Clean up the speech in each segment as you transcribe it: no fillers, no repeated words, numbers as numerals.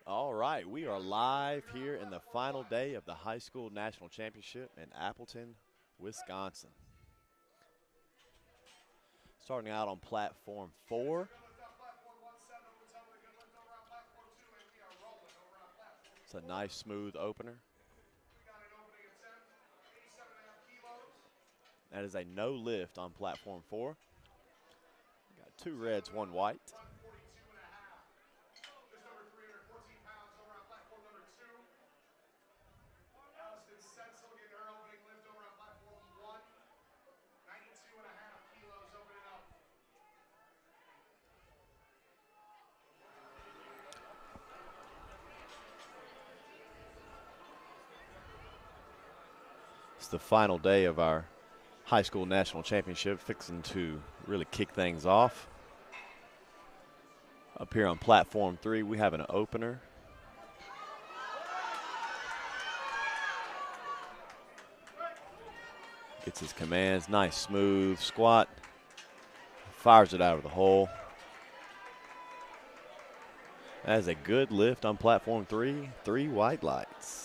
All right, we are live here in the final day of the high school national championship in Appleton, Wisconsin. Starting out on platform 4. It's a nice, smooth opener. That is a no lift on platform 4. Got 2 reds, 1 white. It's the final day of our high school national championship, fixing to really kick things off. Up here on platform 3, we have an opener. Gets his commands, nice smooth squat. Fires it out of the hole. That is a good lift on platform 3, 3 white lights.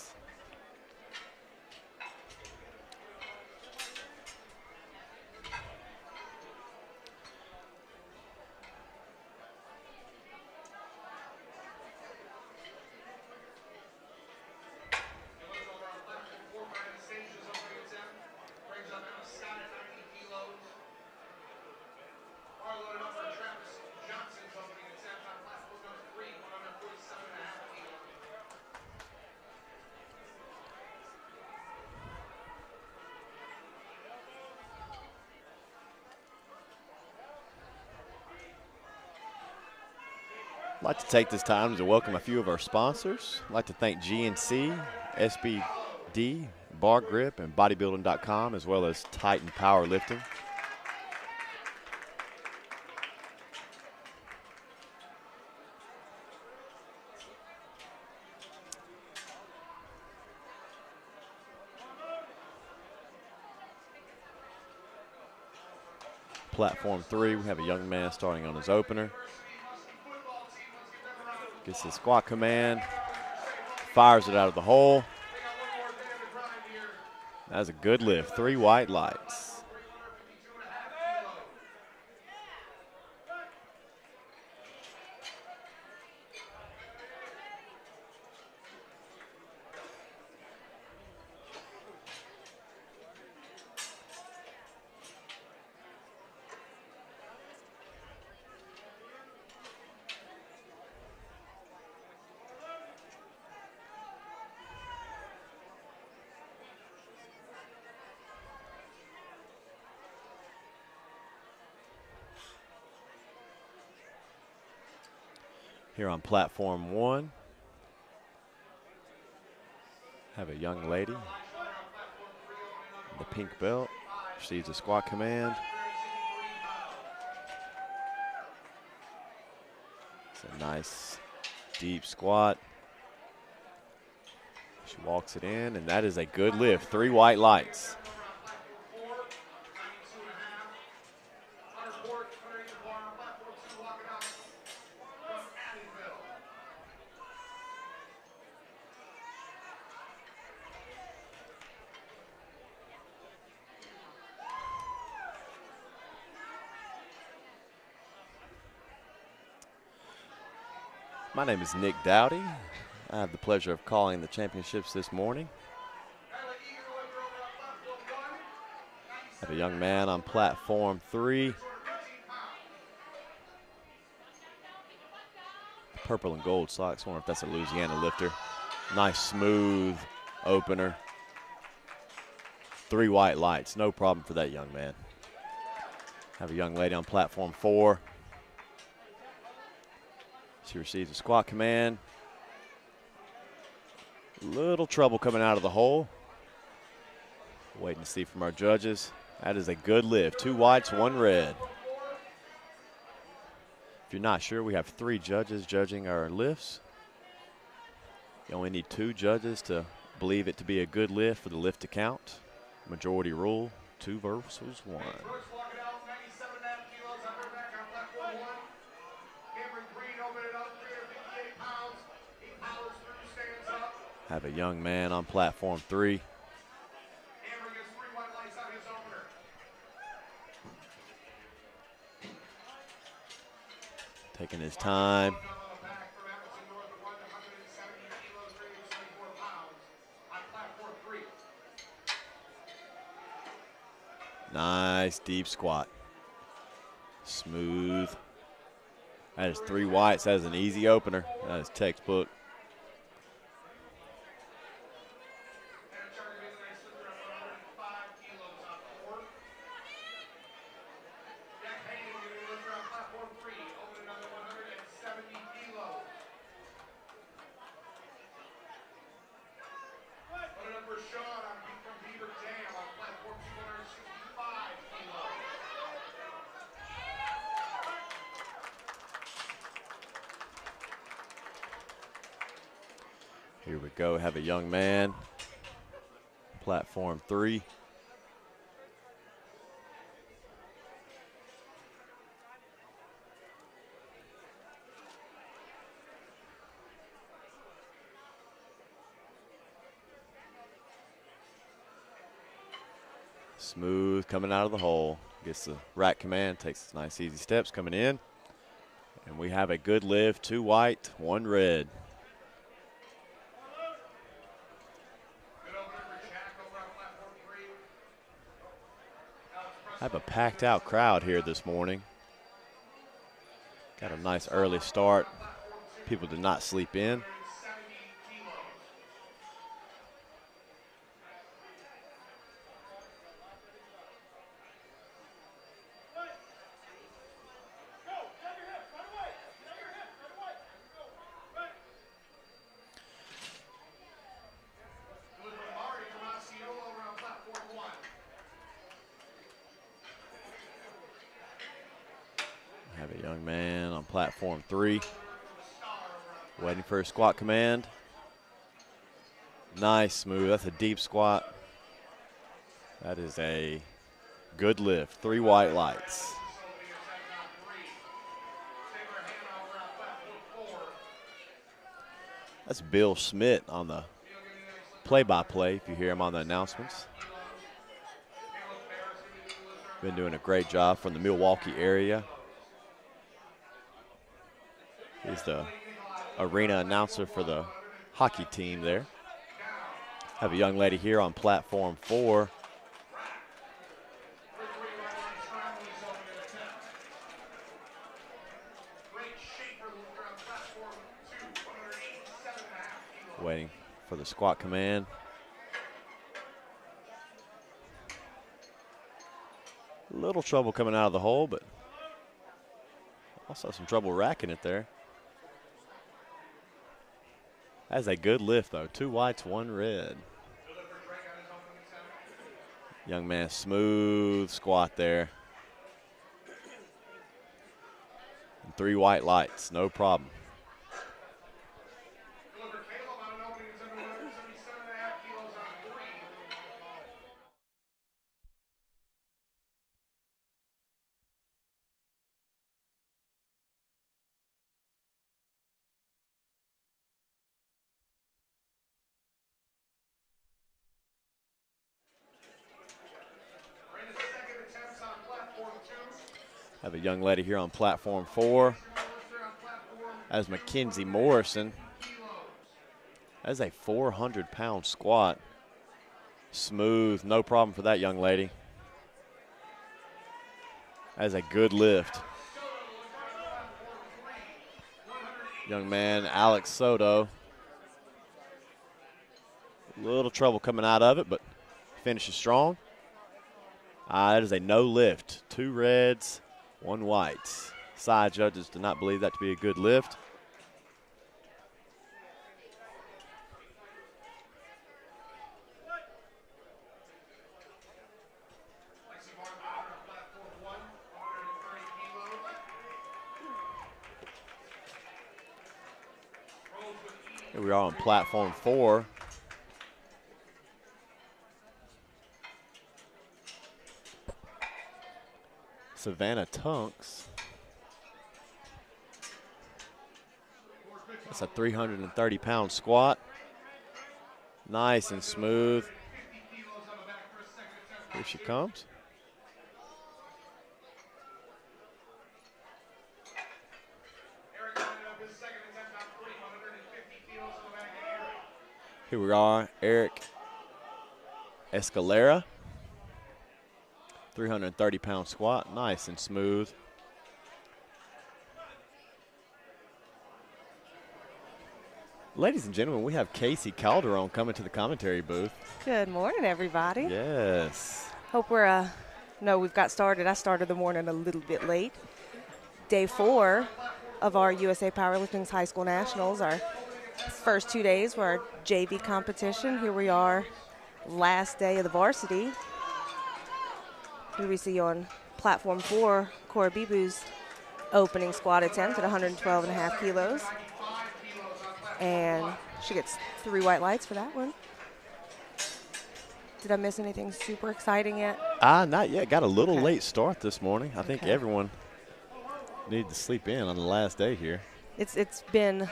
I'd like to take this time to welcome a few of our sponsors. I'd like to thank GNC, SBD, Bar Grip, and Bodybuilding.com, as well as Titan Powerlifting. Platform 3, we have a young man starting on his opener. Gets the squat command, fires it out of the hole. That's a good lift, 3 white lights. Here on platform 1, have a young lady in the pink belt, receives a squat command. It's a nice deep squat. She walks it in, and that is a good lift, 3 white lights. My name is Nick Dowdy. I have the pleasure of calling the championships this morning. I have a young man on platform 3. Purple and gold socks. I wonder if that's a Louisiana lifter. Nice smooth opener. 3 white lights. No problem for that young man. I have a young lady on platform 4. She receives a squat command. Little trouble coming out of the hole. Waiting to see from our judges. That is a good lift. 2 whites, 1 red. If you're not sure, we have 3 judges judging our lifts. You only need 2 judges to believe it to be a good lift for the lift to count. Majority rule, 2 versus 1. Have a young man on platform 3. Taking his time. Nice deep squat. Smooth. That is 3 whites. That is an easy opener. That is textbook. Here we go, have a young man, platform 3. Smooth coming out of the hole, gets the rack command, takes nice easy steps coming in. And we have a good lift, 2 white, 1 red. Have a packed out crowd here this morning. Got a nice early start. People did not sleep in. Young man on platform 3, waiting for a squat command. Nice, smooth. That's a deep squat. That is a good lift. 3 white lights. That's Bill Schmidt on the play-by-play, if you hear him on the announcements. Been doing a great job from the Milwaukee area. He's the arena announcer for the hockey team there. Have a young lady here on platform 4. Waiting for the squat command. A little trouble coming out of the hole, but also some trouble racking it there. That's a good lift, though. 2 whites, 1 red. Young man, smooth squat there. And 3 white lights, no problem. Have a young lady here on platform 4. That's Mackenzie Morrison. That's a 400-pound squat. Smooth, no problem for that young lady. That's a good lift. Young man, Alex Soto. A little trouble coming out of it, but finishes strong. That is a no lift. 2 reds, 1 white. Side judges do not believe that to be a good lift. Here we are on platform 4. Savannah Tunks. That's a 330-pound squat. Nice and smooth. Here she comes. Here we are, Eric Escalera. 330-pound squat, nice and smooth. Ladies and gentlemen, we have Casey Calderon coming to the commentary booth. Good morning, everybody. Yes. Hope we've got started. I started the morning a little bit late. Day 4 of our USA Powerlifting's High School Nationals. Our first 2 days were our JV competition. Here we are, last day of the varsity. Here we see on platform 4, Cora Bibu's opening squat attempt at 112.5 kilos. And she gets 3 white lights for that one. Did I miss anything super exciting yet? Not yet. Got a little late start this morning. I think everyone needed to sleep in on the last day here. It's been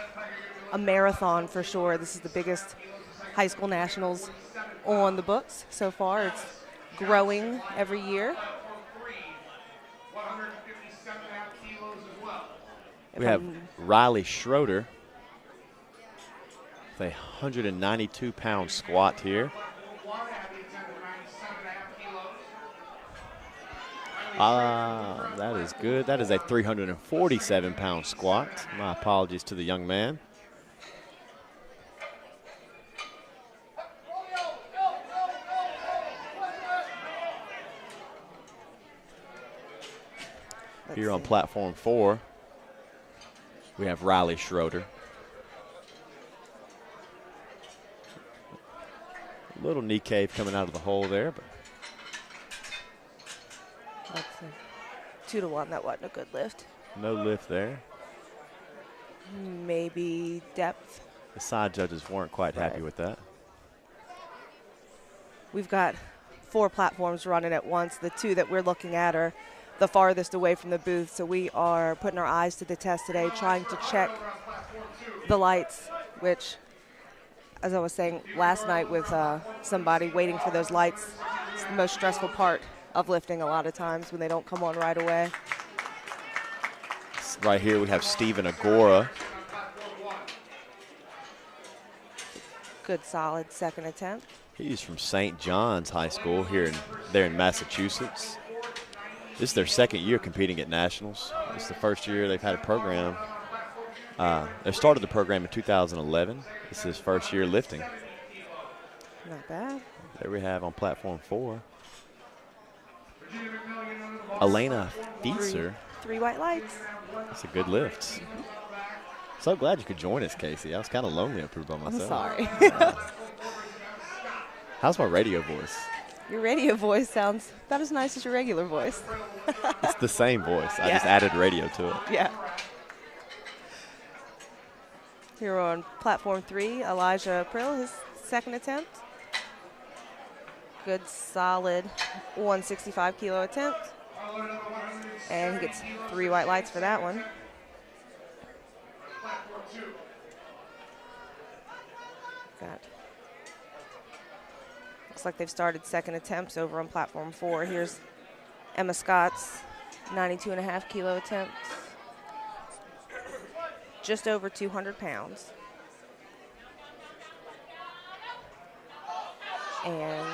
a marathon for sure. This is the biggest high school nationals on the books so far. It's growing every year. We have Riley Schroeder with a 192-pound squat here. That is good. That is a 347-pound squat. My apologies to the young man. Here on platform 4, we have Riley Schroeder. A little knee cave coming out of the hole there, but that's a 2-to-1. That wasn't a good lift. No lift there. Maybe depth. The side judges weren't quite happy with that. We've got 4 platforms running at once. The 2 that we're looking at are the farthest away from the booth, so we are putting our eyes to the test today, trying to check the lights, which, as I was saying last night with somebody waiting for those lights, it's the most stressful part of lifting a lot of times when they don't come on right away. Right here we have Stephen Agora. Good, solid second attempt. He's from St. John's High School there in Massachusetts. This is their second year competing at nationals. It's the first year they've had a program. They started the program in 2011. This is his first year lifting. Not bad. There we have on platform 4. Elena Fieser. 3 white lights. That's a good lift. So glad you could join us, Casey. I was kind of lonely up here by myself. I'm sorry. How's my radio voice? Your radio voice sounds about as nice as your regular voice. It's the same voice. I just added radio to it. Yeah. Here on platform 3, Elijah Prill, his second attempt. Good, solid 165-kilo attempt. And he gets 3 white lights for that one. Looks like they've started second attempts over on platform 4. Here's Emma Scott's 92.5-kilo attempt. Just over 200 pounds. And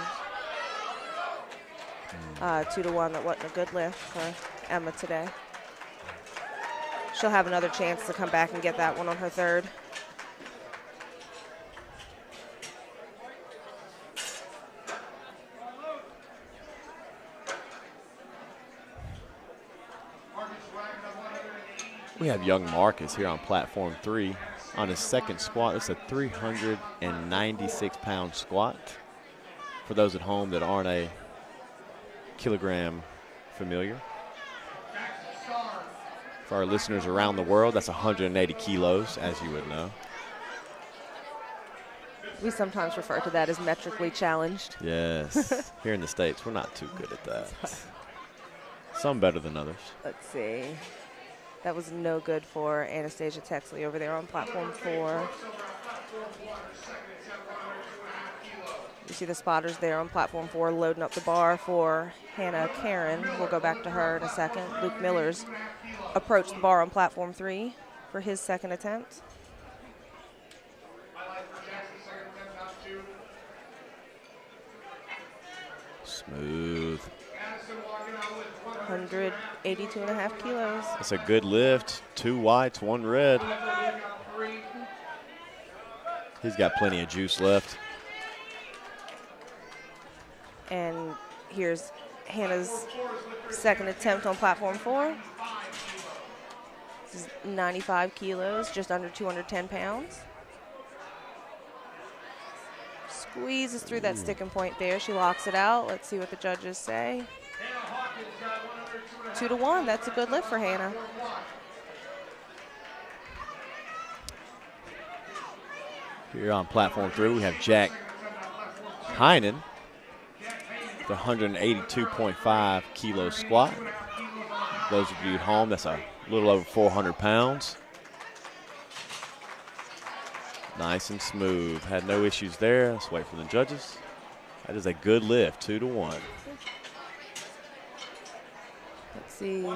2-to-1, that wasn't a good lift for Emma today. She'll have another chance to come back and get that one on her third. We have young Marcus here on platform 3 on his second squat. It's a 396-pound squat. For those at home that aren't a kilogram familiar. For our listeners around the world, that's 180 kilos, as you would know. We sometimes refer to that as metrically challenged. Yes. Here in the States, we're not too good at that. Some better than others. Let's see. That was no good for Anastasia Texley over there on platform 4. You see the spotters there on platform 4 loading up the bar for Hannah Karen. We'll go back to her in a second. Luke Miller's approached the bar on platform 3 for his second attempt. Smooth. 182.5 kilos. That's a good lift. 2 whites, 1 red. He's got plenty of juice left. And here's Hannah's second attempt on platform 4. This is 95 kilos, just under 210 pounds. Squeezes through that sticking point there. She locks it out. Let's see what the judges say. 2-1. That's a good lift for Hannah. Here on platform 3, we have Jack Heinen, the 182.5 kilo squat. Those of you at home, that's a little over 400 pounds. Nice and smooth. Had no issues there. Let's wait for the judges. That is a good lift, 2-1. Let's see.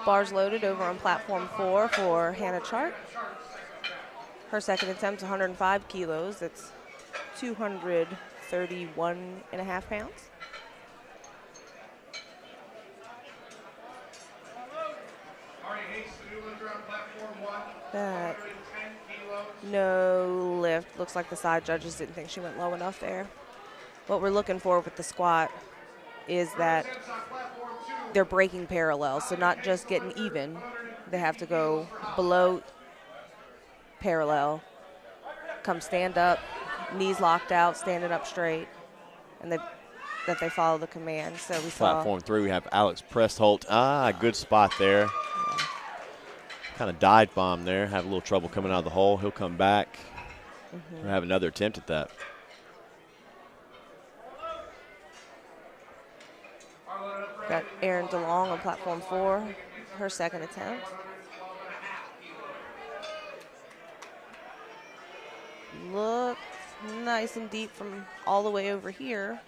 Bars loaded over on platform 4 for Hannah Chart. Her second attempt, 105 kilos. That's 231.5 pounds. That no lift. Looks like the side judges didn't think she went low enough there. What we're looking for with the squat is that they're breaking parallel, so not just getting even. They have to go below parallel, come stand up, knees locked out, standing up straight, and that they follow the command. So we saw platform 3, we have Alex Prestholt. Good spot there. Kind of dive bomb there. Have a little trouble coming out of the hole. He'll come back. We'll have another attempt at that. Got Erin DeLong on platform 4, her second attempt. Looks nice and deep from all the way over here.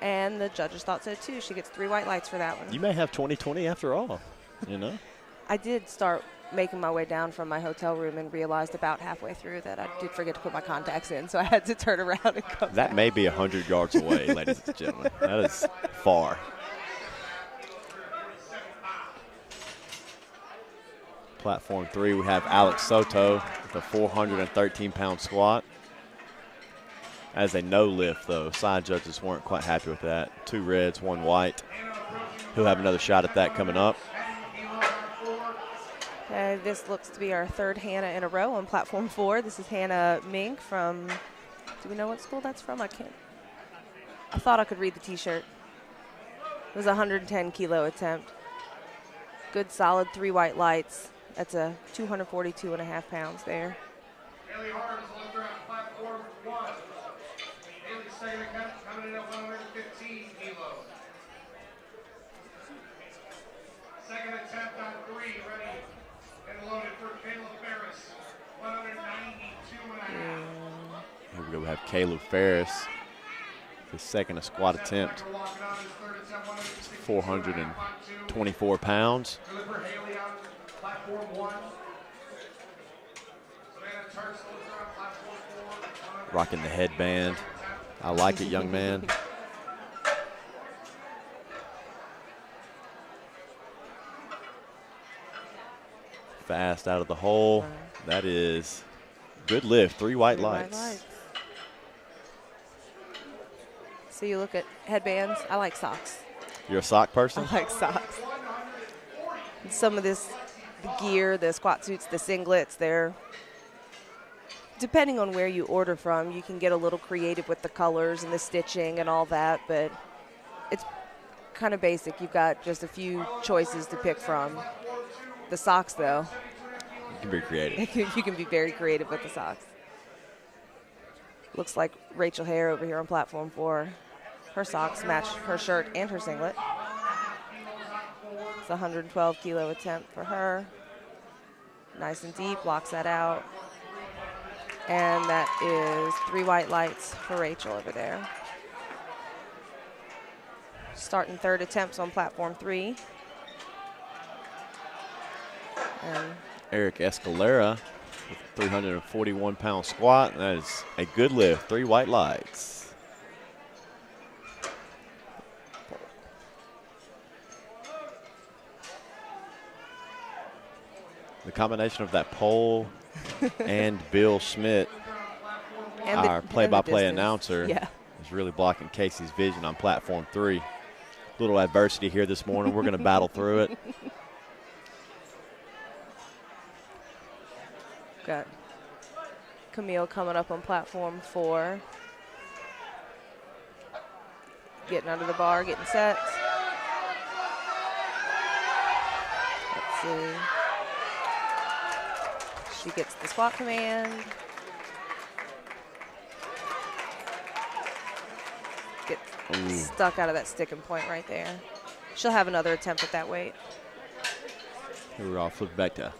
And the judges thought so too. She gets 3 white lights for that one. You may have 20/20 after all, you know? I did start making my way down from my hotel room and realized about halfway through that I did forget to put my contacts in, so I had to turn around and come back. That may be 100 yards away, ladies and gentlemen. That is far. Platform 3, we have Alex Soto with a 413-pound squat. As a no lift, though. Side judges weren't quite happy with that. 2 reds, 1 white. He'll have another shot at that coming up. This looks to be our 3rd Hannah in a row on platform 4. This is Hannah Mink from, do we know what school that's from? I thought I could read the t-shirt. It was a 110 kilo attempt. Good solid 3 white lights. That's a 242.5 pounds there. Haley Harms left around platform 1. Haley second coming in at 115 kilos. Second attempt on 3, ready and loaded for Kilo Ferris, 192.5. Here we go. We have Caleb Ferris. His second squat attempt. 424 pounds. Rocking the headband. I like it, young man. Fast out of the hole. That is good lift. 3 white lights. So you look at headbands. I like socks. You're a sock person? I like socks. And some of this, the gear, the squat suits, the singlets, they're, depending on where you order from, you can get a little creative with the colors and the stitching and all that, but it's kind of basic. You've got just a few choices to pick from. The socks, though. You can be creative. You can be very creative with the socks. Looks like Rachel Hare over here on platform 4. Her socks match her shirt and her singlet. It's a 112 kilo attempt for her. Nice and deep, blocks that out. And that is 3 white lights for Rachel over there. Starting third attempts on platform 3. And Eric Escalera with 341-pound squat. That is a good lift. 3 white lights. The combination of that pole and Bill Schmidt, And our play-by-play distance. announcer, Yeah. is really blocking Casey's vision on platform 3. Little adversity here this morning. We're going to battle through it. Got Camille coming up on platform 4. Getting under the bar, getting set. Let's see. She gets the squat command. Gets stuck out of that sticking point right there. She'll have another attempt at that weight. Here we're all flipping back to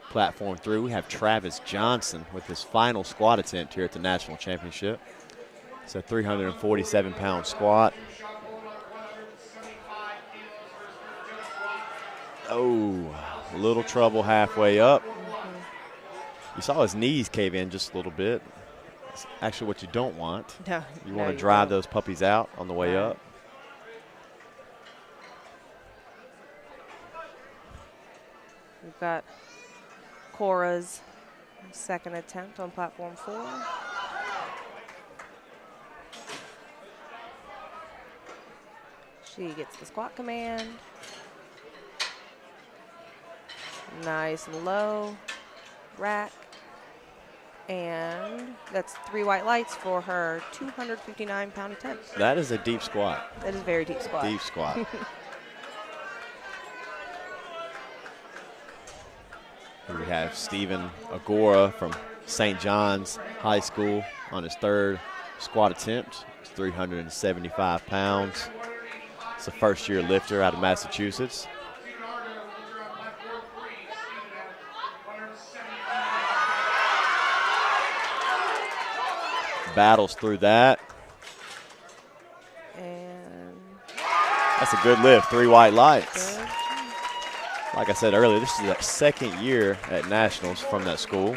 platform 3. We have Travis Johnson with his final squat attempt here at the National Championship. It's a 347-pound squat. Oh, a little trouble halfway up. You saw his knees cave in just a little bit. That's actually what you don't want. No, You want to drive those puppies out on the way up. We've got Cora's second attempt on platform 4. She gets the squat command. Nice and low. Rack. And that's 3 white lights for her 259-pound attempt. That is a deep squat. That is a very deep squat. Deep squat. Here we have Stephen Agora from St. John's High School on his third squat attempt. It's 375 pounds. It's a first-year lifter out of Massachusetts. Battles through that. And that's a good lift, 3 white lights. good. Like I said earlier, this is the second year at Nationals from that school.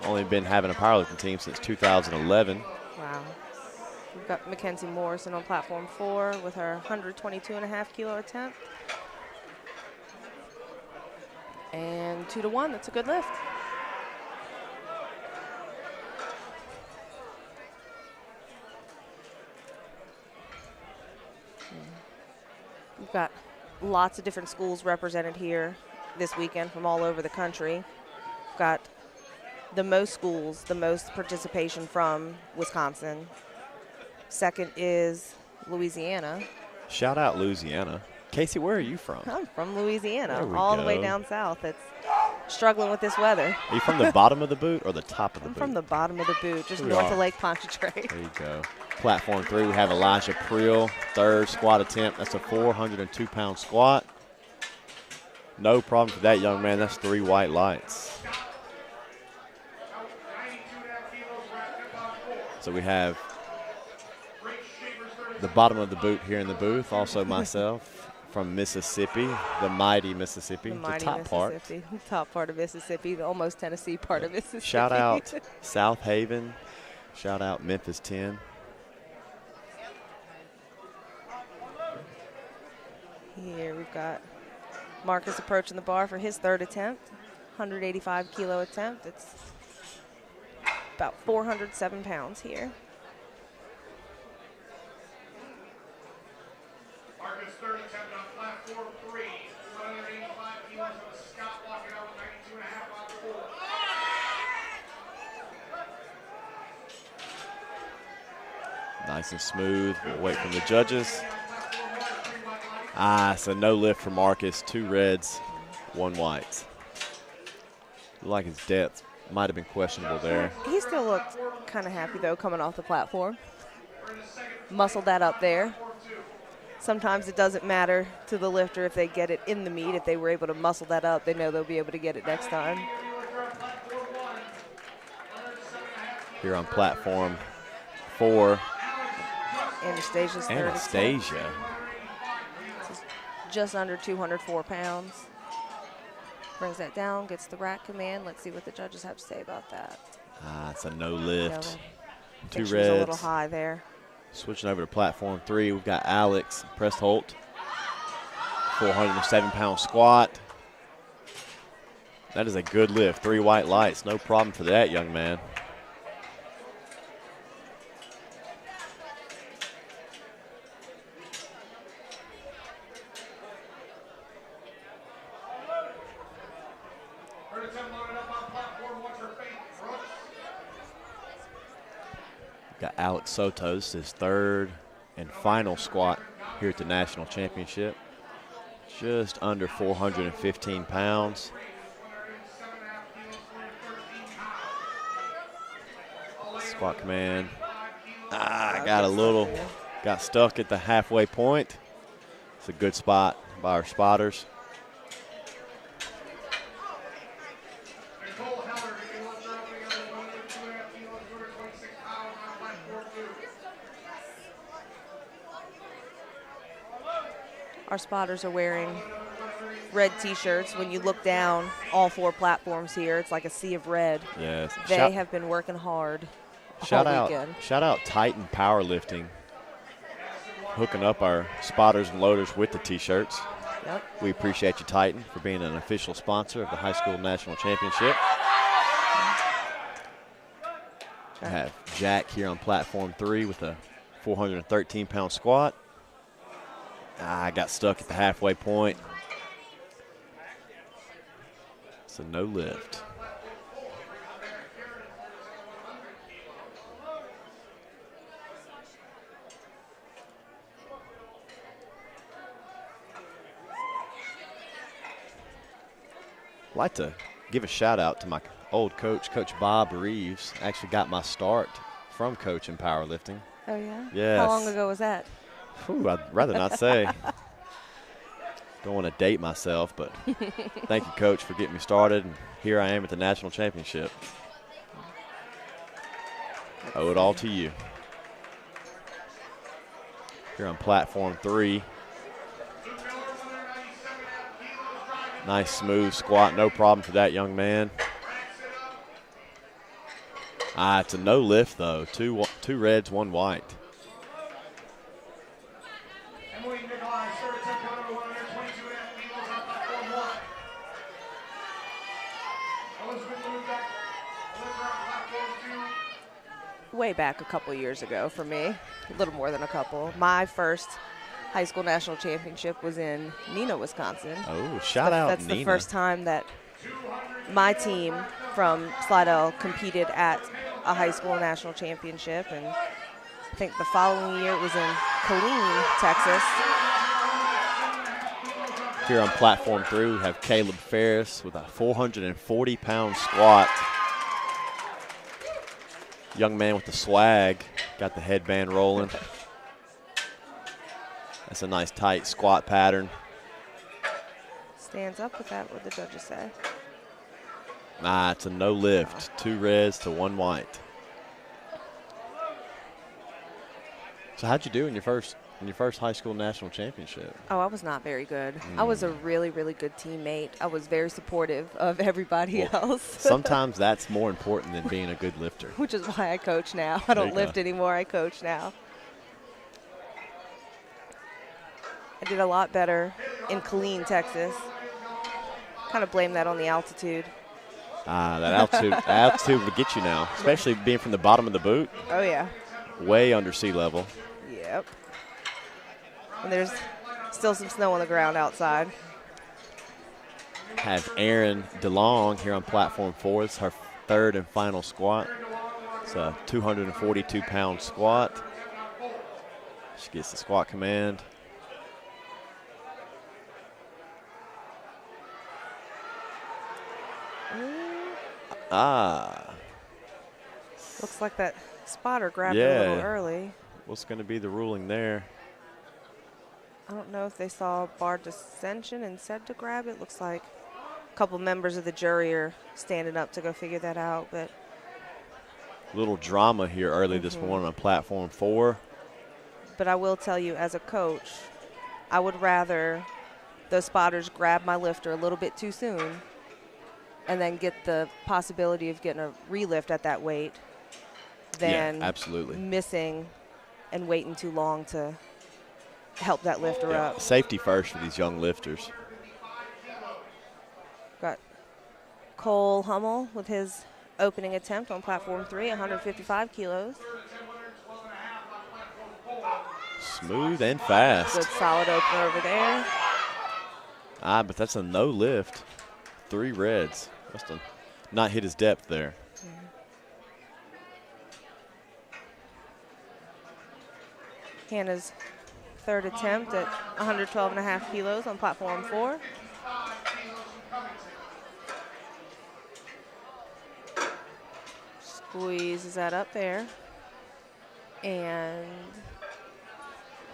Only been having a powerlifting team since 2011. Wow. We've got Mackenzie Morris on platform 4 with her 122.5 kilo attempt. And 2-to-1, that's a good lift. We've got lots of different schools represented here this weekend from all over the country. We've got the most schools, the most participation from Wisconsin. Second is Louisiana. Shout out Louisiana. Casey, where are you from? I'm from Louisiana, There we all the way go. down south. It's struggling with this weather. Are you from the bottom of the boot or the top of the I'm boot? from the bottom of the boot, just We north are. of Lake Pontchartrain. There you go. Platform 3, we have Elijah Priel, third squat attempt. That's a 402-pound squat. No problem for that young man. That's 3 white lights. So we have the bottom of the boot here in the booth. Also myself from Mississippi, the mighty Mississippi, The mighty top part. Mississippi, top part of Mississippi, the almost Tennessee part of Mississippi. Shout out South Haven. Shout out Memphis 10. Here we've got Marcus approaching the bar for his third attempt, 185 kilo attempt. It's about 407 pounds here. Marcus' third attempt on platform 3, 185 kilos of a Scott walking out with 92.5 on 4. Nice and smooth. We'll wait from the judges. So no lift for Marcus. 2 reds, 1 white. Looked like his depth might have been questionable there. He still looked kind of happy, though, coming off the platform. Muscled that up there. sometimes it doesn't matter to the lifter if they get it in the meet. If they were able to muscle that up, they know they'll be able to get it next time. Here on platform 4. Anastasia's third Anastasia. Just under 204 pounds. Brings that down, gets the rack command. Let's see what the judges have to say about that. It's a no lift. I Two think reds. she was a little high there. Switching over to platform 3, we've got Alex Prestholt. 407-pound squat. That is a good lift. 3 white lights. No problem for that young man. Got Alex Sotos, his third and final squat here at the National Championship. Just under 415 pounds. Squat command. Got stuck at the halfway point. It's a good spot by our spotters. Our spotters are wearing red T-shirts. When you look down, all 4 platforms here, it's like a sea of red. Yes. They have been working hard all weekend. Shout out Titan Powerlifting, hooking up our spotters and loaders with the T-shirts. Yep. We appreciate you, Titan, for being an official sponsor of the High School National Championship. We have Jack here on platform 3 with a 413-pound squat. I got stuck at the halfway point. It's a no lift. I'd like to give a shout out to my old coach, Coach Bob Reeves. Actually got my start from Coach in powerlifting. Oh, yeah? Yes. How long ago was that? Ooh, I'd rather not say. Don't want to date myself, but thank you, Coach, for getting me started. And here I am at the National Championship. Owe it all to you. Here on platform 3. Nice smooth squat, no problem for that young man. It's a no lift though. Two reds, 1 white. Way back a couple years ago for me, a little more than a couple. My first high school national championship was in Neenah, Wisconsin. Oh, shout out That's Neenah. the first time that my team from Slidell competed at a high school national championship, and I think the following year it was in Killeen, Texas. Here on platform 3, we have Caleb Ferris with a 440-pound squat. Young man with the swag, got the headband rolling. That's a nice tight squat pattern. Stands up with that, what the judges say. It's a no lift. 2 reds to 1 white. So how'd you do in your first high school national championship? Oh, I was not very good. I was a really, really good teammate. I was very supportive of everybody else. Sometimes that's more important than being a good lifter. Which is why I coach now. I don't lift anymore, I coach now. I did a lot better in Killeen, Texas. Kind of blame that on the altitude. That altitude would get you now, especially being from the bottom of the boot. Oh, yeah. Way under sea level. Yep. And there's still some snow on the ground outside. Have Erin DeLong here on platform 4. It's her third and final squat. It's a 242-pound squat. She gets the squat command. Looks like that spotter grabbed it a little early. What's going to be the ruling there? I don't know if they saw bar dissension and said to grab it. Looks like a couple members of the jury are standing up to go figure that out. But little drama here early this morning on platform 4. But I will tell you, as a coach, I would rather those spotters grab my lifter a little bit too soon and then get the possibility of getting a relift at that weight than absolutely missing and waiting too long to help that lifter up. Safety first for these young lifters. Got Cole Hummel with his opening attempt on platform 3, 155 kilos. Smooth and fast. Good solid opener over there. But that's a no lift. 3 reds. Must have not hit his depth there. Hannah's third attempt at 112.5 kilos on platform 4. Squeezes that up there. And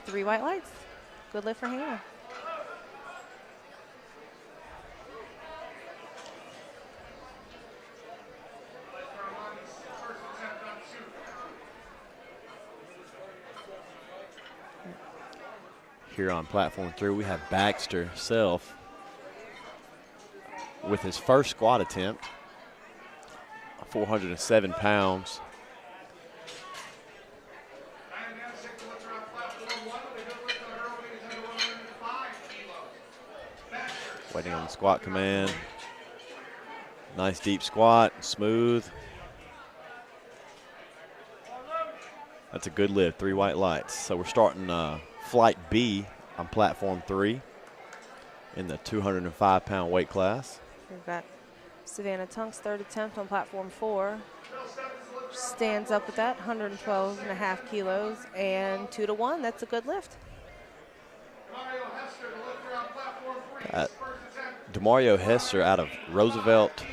3 white lights. Good lift for Hannah. Here on platform 3, we have Baxter Self with his first squat attempt, 407 pounds. Waiting on the squat command. Nice deep squat, smooth. That's a good lift, 3 white lights. So we're starting Flight B on platform 3 in the 205-pound weight class. We've got Savannah Tunk's third attempt on platform 4. Stands up with that, 112.5 kilos and 2 to 1. That's a good lift. DeMario Hester out of Roosevelt,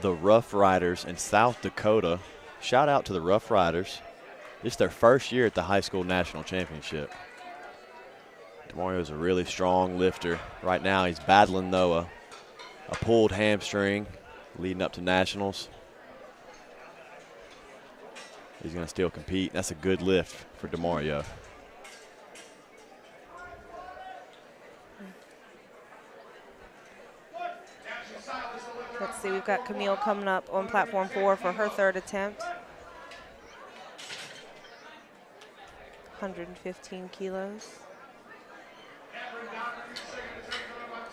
the Rough Riders in South Dakota. Shout out to the Rough Riders. It's their first year at the high school national championship. DeMario's a really strong lifter. Right now he's battling, though, a pulled hamstring leading up to nationals. He's going to still compete. That's a good lift for DeMario. Let's see, we've got Camille coming up on platform 4 for her third attempt. 115 kilos.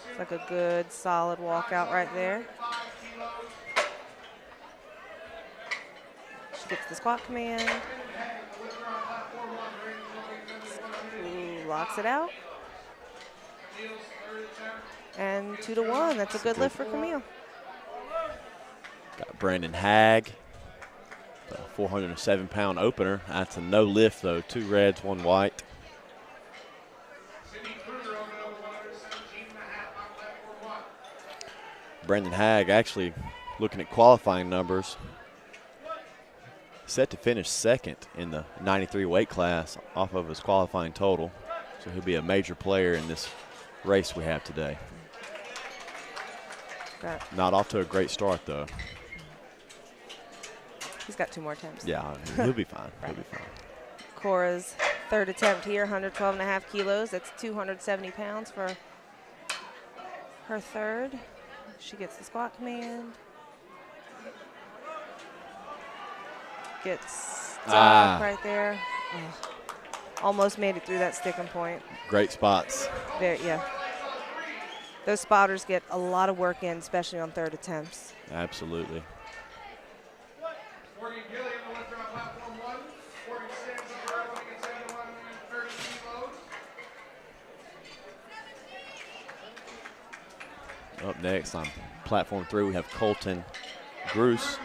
It's like a good, solid walkout right there. She gets the squat command. Ooh, locks it out. And 2 to 1. That's a good lift for Camille. Got Brandon Hagg, the 407-pound opener. That's a no lift, though. 2 reds, 1 white. Brandon Hagg actually looking at qualifying numbers, set to finish second in the 93 weight class off of his qualifying total. So he'll be a major player in this race we have today. Not off to a great start, though. He's got 2 more attempts. Yeah, he'll be fine. He'll be fine. Cora's third attempt here, 112.5 kilos. That's 270 pounds for her third. She gets the squat command. Gets stuck right there. Oh, almost made it through that sticking point. Great spots. There, yeah. Those spotters get a lot of work in, especially on third attempts. Absolutely. Up next on platform 3, we have Colton Groose.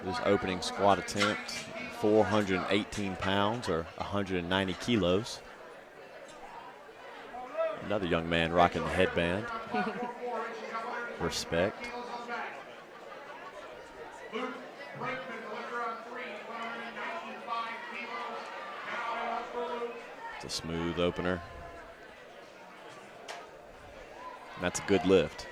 His opening squat attempt, 418 pounds or 190 kilos. Another young man rocking the headband. Respect. It's a smooth opener. And that's a good lift.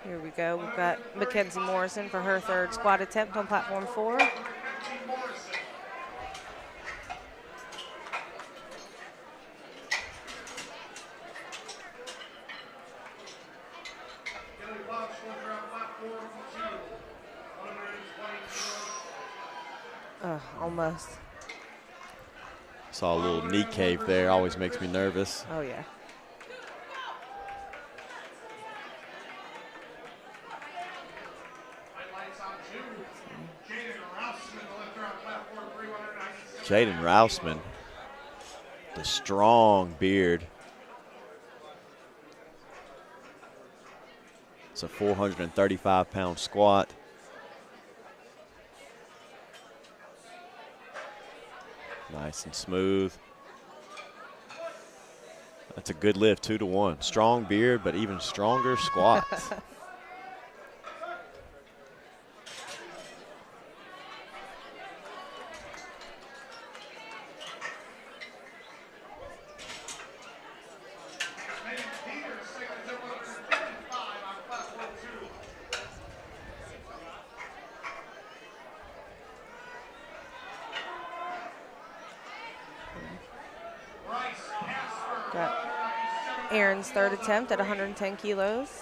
Here we go. We've got Mackenzie Morrison for her third squat attempt on platform 4. Almost. Saw a little knee cave there. Always makes me nervous. Oh, yeah. Jaden Rasmussen, the strong beard. It's a 435-pound squat. Nice and smooth. That's a good lift, 2-to-1. Strong beard, but even stronger squats. Got Aaron's third attempt at 110 kilos.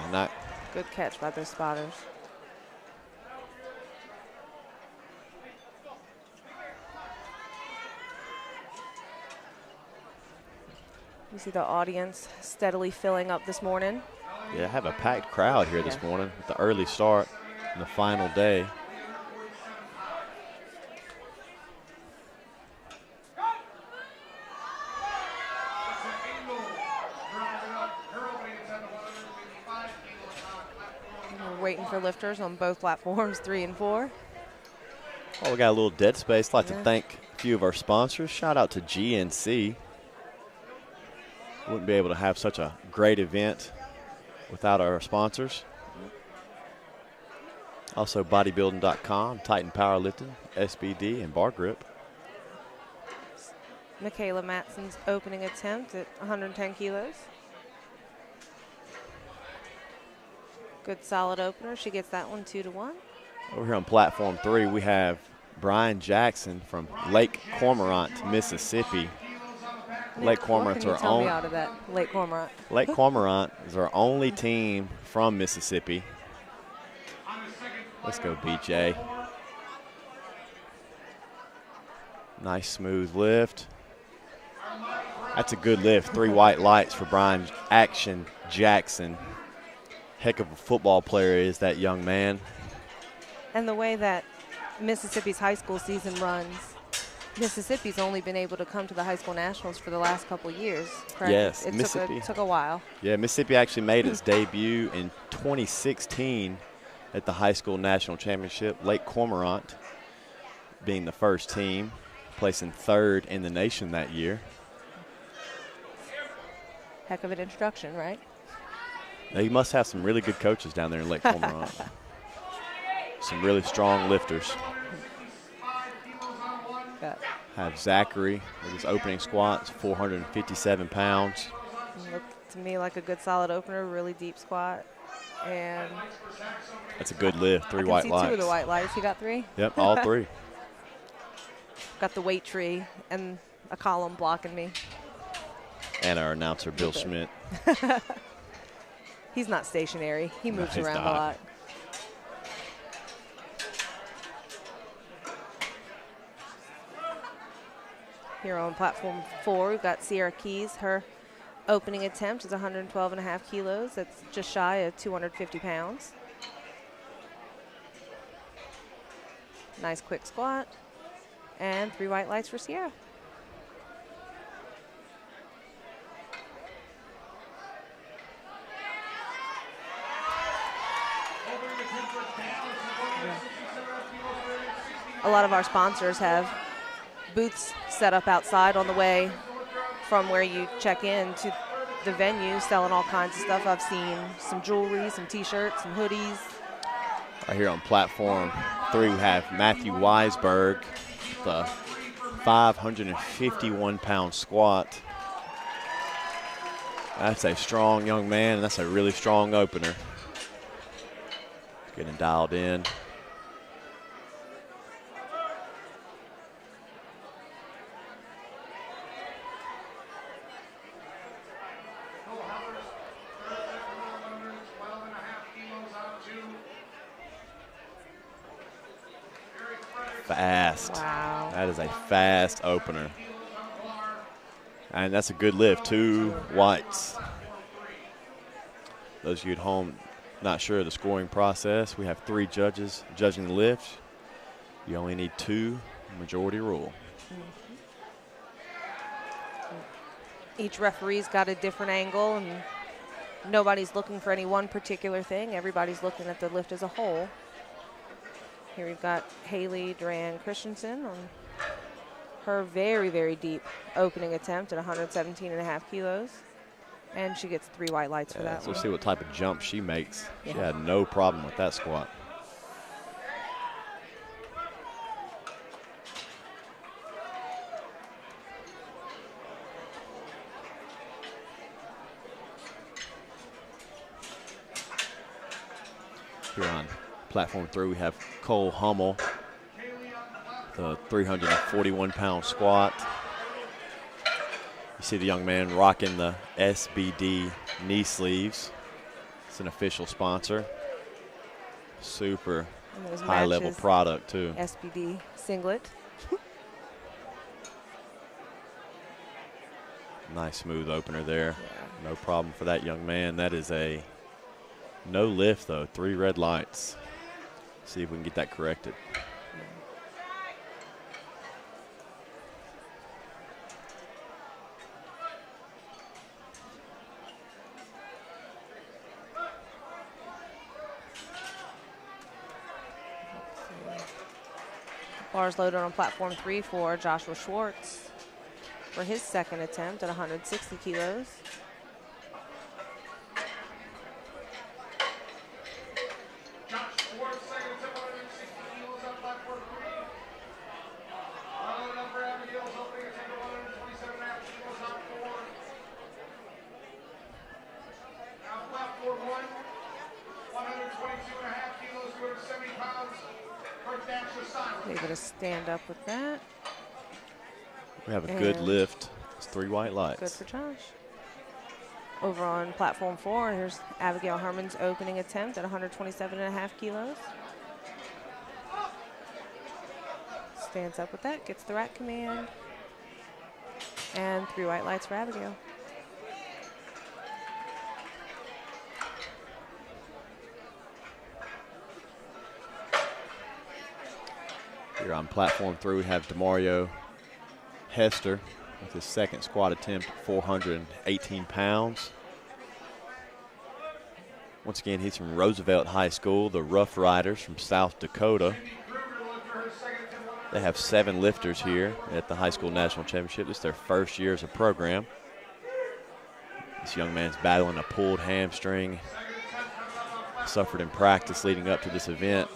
Not good catch by the spotters. You see the audience steadily filling up this morning. Yeah, I have a packed crowd here this morning with the early start and the final day. We're waiting for lifters on both platforms, 3 and 4. Well, we got a little dead space. I'd like to thank a few of our sponsors. Shout out to GNC. Wouldn't be able to have such a great event without our sponsors. Also bodybuilding.com, Titan Powerlifting, SBD, and Bar Grip. Michaela Matson's opening attempt at 110 kilos. Good solid opener. She gets that one 2-to-1. Over here on platform 3, we have Brian Jackson from Lake Cormorant, Mississippi. Lake Cormorant's our own. Out of that, Lake Cormorant. Lake Cormorant is our only team from Mississippi. Let's go, BJ. Nice smooth lift. That's a good lift. 3 white lights for Brian Action Jackson. Heck of a football player is that young man. And the way that Mississippi's high school season runs, Mississippi's only been able to come to the high school nationals for the last couple of years, correct? Yes, it Mississippi took a while. Yeah, Mississippi actually made its debut in 2016 at the high school national championship. Lake Cormorant being the first team, placing 3rd in the nation that year. Heck of an introduction, right? Now, you must have some really good coaches down there in Lake Cormorant. Some really strong lifters. Have Zachary with his opening squats, 457 pounds. Looked to me like a good solid opener, really deep squat. And that's a good lift, 3 white lights. 2 of the white lights. You got 3? Yep, all 3. Got the weight tree and a column blocking me. And our announcer, Bill Schmidt. He's not stationary. He moves around a lot. Here on platform 4, we've got Sierra Keys. Her opening attempt is 112.5 kilos. That's just shy of 250 pounds. Nice quick squat. And 3 white lights for Sierra. A lot of our sponsors have booths set up outside on the way from where you check in to the venue, selling all kinds of stuff. I've seen some jewelry, some t-shirts, some hoodies. Right here on platform 3, we have Matthew Weisberg, the 551-pound squat. That's a strong young man, and that's a really strong opener. Getting dialed in. Fast. Wow. That is a fast opener. And that's a good lift, 2 whites. Those of you at home not sure of the scoring process, we have 3 judges judging the lift. You only need 2, majority rule. Each referee's got a different angle, and nobody's looking for any one particular thing. Everybody's looking at the lift as a whole. Here we've got Haley Dran Christensen on her very, very deep opening attempt at 117.5 kilos. And she gets 3 white lights for that so one. we'll see what type of jump she makes. Yeah. She had no problem with that squat. Here on platform 3, we have Cole Hummel, the 341-pound squat. You see the young man rocking the SBD knee sleeves. It's an official sponsor. Super high-level product, too. SBD singlet. Nice smooth opener there. Yeah. No problem for that young man. That is a no lift, though. 3 red lights. See if we can get that corrected. Bars loaded on platform 3 for Joshua Schwartz for his second attempt at 160 kilos. Able to stand up with that. We have a good lift. It's 3 white lights. Good for Josh. Over on platform 4, here's Abigail Herman's opening attempt at 127.5 kilos. Stands up with that, gets the rack command. And 3 white lights for Abigail. Here on platform 3, we have DeMario Hester with his second squat attempt at 418 pounds. Once again, he's from Roosevelt High School, the Rough Riders from South Dakota. They have 7 lifters here at the High School National Championship. This is their first year as a program. This young man's battling a pulled hamstring. Suffered in practice leading up to this event.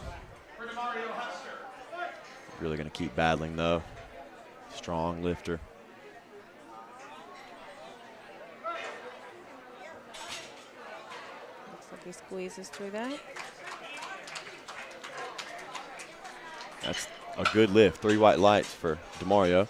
Really going to keep battling, though. Strong lifter. Looks like he squeezes through that. That's a good lift. 3 white lights for DeMario.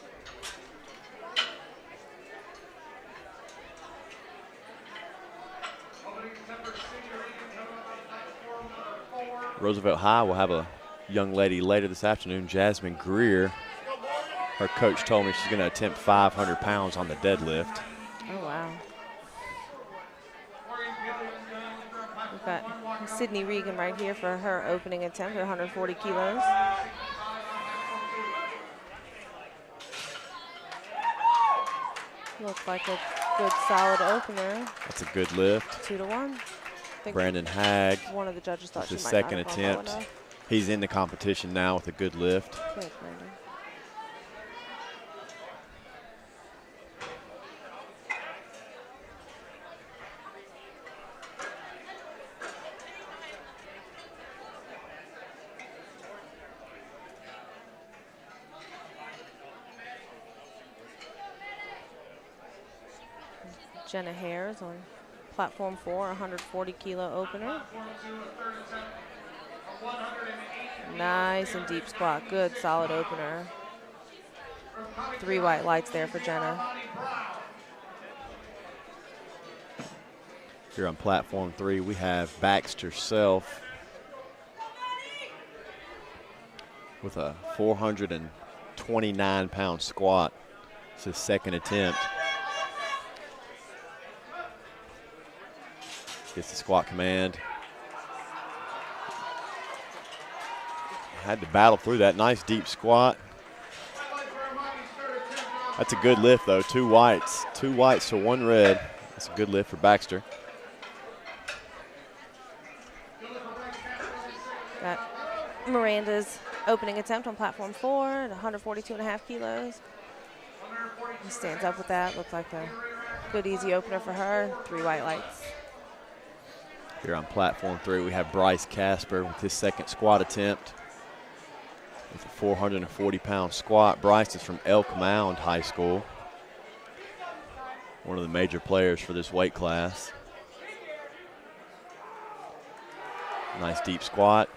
Roosevelt High will have a young lady later this afternoon, Jazmine Grier, Her coach told me she's going to attempt 500 pounds on the deadlift. Oh, wow. We've got Sydney Regan right here for her opening attempt at 140 kilos. Looks like a good solid opener. That's a good lift. 2 to 1. Brandon Hagg. One of the judges thought she his might second not have gone low attempt. enough. He's in the competition now with a good lift. Good, Brandon. Jenna Hares on platform 4, 140 kilo opener. Nice and deep squat. Good solid opener. 3 white lights there for Jenna. Here on platform 3, we have Baxter Self with a 429-pound squat. It's his second attempt. Gets the squat command. Had to battle through that. Nice deep squat. That's a good lift, though. 2 whites. 2 whites to 1 red. That's a good lift for Baxter. Got Miranda's opening attempt on platform 4 at 142.5 kilos. He stands up with that. Looks like a good, easy opener for her. 3 white lights. Here on platform 3, we have Bryce Casper with his second squat attempt. With a 440-pound squat. Bryce is from Elk Mound High School. One of the major players for this weight class. Nice deep squat.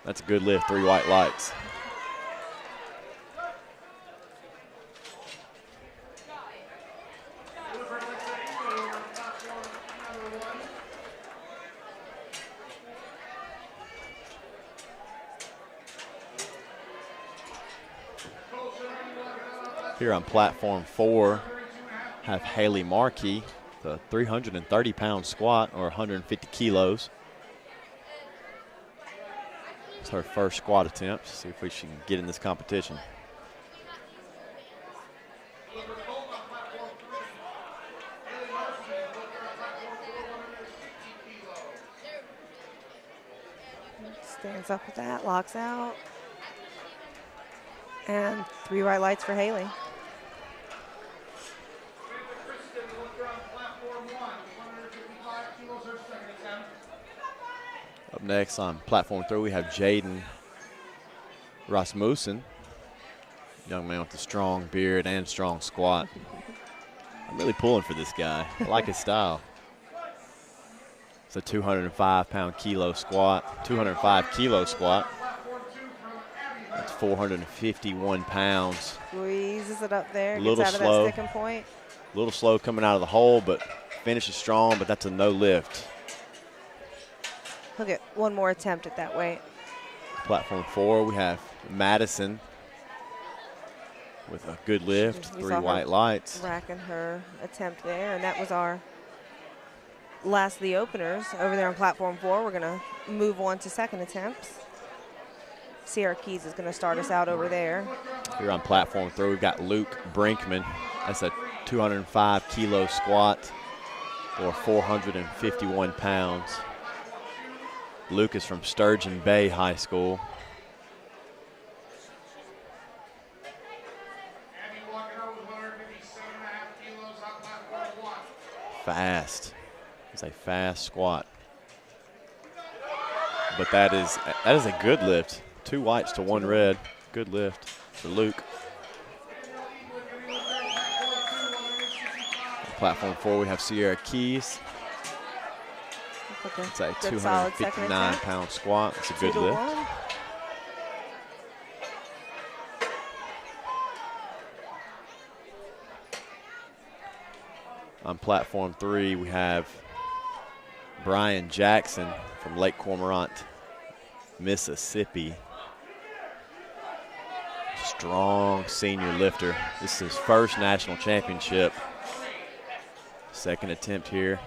That's a good lift, 3 white lights. Here on platform 4, have Haley Marquis, the 330-pound squat, or 150 kilos. It's her first squat attempt. See if we can get in this competition. Stands up with that, locks out. And 3 white lights for Haley. Up next on platform 3, we have Jaden Rasmussen. Young man with a strong beard and strong squat. I'm really pulling for this guy. I like his style. It's a 205 kilo squat. That's 451 pounds. Squeezes it up there, Little gets out slow. of that sticking point. A little slow coming out of the hole, but finishes strong, but that's a no lift. He'll get one more attempt at that weight. Platform 4, we have Madison with a good lift, You 3 saw her white lights. Racking her attempt there, and that was our last of the openers. Over there on platform 4, we're gonna move on to second attempts. Sierra Keys is gonna start us out over there. Here on platform 3, we've got Luke Brinkman. That's a 205 kilo squat, or 451 pounds. Luke is from Sturgeon Bay High School. Fast. It's a fast squat. But that is a good lift. 2 whites to 1 red. Good lift for Luke. On platform 4, we have Sierra Keys. It's a 259-pound squat. It's a good lift. 1. On platform 3, we have Brian Jackson from Lake Cormorant, Mississippi. strong senior lifter. This is his first national championship. Second attempt here.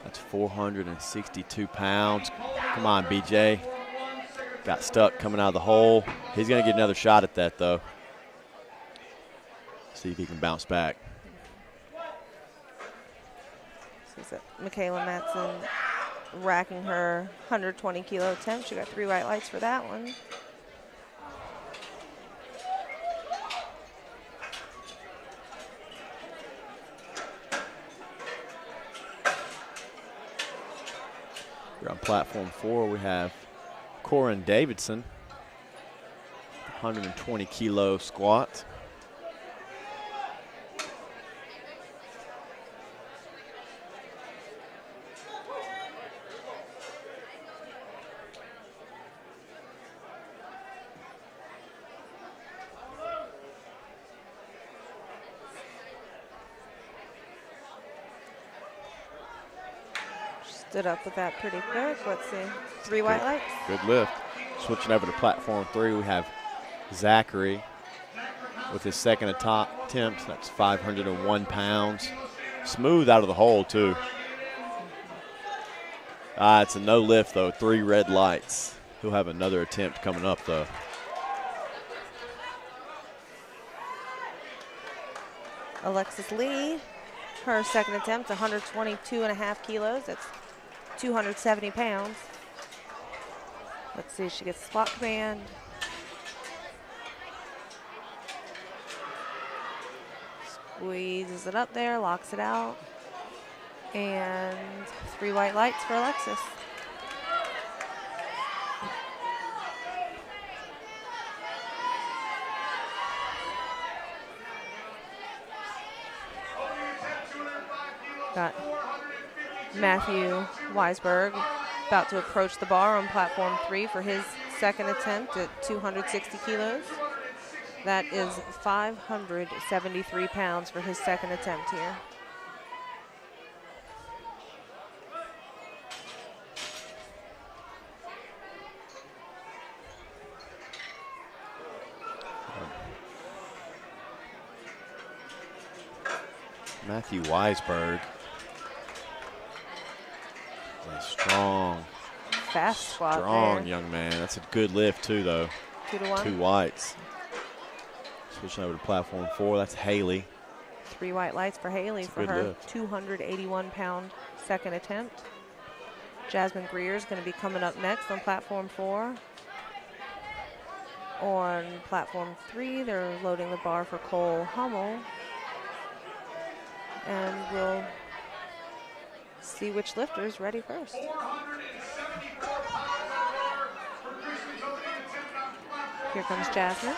That's 462 pounds. Come on, BJ. Got stuck coming out of the hole. He's going to get another shot at that, though. See if he can bounce back. Michaela Matson racking her 120-kilo attempt. She got 3 white lights for that one. Here on platform 4, we have Corinne Davidson, 120-kilo squat. Stood up with that pretty quick. Let's see. 3 white lights. Good lift. Switching over to platform 3, we have Zachary with his second attempt. That's 501 pounds. Smooth out of the hole, too. It's a no lift, though. 3 red lights. He'll have another attempt coming up, though. Alexis Lee, her second attempt, 122.5 kilos. That's 270 pounds. Let's see, she gets squat command. Squeezes it up there, locks it out. And 3 white lights for Alexis. Got Matthew Weisberg about to approach the bar on platform 3 for his second attempt at 260 kilos. That is 573 pounds for his second attempt here. Matthew Weisberg. A strong, fast squat strong there. young man. That's a good lift too, though. 2 to 1. 2 whites. Switching over to platform 4. That's Haley. 3 white lights for Haley That's for her lift. 281-pound second attempt. Jazmine Grier is going to be coming up next on platform 4. On platform 3, they're loading the bar for Cole Hummel. And we'll see which lifter is ready first. Here comes Jasmine.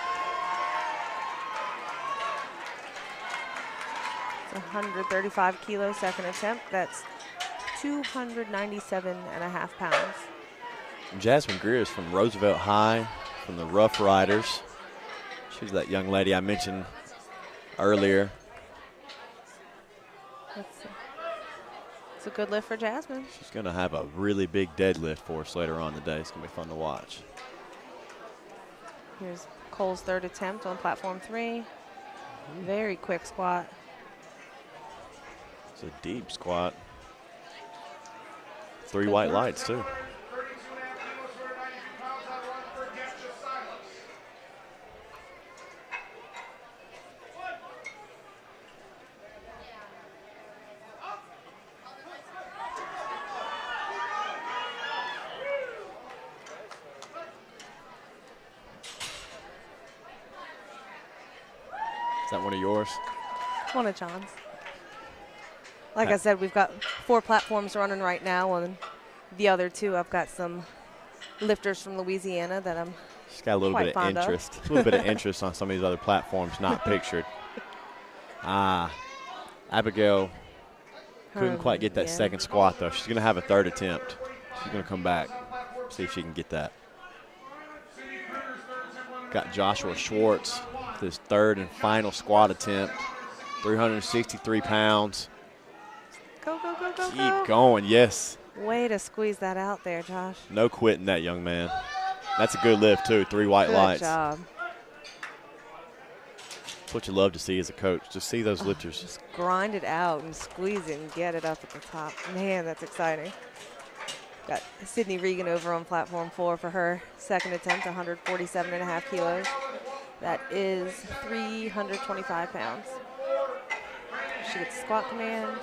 It's a 135-kilo second attempt. That's 297.5 pounds. Jazmine Greer is from Roosevelt High, from the Rough Riders. She's that young lady I mentioned earlier. It's a good lift for Jasmine. She's going to have a really big deadlift for us later on today. It's going to be fun to watch. Here's Cole's third attempt on platform 3. Very quick squat. It's a deep squat. 3 white lights, too. Is that one of yours? One of John's. Like I said, we've got 4 platforms running right now, and the other 2, I've got some lifters from Louisiana that I'm She's got a little bit of interest. A little bit of interest on some of these other platforms not pictured. Abigail couldn't quite get that second squat, though. She's going to have a third attempt. She's going to come back, see if she can get that. Got Joshua Schwartz with his third and final squat attempt. 363 pounds. Go, go, go, go, Keep going, yes. Way to squeeze that out there, Josh. No quitting that young man. That's a good lift, too. 3 white lights. Good job. That's what you love to see as a coach. Just see those lifters. Just grind it out and squeeze it and get it up at the top. Man, that's exciting. Got Sydney Regan over on platform 4 for her second attempt, 147.5 kilos. That is 325 pounds. She gets squat command.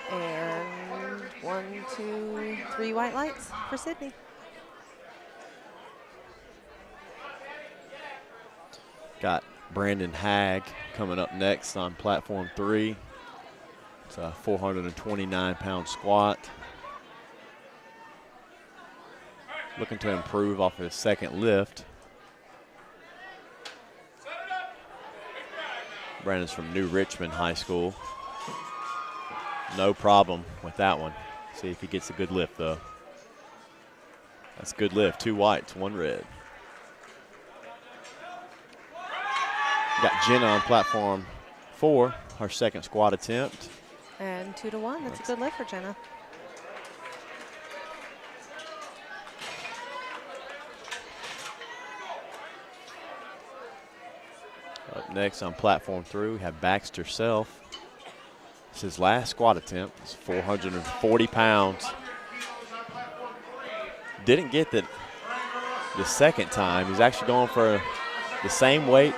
And 1, 2, 3 white lights for Sydney. Got Brandon Hagg coming up next on platform 3. It's a 429-pound squat. Looking to improve off of his second lift. Brandon's from New Richmond High School. No problem with that one. See if he gets a good lift, though. That's a good lift. 2 whites, 1 red. Got Jenna on platform 4, her second squat attempt. And 2 to 1. That's a good lift for Jenna. Up next on platform 3, we have Baxter Self. It's his last squat attempt. It's 440 pounds. Didn't get the second time. He's actually going for the same weight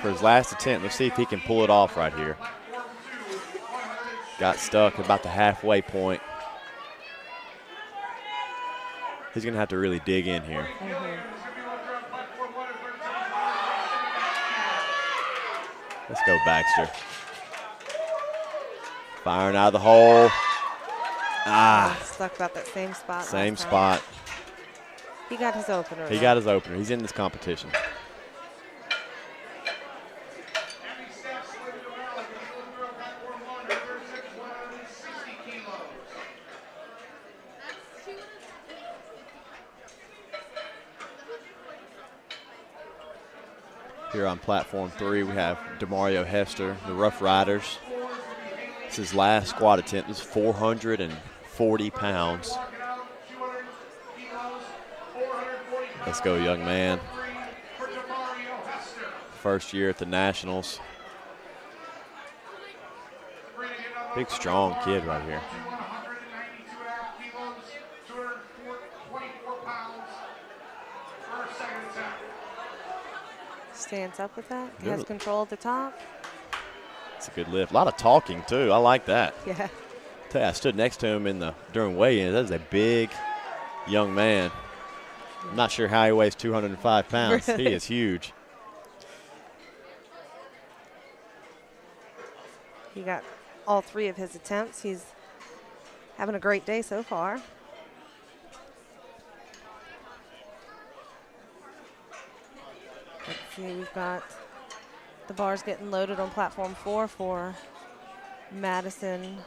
for his last attempt. Let's see if he can pull it off right here. Got stuck about the halfway point. He's going to have to really dig in here. Let's go, Baxter. Firing out of the hole. Stuck about that same spot. Same spot. He got his opener. He got his opener. He's in this competition. Here on platform 3, we have DeMario Hester, the Rough Riders. It's his last squat attempt. This is 440 pounds. Let's go, young man. First year at the Nationals. Big, strong kid right here. Stands up with that. He has control at the top. It's a good lift. A lot of talking, too. I like that. Yeah. I stood next to him during weigh-in. That is a big young man. I'm not sure how he weighs 205 pounds. Really? He is huge. He got all 3 of his attempts. He's having a great day so far. Let's see, we've got the bars getting loaded on platform 4 for Madison.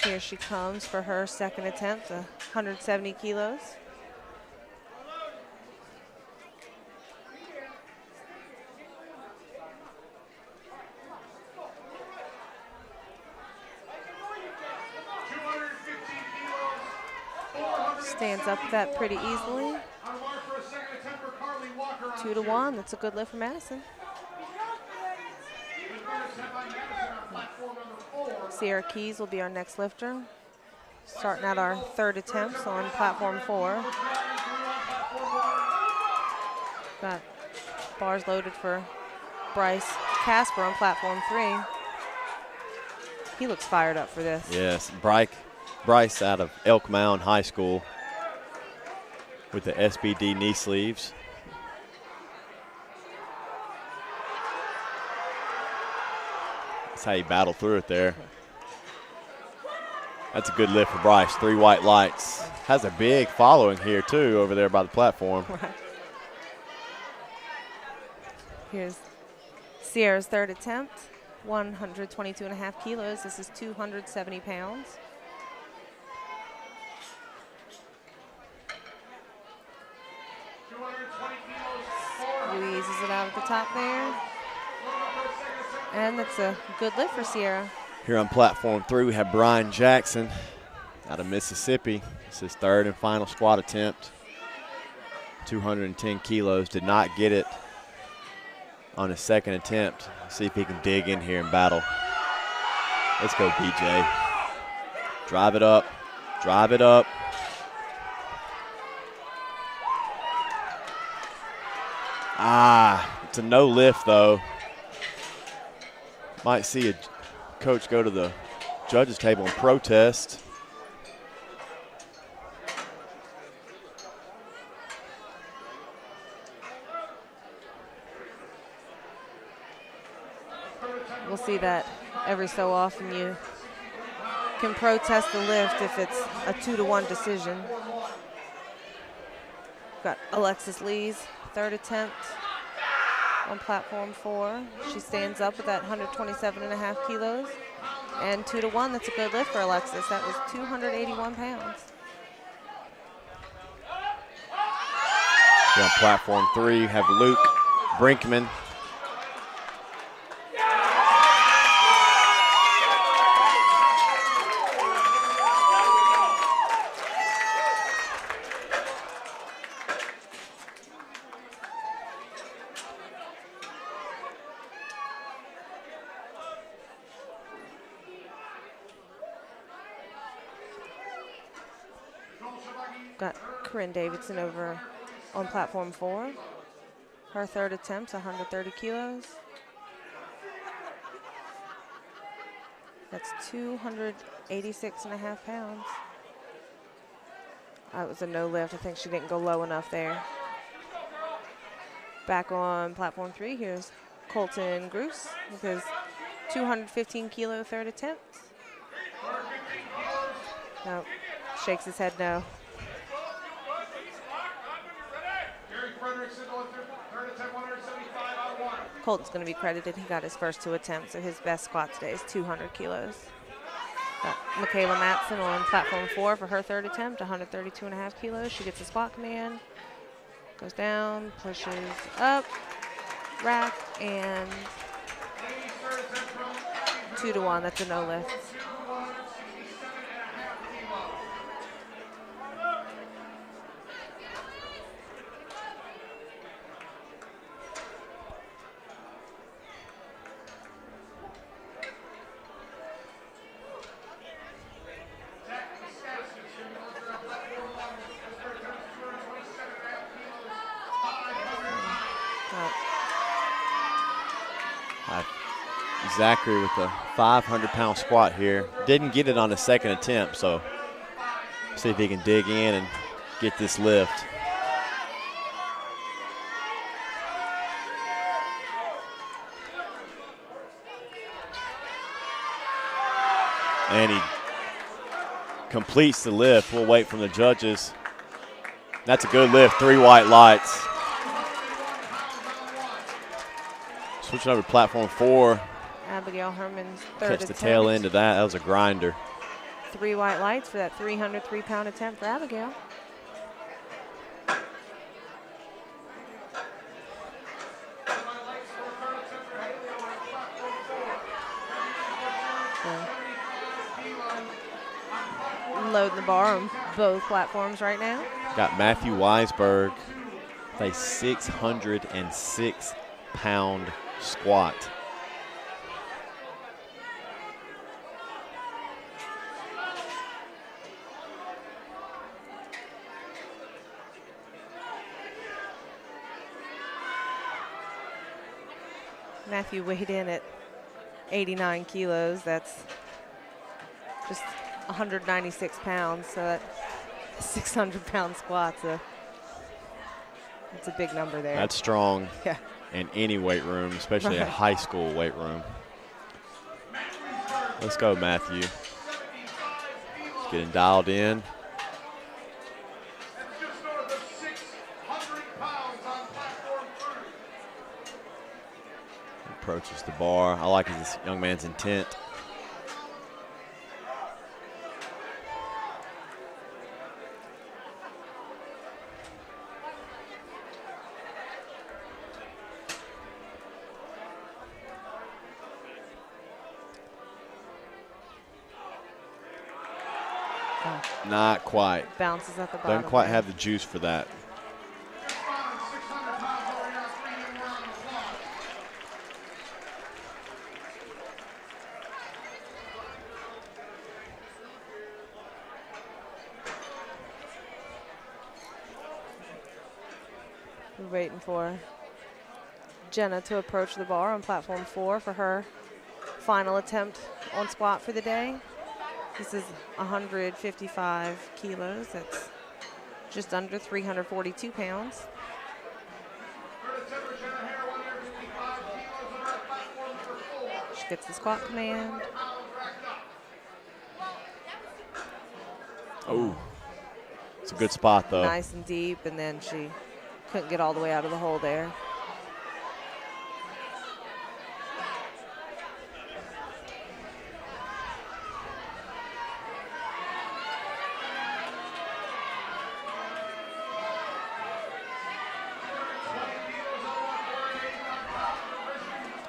Here she comes for her second attempt, 170 kilos. Stands up with that pretty easily. 2 to 1. That's a good lift for Madison. Sierra Keys will be our next lifter. Starting out our third attempts on platform 4. Got bars loaded for Bryce Casper on platform 3. He looks fired up for this. Yes, Bryce out of Elk Mound High School with the SBD knee sleeves. That's how you battle through it there. That's a good lift for Bryce. 3 white lights. Has a big following here, too, over there by the platform. Right. Here's Sierra's third attempt. 122.5 kilos. This is 270 pounds. Squeezes it out at the top there. And that's a good lift for Sierra. Here on platform 3, we have Brian Jackson. out of Mississippi. It's his third and final squat attempt. 210 kilos, did not get it on his second attempt. See if he can dig in here and battle. Let's go, BJ. Drive it up, drive it up. It's a no lift though. Might see a coach go to the judges table and protest. We'll see that every so often. You can protest the lift if it's a 2-to-1 decision. Got Alexis Lee's third attempt on platform 4. She stands up with that 127.5 kilos. And 2-to-1, that's a good lift for Alexis. That was 281 pounds. On platform 3, have Luke Brinkman. Got Corinne Davidson over on platform 4. Her third attempt, 130 kilos. That's 286.5 pounds. That was a no lift. I think she didn't go low enough there. Back on platform 3, here's Colton Groose with his 215 kilo third attempt. No, shakes his head no. Colton's going to be credited. He got his first 2 attempts, so his best squat today is 200 kilos. Got Michaela Matson on platform 4 for her third attempt, 132.5 kilos. She gets a squat command, goes down, pushes up, rack, and 2-to-1. That's a no lift. Zachary with a 500-pound squat here. Didn't get it on his second attempt, so see if he can dig in and get this lift. And he completes the lift. We'll wait from the judges. That's a good lift, 3 white lights. Switching over to platform 4. Abigail Herman's third Catch attempt. the tail end of that. That was a grinder. 3 white lights for that 303-pound attempt for Abigail. Loading the bar on both platforms right now. Got Matthew Weisberg with a 606-pound squat. Matthew weighed in at 89 kilos. That's just 196 pounds. So that 600-pound squat's it's a big number there. That's strong. Yeah. In any weight room, especially a Right. high school weight room. Let's go, Matthew. Getting dialed in. Approaches the bar. I like this young man's intent. Not quite. Bounces at the bottom. Doesn't quite there. have the juice for that. We're waiting for Jenna to approach the bar on platform 4 for her final attempt on squat for the day. This is 155 kilos. That's just under 342 pounds. She gets the squat command. Oh, it's a good spot, though. Nice and deep, and then she couldn't get all the way out of the hole there.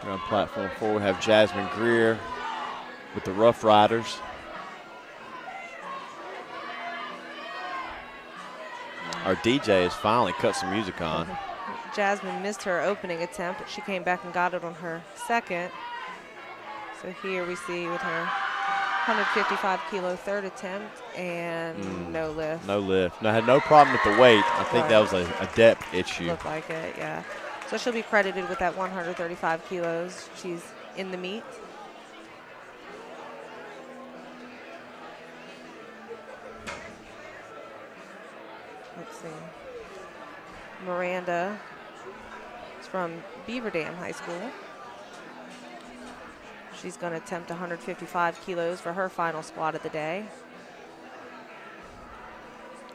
On platform 4, we have Jazmine Grier with the Rough Riders. Our DJ has finally cut some music on. Jasmine missed her opening attempt, but she came back and got it on her second. So here we see with her 155 kilo third attempt and no lift. No lift. No, had no problem with the weight. I think that was a depth issue. Looked like it, yeah. So she'll be credited with that 135 kilos. She's in the meet. Let's see. Miranda is from Beaver Dam High School. She's going to attempt 155 kilos for her final squat of the day.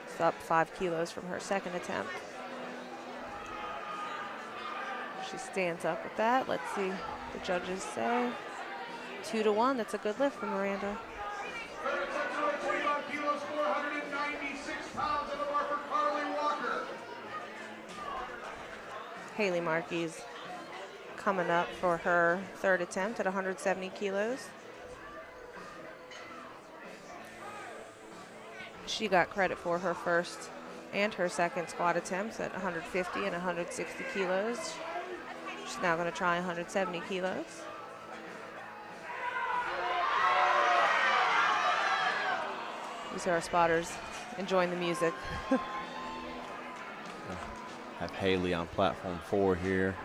It's up 5 kilos from her second attempt. She stands up with that. Let's see what the judges say. 2-1. That's a good lift for Miranda. Haley Marquis coming up for her third attempt at 170 kilos. She got credit for her first and her second squat attempts at 150 and 160 kilos. She's now going to try 170 kilos. These are our spotters enjoying the music. Have Haley on platform 4 here.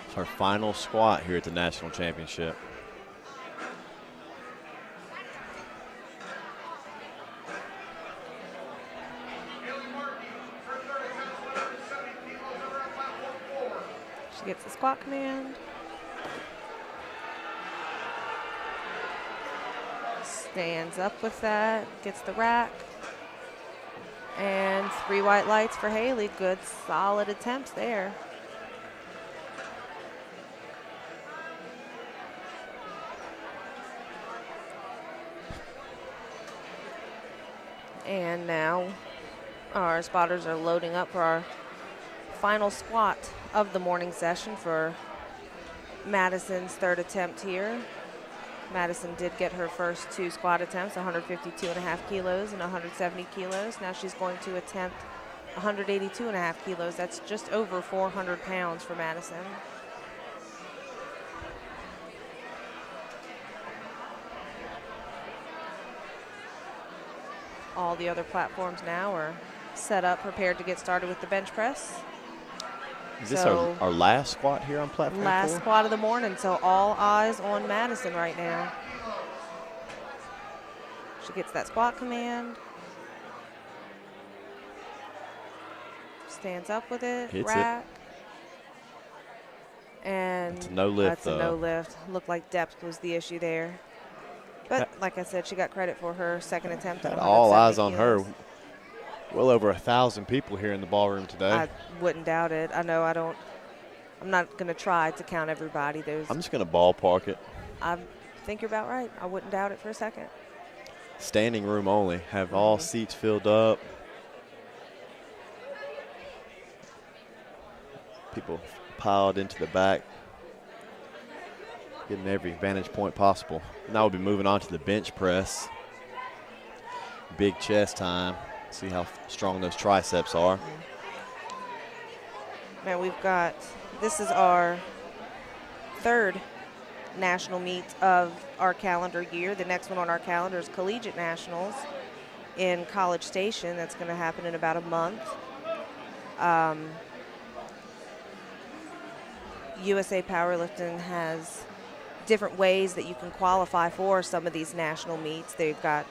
It's her final squat here at the National Championship. She gets the squat command. Stands up with that, gets the rack. And 3 white lights for Haley. Good, solid attempts there. And now our spotters are loading up for our final squat of the morning session for Madison's third attempt here. Madison did get her first 2 squat attempts, 152.5 kilos and 170 kilos. Now she's going to attempt 182.5 kilos. That's just over 400 pounds for Madison. All the other platforms now are set up, prepared to get started with the bench press. Is this our last squat here on platform 4? Last squat of the morning, so all eyes on Madison right now. She gets that squat command. Stands up with it, hits rack. And that's a no lift, that's a no lift. Looked like depth was the issue there. But like I said, she got credit for her second attempt. At all eyes on her. Well over 1,000 people here in the ballroom today. I wouldn't doubt it. I know I'm not going to try to count everybody. I'm just going to ballpark it. I think you're about right. I wouldn't doubt it for a second. Standing room only. Have all seats filled up. People piled into the back. Getting every vantage point possible. Now we'll be moving on to the bench press. big chest time. See how strong those triceps are. Now we've got, this is our third national meet of our calendar year. The next one on our calendar is Collegiate Nationals in College Station. That's going to happen in about a month. USA Powerlifting has different ways that you can qualify for some of these national meets. They've got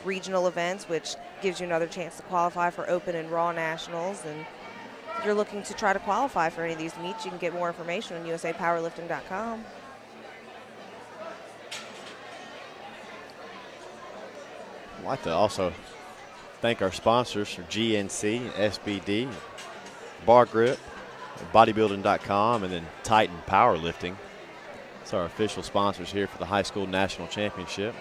regional events, which gives you another chance to qualify for open and raw nationals. And if you're looking to try to qualify for any of these meets, you can get more information on usapowerlifting.com. I'd like to also thank our sponsors for GNC, SBD, Bar Grip, bodybuilding.com, and then Titan Powerlifting. It's our official sponsors here for the high school national championship.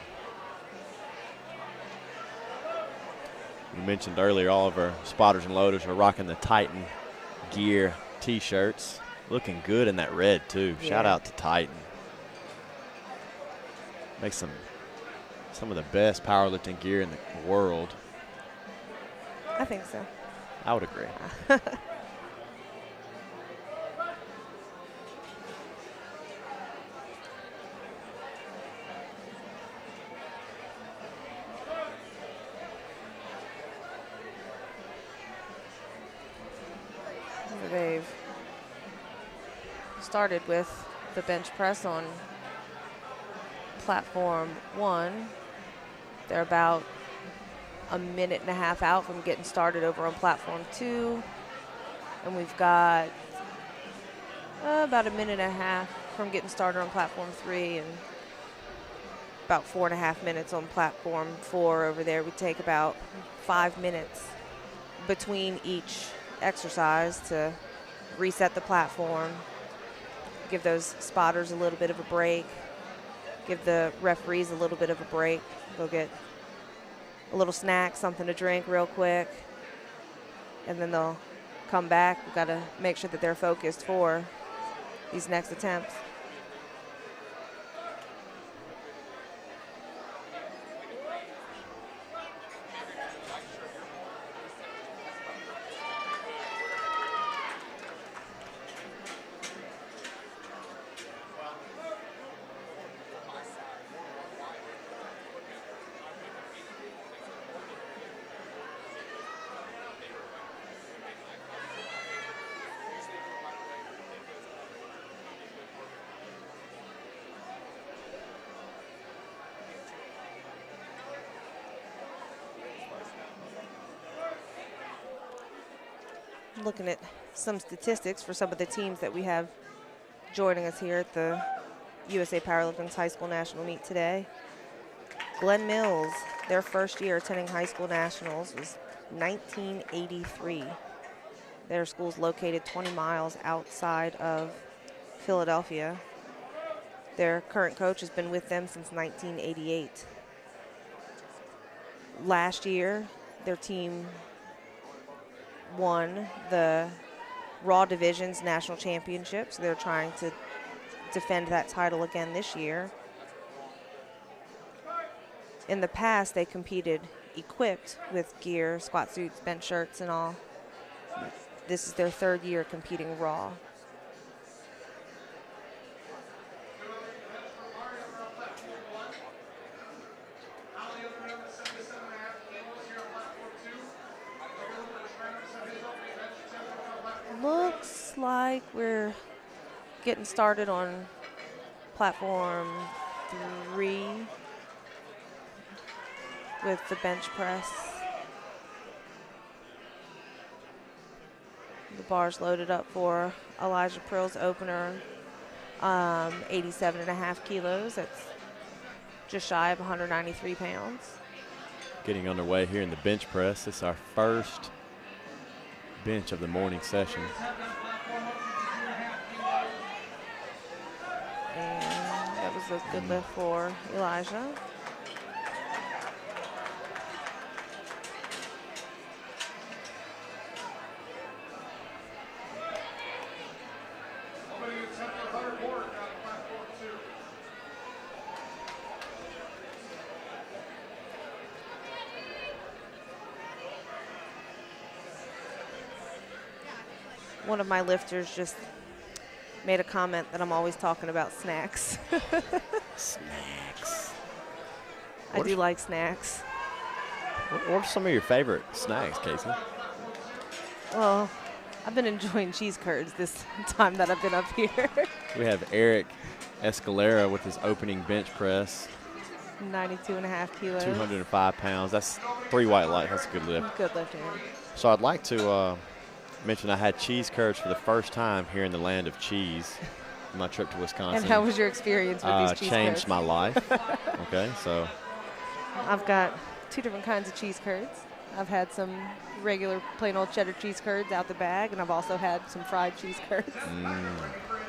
We mentioned earlier all of our spotters and loaders are rocking the Titan gear t-shirts. Looking good in that red too. Yeah. Shout out to Titan. Makes some of the best powerlifting gear in the world. I think so. I would agree. They've started with the bench press on platform 1. They're about a minute and a half out from getting started over on platform 2. And we've got about a minute and a half from getting started on platform 3, and about 4.5 minutes on platform 4 over there. We take about 5 minutes between each exercise to reset the platform, give those spotters a little bit of a break, give the referees a little bit of a break, go get a little snack, something to drink real quick, and then they'll come back. We've got to make sure that they're focused for these next attempts. Looking at some statistics for some of the teams that we have joining us here at the USA Powerlifting's High School National Meet today. Glen Mills, their first year attending High School Nationals was 1983. Their school's located 20 miles outside of Philadelphia. Their current coach has been with them since 1988. Last year, their team won the Raw Division's national championship, so they're trying to defend that title again this year. In the past, they competed equipped with gear, squat suits, bench shirts, and all. This is their third year competing Raw. Looks like we're getting started on platform 3 with the bench press. The bar's loaded up for Elijah Prill's opener, 87.5 kilos. That's just shy of 193 pounds. Getting underway here in the bench press. This is our first bench of the morning session. And that was a good lift for Elijah. One of my lifters just made a comment that I'm always talking about snacks. Snacks. I do like snacks. What are some of your favorite snacks, Casey? Well, I've been enjoying cheese curds this time that I've been up here. We have Eric Escalera with his opening bench press. 92.5 kilos. 205 pounds. That's 3 white light. That's a good lift. Good lift, Aaron. So I'd like to mention I had cheese curds for the first time here in the land of cheese on my trip to Wisconsin. And how was your experience with these cheese changed curds? my life. Okay, so. I've got 2 different kinds of cheese curds. I've had some regular plain old cheddar cheese curds out the bag, and I've also had some fried cheese curds.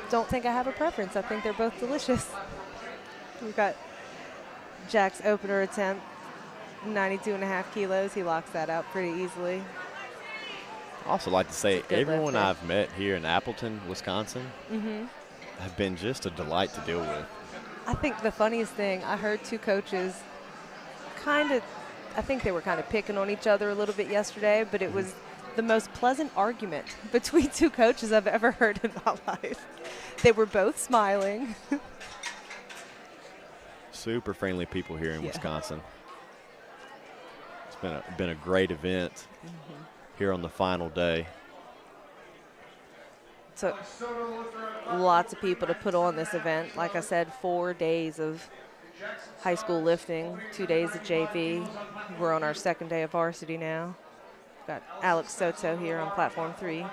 Don't think I have a preference. I think they're both delicious. We've got Jack's opener attempt, 92.5 kilos. He locks that out pretty easily. I also like to say everyone lifter. I've met here in Appleton, Wisconsin, have been just a delight to deal with. I think the funniest thing, I heard 2 coaches I think they were kind of picking on each other a little bit yesterday, but it was the most pleasant argument between 2 coaches I've ever heard in my life. They were both smiling. Super friendly people here in Wisconsin. It's been a great event here on the final day. Took lots of people to put on this event. Like I said, 4 days of high school lifting, 2 days of JV. We're on our 2nd day of varsity now. Got Alex Soto here on platform 3,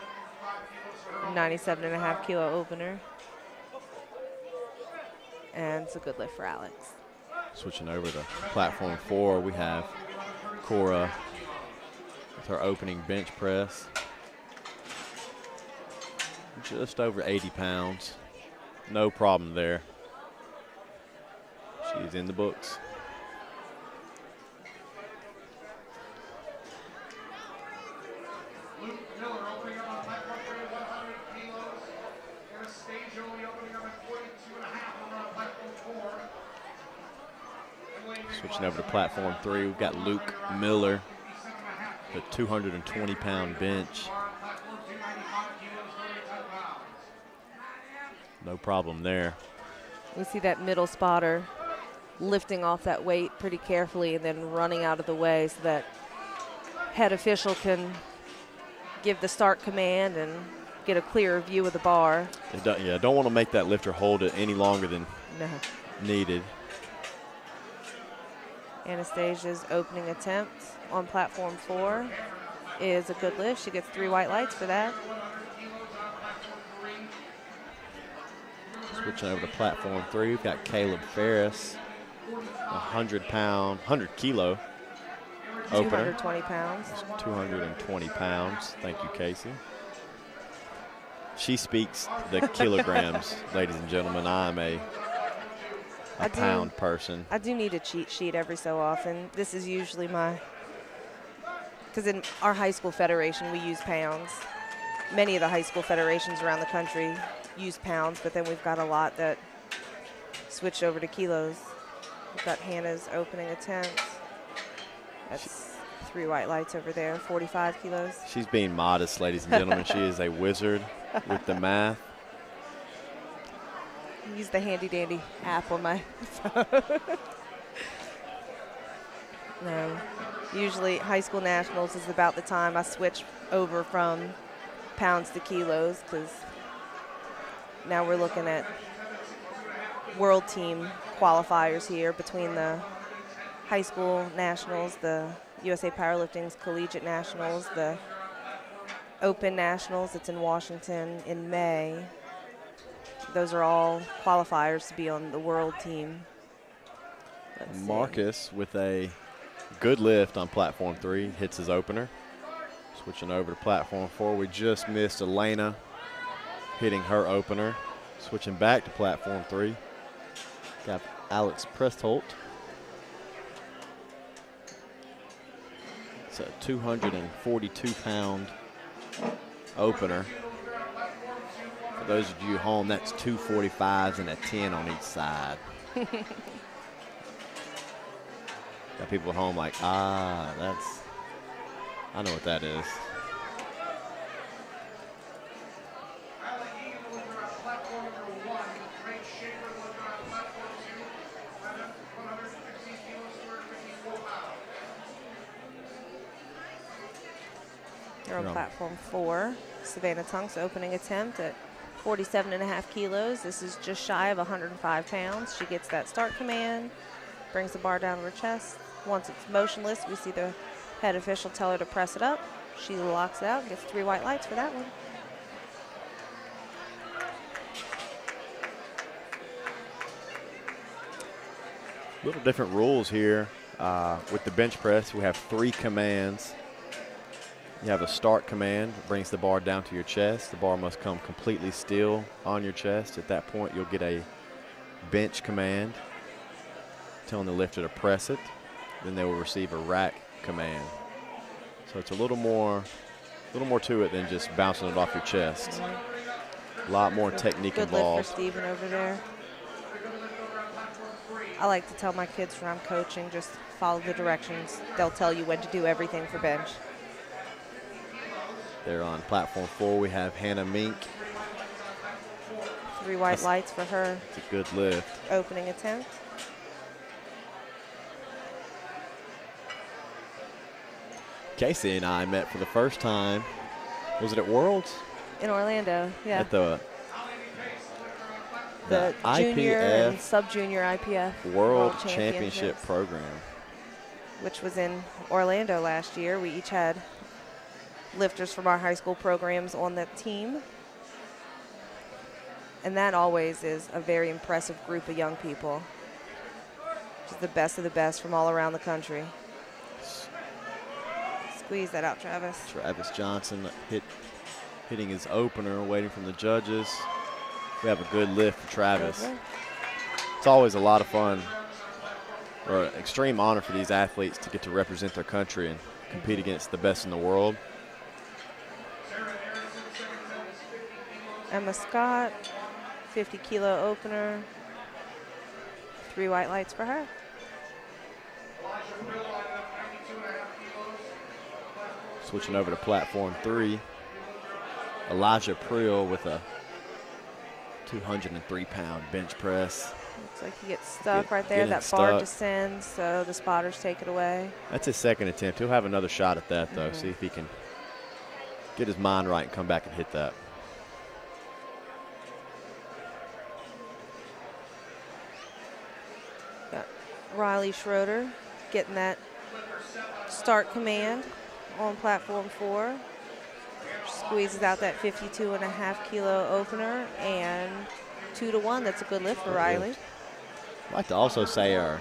97.5 kilo opener. And it's a good lift for Alex. Switching over to platform 4, we have Cora with her opening bench press. Just over 80 pounds. No problem there. She's in the books. Luke Miller opening up on platform 3, 100 kilos. And a stage only opening up at 42.5 over on platform 4. Switching over to platform 3, we've got Luke Miller, the 220-pound bench. No problem there. We see that middle spotter lifting off that weight pretty carefully and then running out of the way so that head official can give the start command and get a clearer view of the bar. Don't want to make that lifter hold it any longer than No. needed. Anastasia's opening attempt on platform 4 is a good lift. She gets 3 white lights for that. Switching over to platform 3, we've got Caleb Ferris, 100 kilo opener. 220 pounds. 220 pounds. Thank you, Casey. She speaks the kilograms, ladies and gentlemen. I'm a pound person. I do need a cheat sheet every so often. This is usually because in our high school federation we use pounds. Many of the high school federations around the country use pounds, but then we've got a lot that switch over to kilos. We've got Hannah's opening attempt. That's 3 white lights over there, 45 kilos. She's being modest, ladies and gentlemen. She is a wizard with the math. Use the handy dandy app on my phone. No, usually high school nationals is about the time I switch over from pounds to kilos, because now we're looking at world team qualifiers here between the high school nationals, the USA Powerlifting's collegiate nationals, the open nationals. It's in Washington in May. Those are all qualifiers to be on the world team. Marcus with a good lift on platform 3, hits his opener. Switching over to platform 4, we just missed Elena hitting her opener. Switching back to platform 3, got Alex Prestholt. It's a 242-pound opener. For those of you home, that's 2 45s and a 10 on each side. Got people at home like, I know what that is. Here on platform 4, Savannah Tunk's opening attempt at 47.5 kilos. This is just shy of 105 pounds. She gets that start command, brings the bar down to her chest. Once it's motionless, we see the head official tell her to press it up. She locks it out and gets 3 white lights for that one. Little different rules here. With the bench press, we have 3 commands. You have a start command, brings the bar down to your chest. The bar must come completely still on your chest. At that point, you'll get a bench command telling the lifter to press it. Then they will receive a rack command. So it's a little more to it than just bouncing it off your chest. A lot more technique Good involved. lift for Steven over there. I like to tell my kids when I'm coaching, just follow the directions. They'll tell you when to do everything for bench. There on platform 4, we have Hannah Mink. 3 white lights for her. It's a good lift. Opening attempt. Casey and I met for the first time. Was it at Worlds? In Orlando, yeah. At the junior and IPF sub-junior IPF World Championship program, which was in Orlando last year. We each had lifters from our high school programs on that team. And that always is a very impressive group of young people. Just the best of the best from all around the country. Squeeze that out, Travis. Travis Johnson hitting his opener, waiting from the judges. We have a good lift for Travis. It's always a lot of fun, or an extreme honor for these athletes to get to represent their country and compete against the best in the world. Emma Scott, 50-kilo opener. 3 white lights for her. Switching over to platform 3, Elijah Prill with a 203-pound bench press. Looks like he gets stuck right there. That bar descends, so the spotters take it away. That's his second attempt. He'll have another shot at that, though. See if he can get his mind right and come back and hit that. Got Riley Schroeder getting that start command on platform 4. Squeezes out that 52.5-kilo opener, and 2-1. That's a good lift for Riley. I'd like to also say our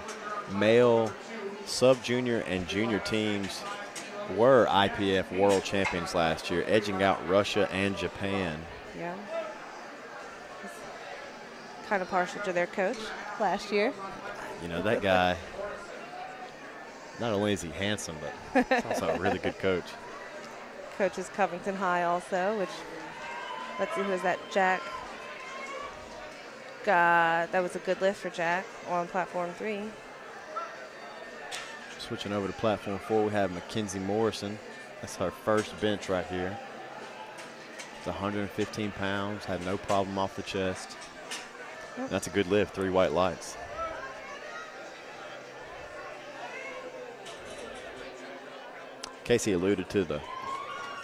male sub-junior and junior teams were IPF world champions last year, edging out Russia and Japan. Yeah. Kind of partial to their coach last year. You know, that guy, not only is he handsome, but he's also a really good coach. Coaches Covington High also, which, let's see, who is that? Jack. That was a good lift for Jack on platform 3. Switching over to platform 4, we have Mackenzie Morrison. That's her first bench right here. It's 115 pounds, had no problem off the chest. Yep. That's a good lift, 3 white lights. Casey alluded to the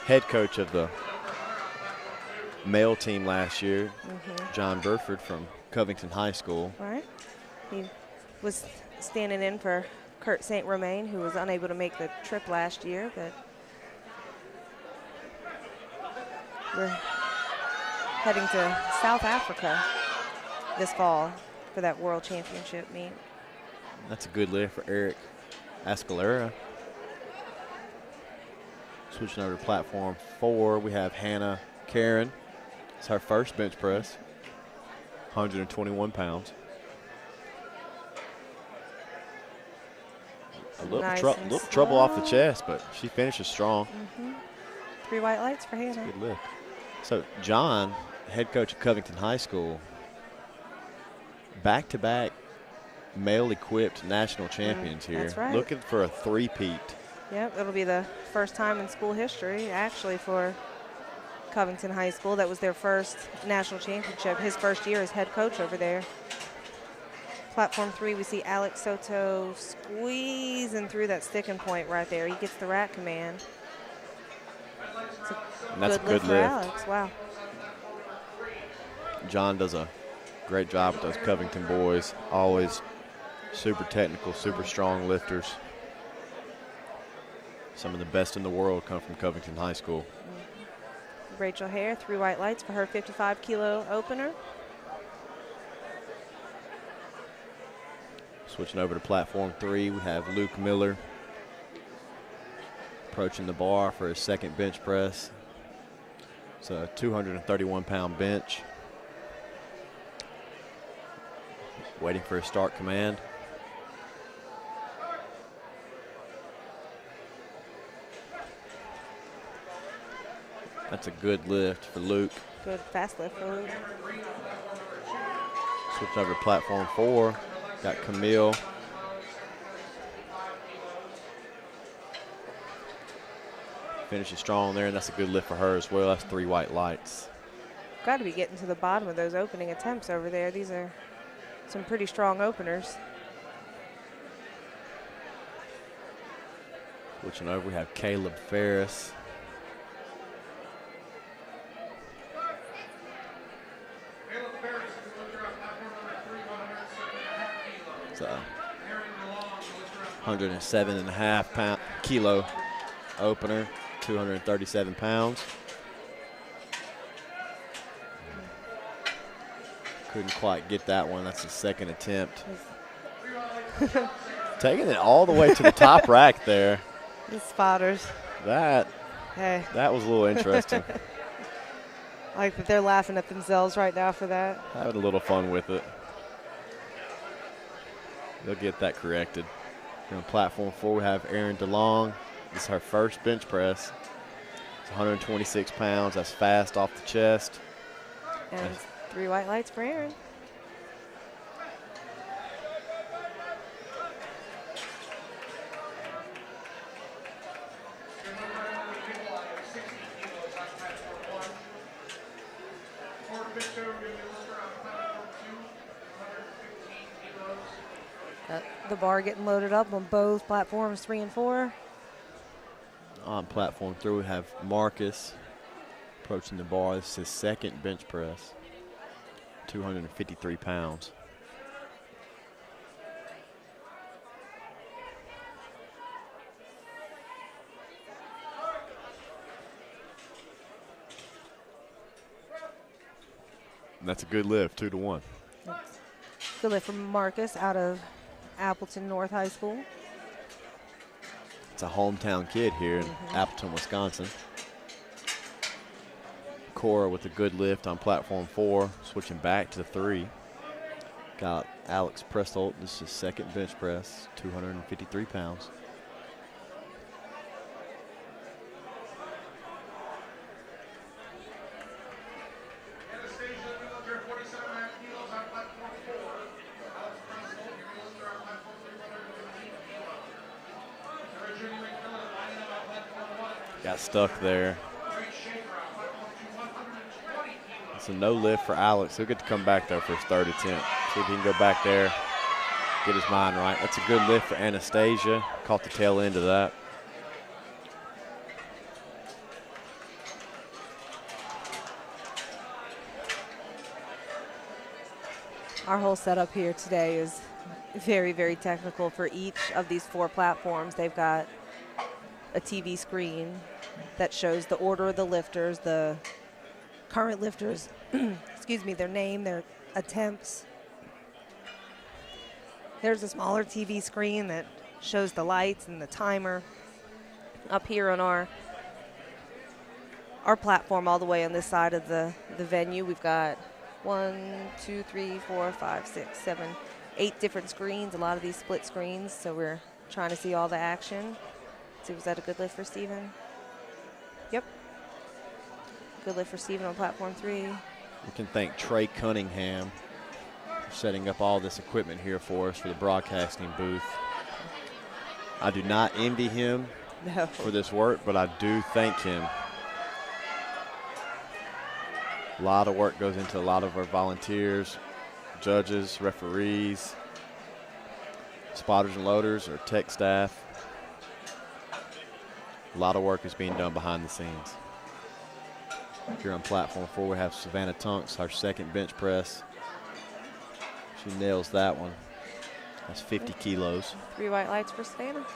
head coach of the male team last year, John Burford from Covington High School. Right. He was standing in for Kurt St. Romain, who was unable to make the trip last year, but we're heading to South Africa this fall for that World Championship meet. That's a good lift for Eric Escalera. Switching over to platform 4, we have Hannah Karen. It's her first bench press, 121 pounds. A little, little trouble off the chest, but she finishes strong. 3 white lights for Hannah. Good lift. So John, head coach at Covington High School, back-to-back male-equipped national champions here. That's right. Looking for a three-peat. Yep, it'll be the first time in school history, actually, for Covington High School. That was their first national championship, his first year as head coach over there. Platform 3, we see Alex Soto squeezing through that sticking point right there. He gets the rack command. And that's a good for lift. Alex. Wow. John does a great job with those Covington boys. Always super technical, super strong lifters. Some of the best in the world come from Covington High School. Rachel Hare, 3 white lights for her 55-kilo opener. Switching over to platform 3, we have Luke Miller approaching the bar for his second bench press. It's a 231-pound bench. Waiting for his start command. That's a good lift for Luke. Good fast lift for Luke. Switch over to platform 4. Got Camille. Finishes strong there, and that's a good lift for her as well. That's 3 white lights. Got to be getting to the bottom of those opening attempts over there. These are some pretty strong openers. Switching over, we have Caleb Ferris. It's a 107.5 kilo opener, 237 pounds. Couldn't quite get that one. That's the second attempt. Taking it all the way to the top rack there. The spotters. That was a little interesting. Like that they're laughing at themselves right now for that. Having a little fun with it. They'll get that corrected. On platform 4, we have Erin DeLong. This is her first bench press. It's 126 pounds. That's fast off the chest. And 3 white lights for Erin. The bar getting loaded up on both platforms 3 and 4. On platform 3, we have Marcus approaching the bar. This is his second bench press, 253 pounds. And that's a good lift, 2-1. Good lift from Marcus out of Appleton North High School. It's a hometown kid here in Appleton, Wisconsin. Cora with a good lift on platform 4, switching back to the 3. Got Alex Pressolt. This is his second bench press, 253 pounds. Got stuck there. It's a no lift for Alex. He'll get to come back though for his third attempt. See if he can go back there, get his mind right. That's a good lift for Anastasia. Caught the tail end of that. Our whole setup here today is very, very technical for each of these 4 platforms. They've got a TV screen that shows the order of the lifters, the current lifters, excuse me, their name, their attempts. There's a smaller TV screen that shows the lights and the timer. Up here on our platform all the way on this side of the venue, we've got 1, 2, 3, 4, 5, 6, 7, 8 different screens, a lot of these split screens, so we're trying to see all the action. See, was that a good lift for Steven? Yep. Good lift for Steven on platform 3. We can thank Trey Cunningham for setting up all this equipment here for us for the broadcasting booth. I do not envy him for this work, but I do thank him. A lot of work goes into a lot of our volunteers, judges, referees, spotters and loaders, or tech staff. A lot of work is being done behind the scenes. Here on platform 4, we have Savannah Tunks, our second bench press. She nails that one. That's 50 kilos. 3 white lights for Savannah.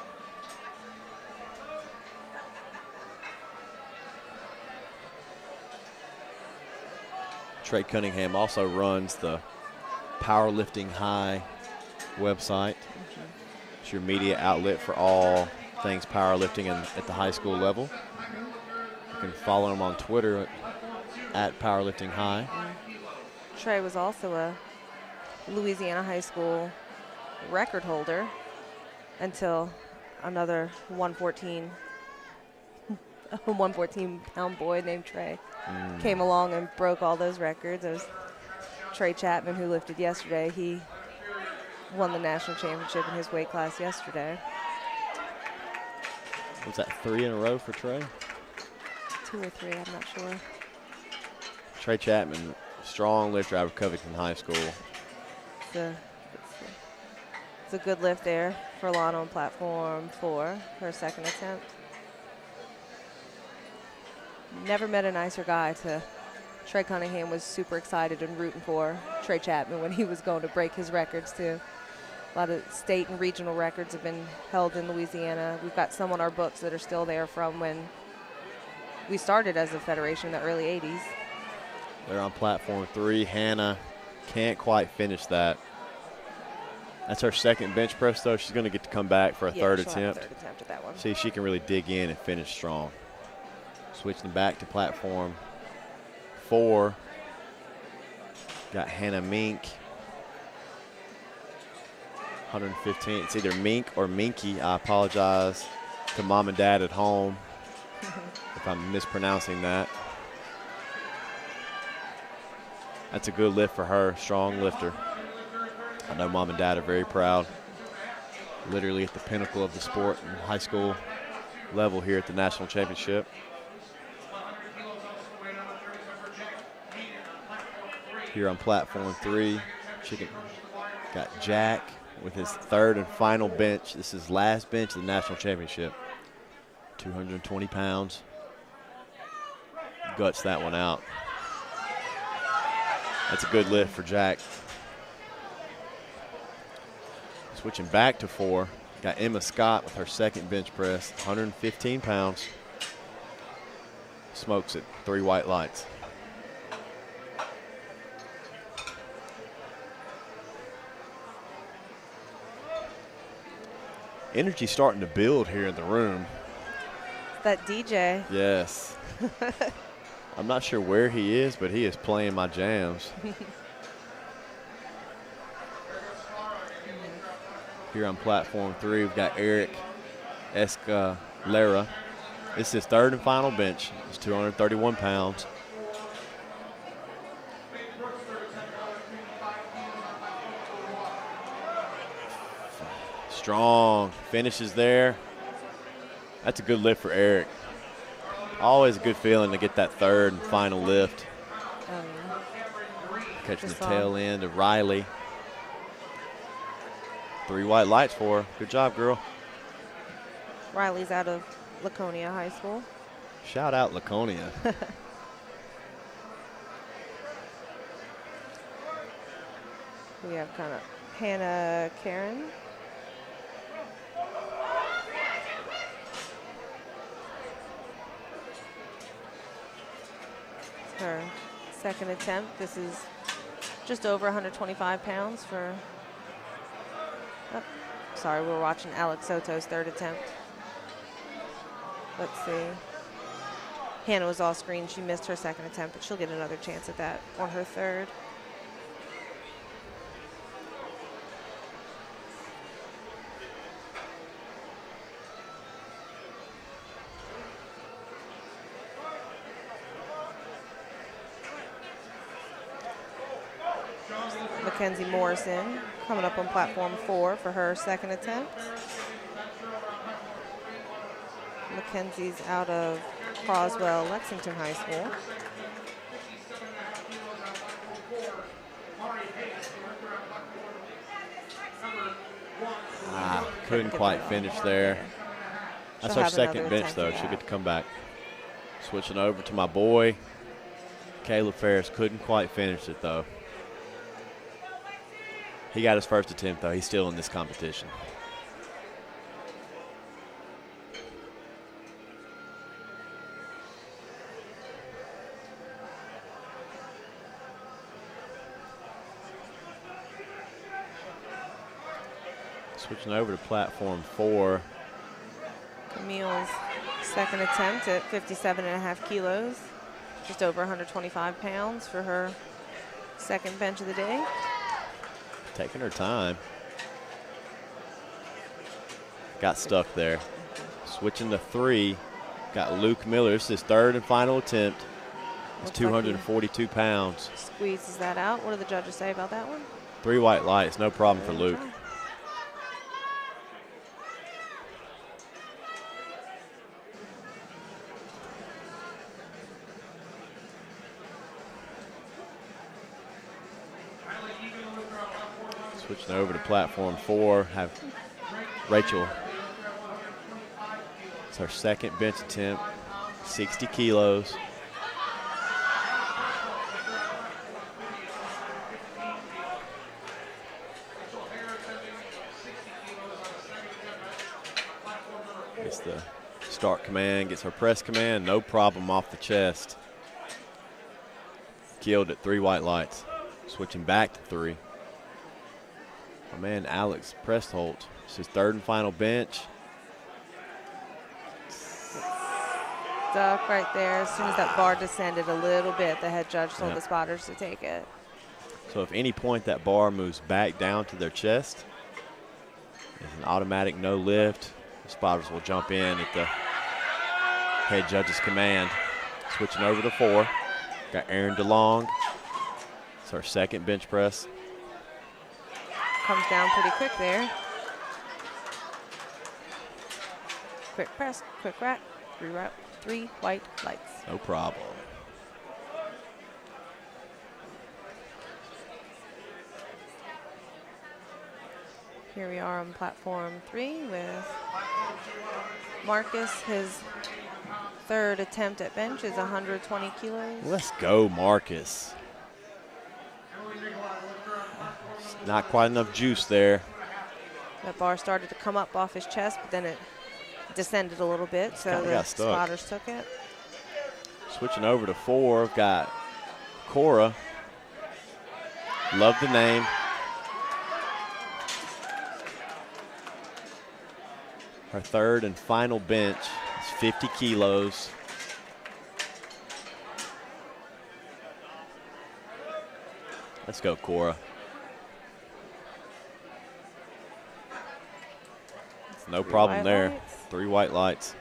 Trey Cunningham also runs the Powerlifting High website. It's your media outlet for all things powerlifting at the high school level. You can follow him on Twitter at Powerlifting High. Trey was also a Louisiana high school record holder until another 114-pound boy named Trey came along and broke all those records. It was Trey Chapman who lifted yesterday. He won the national championship in his weight class yesterday. Was that 3 in a row for Trey? 2 or 3, I'm not sure. Trey Chapman, strong lifter out of Covington High School. It's a good lift there for Lana on platform 4, her second attempt. Never met a nicer guy to Trey Cunningham was super excited and rooting for Trey Chapman when he was going to break his records too. A lot of state and regional records have been held in Louisiana. We've got some on our books that are still there from when we started as a federation in the early 80s. They're on platform 3. Hannah can't quite finish that. That's her second bench press, though. She's going to get to come back for a third attempt. Third attempt at that one. See if she can really dig in and finish strong. Switching back to platform 4. Got Hannah Mink. 115. It's either Mink or Minky. I apologize to mom and dad at home if I'm mispronouncing that. That's a good lift for her, strong lifter. I know mom and dad are very proud. Literally at the pinnacle of the sport and high school level here at the national championship. Here on platform 3, got Jack with his third and final bench. This is last bench of the national championship. 220 pounds. Guts that one out. That's a good lift for Jack. Switching back to 4, got Emma Scott with her second bench press, 115 pounds. Smokes it, 3 white lights. Energy starting to build here in the room. That DJ. Yes. I'm not sure where he is, but he is playing my jams. Here on platform 3, we've got Eric Escalera. This is his third and final bench. It's 231 pounds. Strong finishes there. That's a good lift for Eric. Always a good feeling to get that third and final lift. Catching the tail end of Riley. 3 white lights for her. Good job, girl. Riley's out of Laconia High School. Shout out Laconia. We have kind of Hannah Karen. Her second attempt. This is just over 125 pounds for, oh, sorry, we're watching Alex Soto's third attempt. Let's see. Hannah was off screen. She missed her second attempt, but she'll get another chance at that on her third. Mackenzie Morris coming up on platform 4 for her second attempt. Mackenzie's out of Croswell Lexington High School. Couldn't quite finish there. That's She'll our have second another bench, attempt though. at She'll that. get to come back. Switching over to my boy. Caleb Ferris couldn't quite finish it, though. He got his first attempt, though. He's still in this competition. Switching over to platform 4. Camille's second attempt at 57.5 kilos, just over 125 pounds for her second bench of the day. Taking her time. Got stuck there. Switching to 3. Got Luke Miller. This is his third and final attempt. It's Looks like he 242 pounds. Squeezes that out. What do the judges say about that one? 3 white lights, no problem for Luke. Switching over to platform 4, have Rachel. It's her second bench attempt, 60 kilos. Gets the start command, gets her press command, no problem off the chest. Killed at 3 white lights. Switching back to 3. My man Alex Prestholt. It's his third and final bench. Stuck right there. As soon as that bar descended a little bit, the head judge told the spotters to take it. So if any point that bar moves back down to their chest, it's an automatic no lift. The spotters will jump in at the head judge's command. Switching over to 4. Got Erin DeLong. It's our second bench press. Comes down pretty quick there. Quick press, quick rack, 3 white lights. No problem. Here we are on platform 3 with Marcus. His third attempt at bench is 120 kilos. Let's go, Marcus. Not quite enough juice there. That bar started to come up off his chest, but then it descended a little bit, so Kinda the got stuck. spotters took it. Switching over to 4, we've got Cora. Love the name. Her third and final bench is 50 kilos. Let's go, Cora. No problem there. Lights. 3 white lights.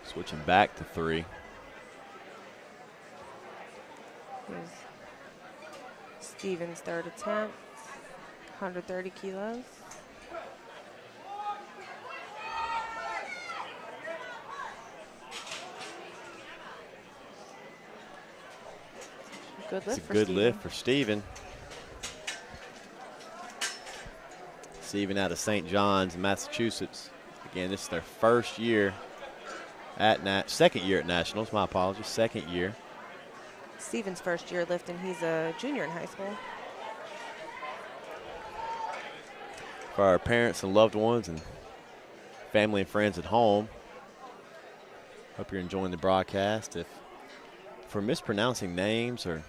Switching back to 3. Here's Steven's third attempt, 130 kilos. Good lift It's a for good Steven. lift for Steven. Steven out of St. John's, Massachusetts. Again, this is their first year at second year at Nationals. My apologies, second year. Steven's first year lifting. He's a junior in high school. For our parents and loved ones and family and friends at home, hope you're enjoying the broadcast. If for mispronouncing names or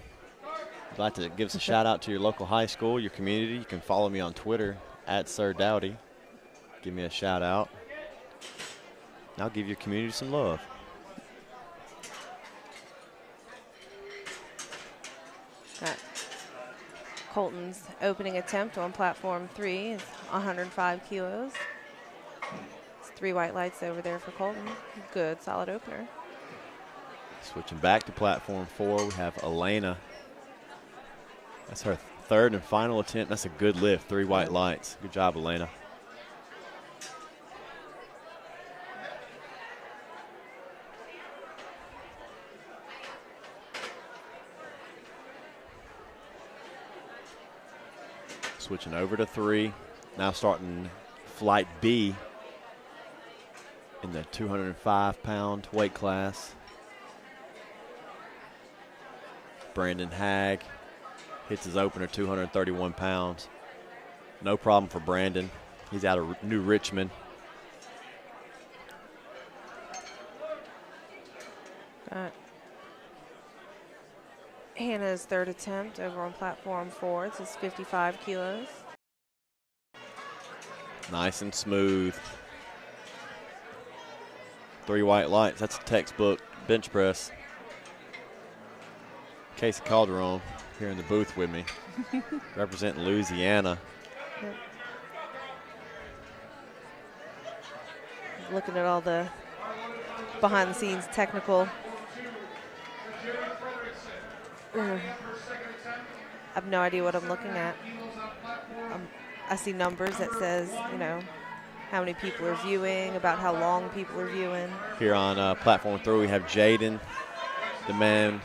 you'd like to give us a shout out to your local high school, your community, you can follow me on Twitter at Sir Dowdy. Give me a shout out. And I'll give your community some love. Got Colton's opening attempt on platform 3 is 105 kilos. It's 3 white lights over there for Colton. Good, solid opener. Switching back to platform 4, we have Elena. That's her third and final attempt. That's a good lift, 3 white lights. Good job, Elena. Switching over to 3. Now starting flight B in the 205-pound weight class. Brandon Hagg hits his opener, 231 pounds. No problem for Brandon. He's out of New Richmond. Hannah's third attempt over on platform 4. This is 55 kilos. Nice and smooth. 3 white lights. That's a textbook bench press. Casey Calderon here in the booth with me, representing Louisiana. Yep. Looking at all the behind-the-scenes technical. I have no idea what I'm looking at. I see numbers that says, you know, how many people are viewing, about how long people are viewing. Here on platform 3, we have Jaden, the man.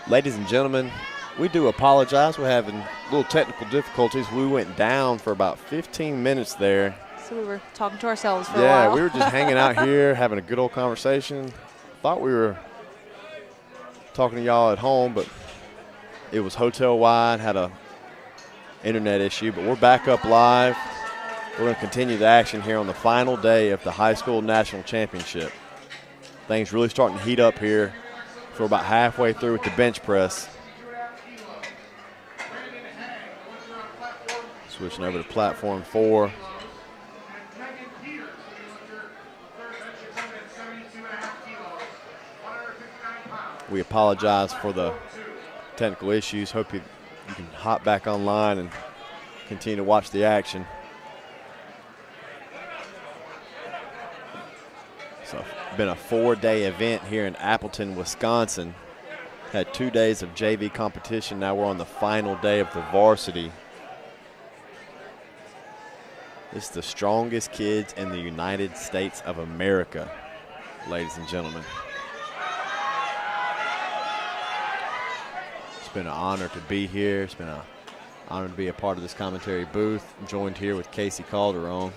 Ladies and gentlemen, we do apologize. We're having little technical difficulties. We went down for about 15 minutes there. So we were talking to ourselves for a while. Yeah, we were just hanging out here, having a good old conversation. Thought we were talking to y'all at home, but it was hotel-wide, had a internet issue. But we're back up live. We're going to continue the action here on the final day of the high school national championship. Things really starting to heat up here. So we're about halfway through with the bench press. Switching over to platform 4. We apologize for the technical issues. Hope you can hop back online and continue to watch the action. So been a 4-day event here in Appleton, Wisconsin. Had 2 days of JV competition. Now we're on the final day of the varsity. This is the strongest kids in the United States of America, ladies and gentlemen. It's been an honor to be here. It's been an honor to be a part of this commentary booth. I'm joined here with Casey Calderon.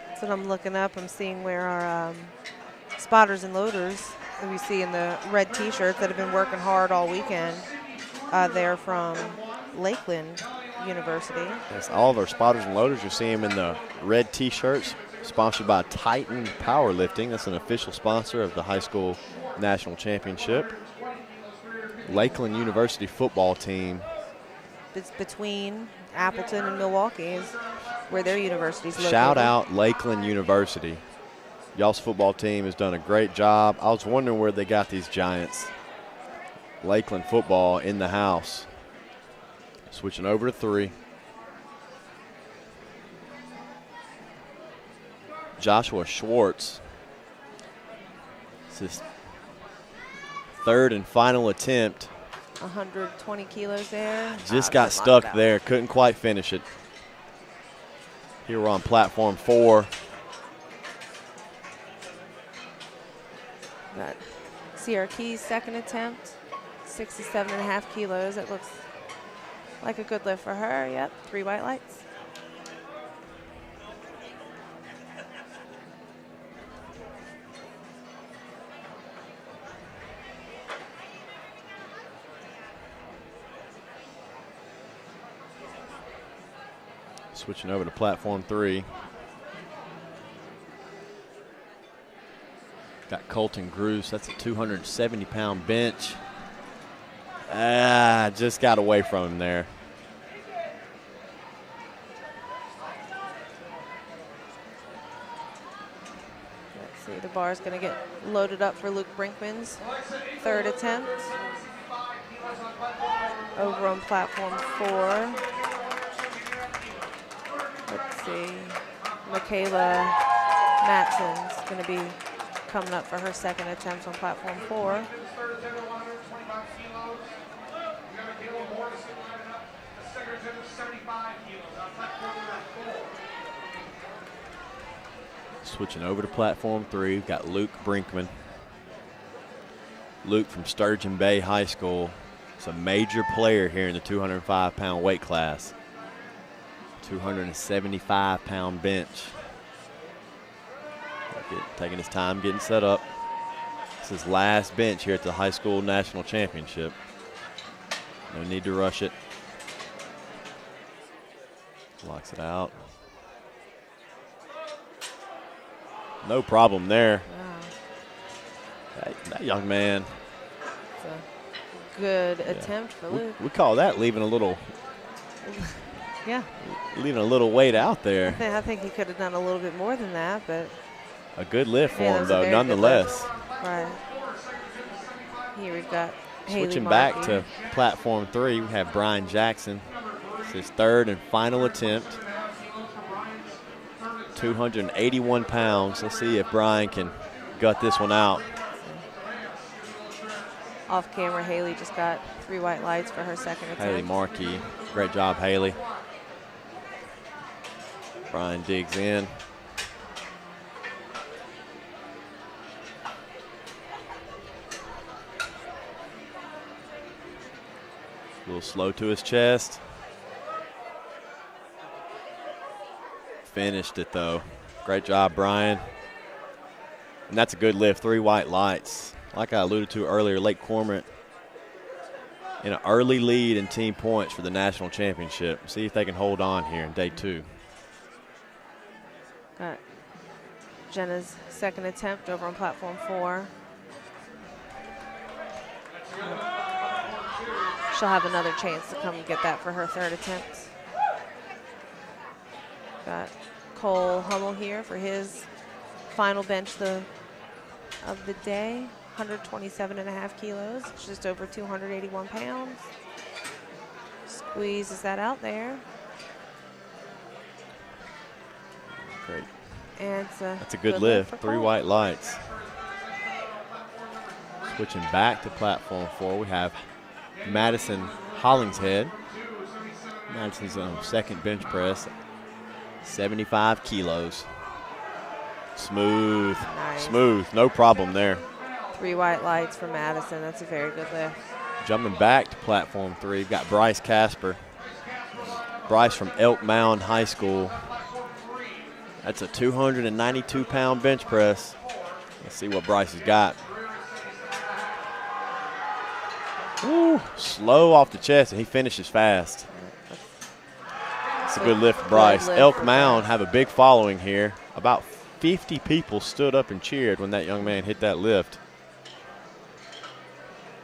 That's what I'm looking up. I'm seeing where our spotters and loaders that we see in the red T-shirts that have been working hard all weekend. They're from Lakeland University. Yes, all of our spotters and loaders, you see them in the red T-shirts, sponsored by Titan Powerlifting. That's an official sponsor of the high school national championship. Lakeland University football team. It's between Appleton and Milwaukee is where their university's located. Shout out Lakeland University. Y'all's football team has done a great job. I was wondering where they got these giants. Lakeland football in the house. Switching over to 3. Joshua Schwartz. It's his 3rd and final attempt. 120 kilos there. Just got stuck there. Couldn't quite finish it. Here we're on platform 4. Got Sierra Key's second attempt. 67.5 kilos. It looks like a good lift for her. Yep, 3 white lights. Switching over to platform 3. Got Colton Groose. That's a 270-pound bench. Just got away from him there. Let's see, the bar is going to get loaded up for Luke Brinkman's third attempt. Over on platform 4. Let's see, Michaela Matson's going to be coming up for her second attempt on platform 4. Switching over to platform 3, we've got Luke Brinkman. Luke from Sturgeon Bay High School. He's a major player here in the 205-pound weight class. 275-pound bench. Taking his time getting set up. This is his last bench here at the high school national championship. No need to rush it. Locks it out. No problem there. Wow. That young man. It's a good attempt for Luke. We call that leaving a little. Yeah. Leaving a little weight out there. I think he could have done a little bit more than that, but. A good lift for him, that though, nonetheless. Right. Here we've got Haley Switching Marquis. back to platform 3, we have Brian Jackson. It's his third and final attempt. 281 pounds. Let's see if Brian can gut this one out. Off camera, Haley just got 3 white lights for her second attempt. Haley Marquis. Great job, Haley. Brian digs in. A little slow to his chest. Finished it, though. Great job, Brian. And that's a good lift, 3 white lights. Like I alluded to earlier, Lake Cormorant in an early lead in team points for the national championship. See if they can hold on here in day 2. Got Jenna's second attempt over on platform 4. She'll have another chance to come and get that for her third attempt. Got Cole Hummel here for his final bench of the day, 127.5 kilos, just over 281 pounds. Squeezes that out there. Great. And that's a good lift, 3 white lights. Switching back to platform 4, we have Madison Hollingshead. Madison's on second bench press, 75 kilos. Smooth, nice. Smooth, no problem there. 3 white lights for Madison, that's a very good lift. Jumping back to platform 3, we've got Bryce Casper. Bryce from Elk Mound High School. That's a 292-pound bench press. Let's see what Bryce has got. Ooh, slow off the chest, and he finishes fast. It's a good lift for Bryce. Elk Mound have a big following here. About 50 people stood up and cheered when that young man hit that lift.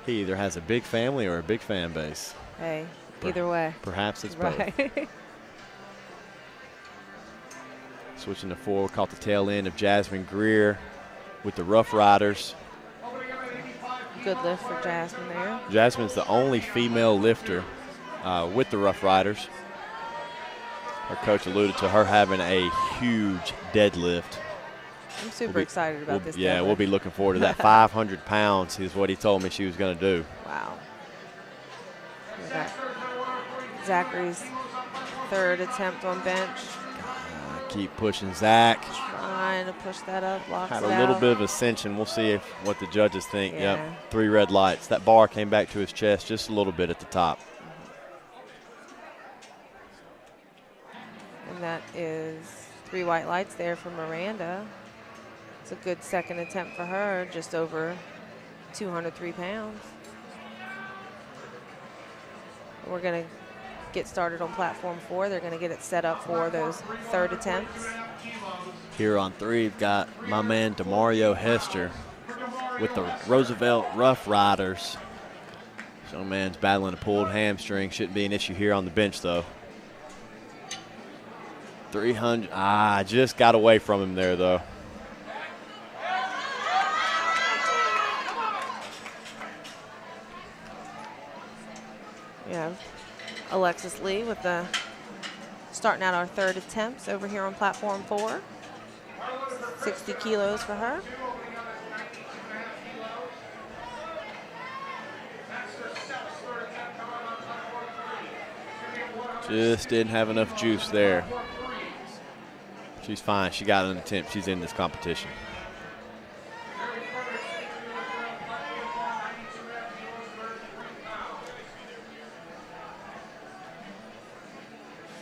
He either has a big family or a big fan base. Hey, either way. Perhaps it's both. Right. Switching to 4, caught the tail end of Jazmine Grier with the Rough Riders. Good lift for Jasmine there. Jasmine's the only female lifter with the Rough Riders. Her coach alluded to her having a huge deadlift. I'm super excited about this. Yeah, we'll be looking forward to that. 500 pounds is what he told me she was going to do. Wow. Zachary's third attempt on bench. Keep pushing Zach. Trying to push that up, blocks Had it a little out. bit of ascension. We'll see what the judges think. Yeah. Yep, 3 red lights. That bar came back to his chest just a little bit at the top. And that is 3 white lights there for Miranda. It's a good second attempt for her, just over 203 pounds. We're going to get started on platform 4. They're going to get it set up for those third attempts. Here on 3, we've got my man DeMario Hester with the Roosevelt Rough Riders. So man's battling a pulled hamstring. Shouldn't be an issue here on the bench, though. 300. Just got away from him there, though. We have Alexis Lee with the starting out our third attempts over here on platform 4. 60 kilos for her. Just didn't have enough juice there. She's fine. She got an attempt. She's in this competition.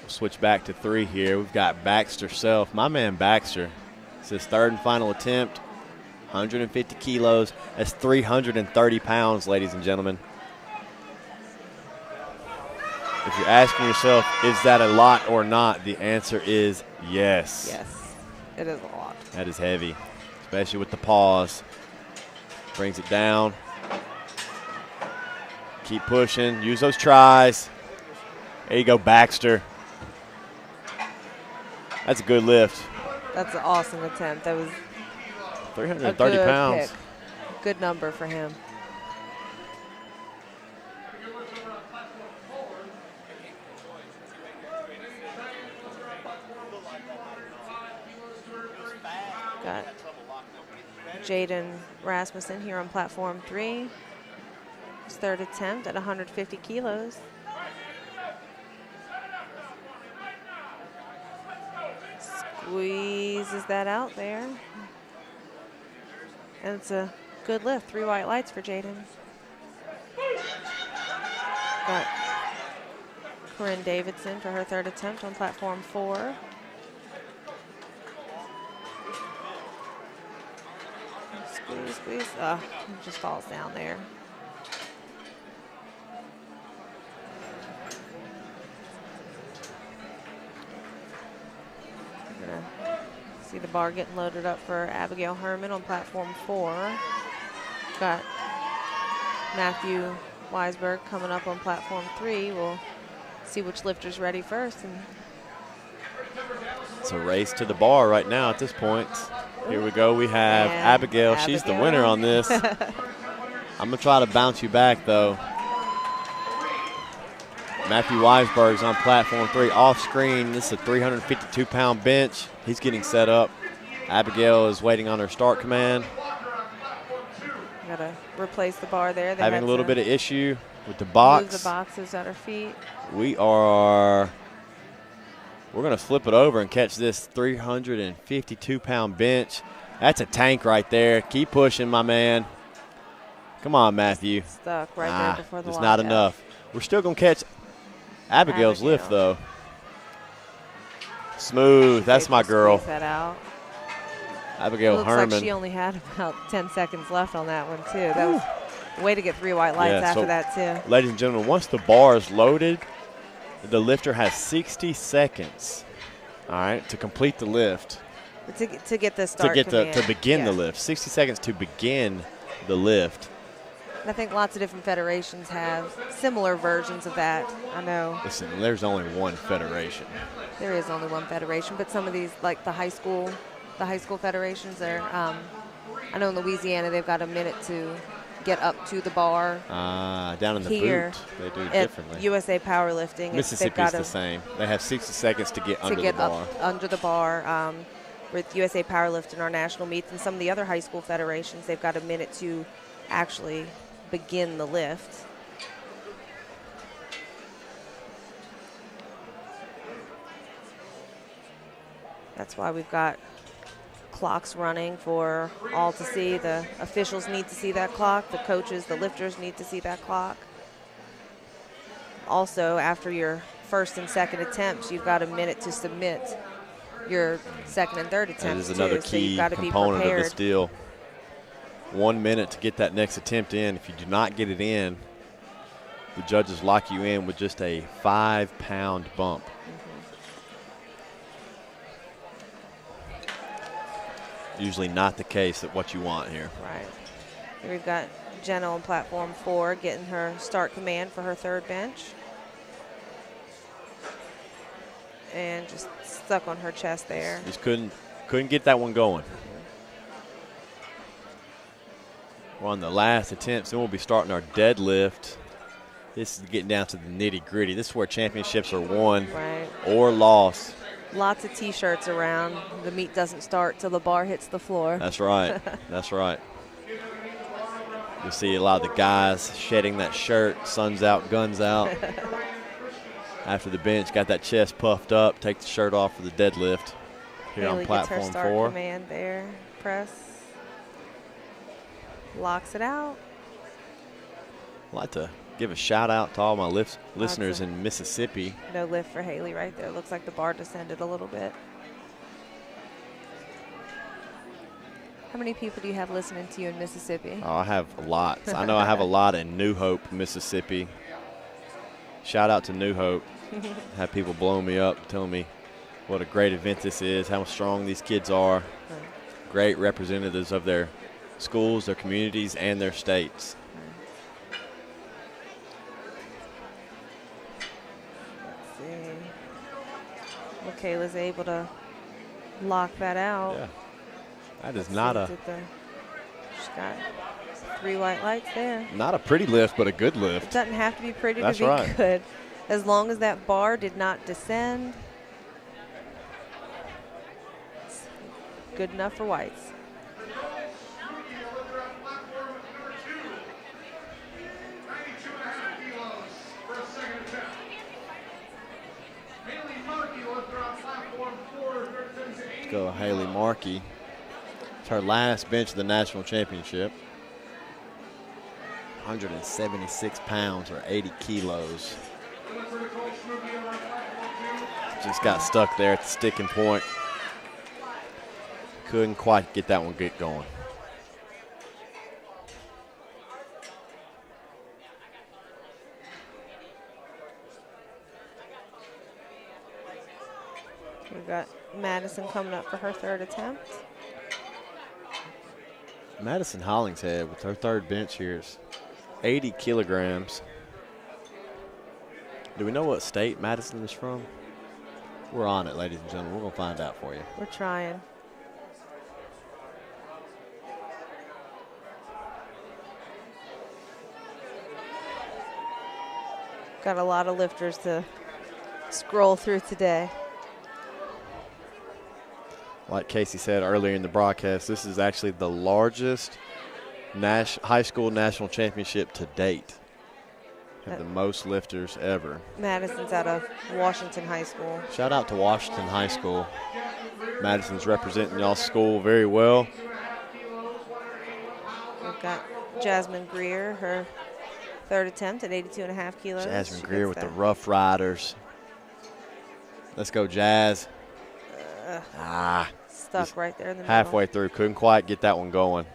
We'll switch back to 3 here. We've got Baxter Self. My man Baxter. It's his third and final attempt. 150 kilos. That's 330 pounds, ladies and gentlemen. If you're asking yourself, is that a lot or not, the answer is yes. Yes, it is a lot. That is heavy, especially with the pause. Brings it down. Keep pushing. Use those tries. There you go, Baxter. That's a good lift. That's an awesome attempt. That was 330 pounds. Pick. Good number for him. Got Jaden Rasmussen here on platform 3. His third attempt at 150 kilos. Squeezes that out there. And it's a good lift. 3 white lights for Jaden. Got Corinne Davidson for her third attempt on platform 4. Squeeze, squeeze. It just falls down there. We're gonna see the bar getting loaded up for Abigail Herman on platform 4. Got Matthew Weisberg coming up on platform 3. We'll see which lifter's ready first. And it's a race to the bar right now at this point. Here we go. We have Abigail. She's the winner on this. I'm going to try to bounce you back, though. Matthew Weisberg's on platform 3 off screen. This is a 352-pound bench. He's getting set up. Abigail is waiting on her start command. Got to replace the bar there. They having a little bit of issue with the box. Move the boxes at her feet. We're going to flip it over and catch this 352-pound bench. That's a tank right there. Keep pushing, my man. Come on, Matthew. Stuck right there before the it's lockout. Not enough. We're still going to catch Abigail's lift, though. Smooth. That's my girl. That out. Abigail Herman. Looks like she only had about 10 seconds left on that one, too. That was a way to get 3 white lights after that, too. Ladies and gentlemen, once the bar is loaded, the lifter has 60 seconds, all right, to complete the lift. To get the start command. To begin the lift. 60 seconds to begin the lift. And I think lots of different federations have similar versions of that. I know. Listen, there's only one federation. There is only one federation, but some of these, like the high school federations, are. I know in Louisiana they've got a minute to get up to the bar. Down in the boot, they do it differently. USA Powerlifting. Mississippi's the same. They have 60 seconds to get under the bar. Under the bar. With USA Powerlifting, our national meets, and some of the other high school federations, they've got a minute to actually begin the lift. That's why we've got clocks running for all to see. The officials need to see that clock. The coaches, the lifters need to see that clock. Also, after your first and second attempts, you've got a minute to submit your second and third attempts. That is another key component of this deal. 1 minute to get that next attempt in. If you do not get it in, the judges lock you in with just a 5-pound bump. Usually not the case at what you want here. Right. Here we've got Jenna on platform 4 getting her start command for her third bench. And just stuck on her chest there. Just couldn't get that one going. We're on the last attempts, then we'll be starting our deadlift. This is getting down to the nitty-gritty. This is where championships are won or lost. Lots of T-shirts around. The meet doesn't start till the bar hits the floor. That's right. That's right. You see a lot of the guys shedding that shirt, sun's out, guns out. After the bench, got that chest puffed up, take the shirt off for the deadlift here Haley on platform gets her start 4. Command there, press, locks it out. I'd like to give a shout out to all my listeners in Mississippi. No lift for Haley right there. Looks like the bar descended a little bit. How many people do you have listening to you in Mississippi? Oh, I have lots. I know I have a lot in New Hope, Mississippi. Shout out to New Hope. Have people blowing me up, telling me what a great event this is, how strong these kids are. Great representatives of their schools, their communities, and their states. Let's see. Michaela's able to lock that out. Yeah. That is not a... She's got 3 white lights there. Not a pretty lift, but a good It lift. doesn't have to be pretty That's to be right. good. As long as that bar did not descend, it's good enough for whites. Let's go Haley Marquis. It's her last bench of the national championship. 176 pounds or 80 kilos. Just got stuck there at the sticking point. Couldn't quite get that one going. We've got Madison coming up for her third attempt. Madison Hollingshead with her third bench here is 80 kilograms. Do we know what state Madison is from? We're on it, ladies and gentlemen. We're going to find out for you. We're trying. Got a lot of lifters to scroll through today. Like Casey said earlier in the broadcast, this is actually the largest high school national championship to date. Have the most lifters ever. Madison's out of Washington High School. Shout out to Washington High School. Madison's representing y'all's school very well. We've got Jazmine Grier, her third attempt at 82.5 kilos. Jasmine Greer with the Rough Riders. Let's go, Jazz. Stuck right there in the middle. Halfway through, couldn't quite get that one going.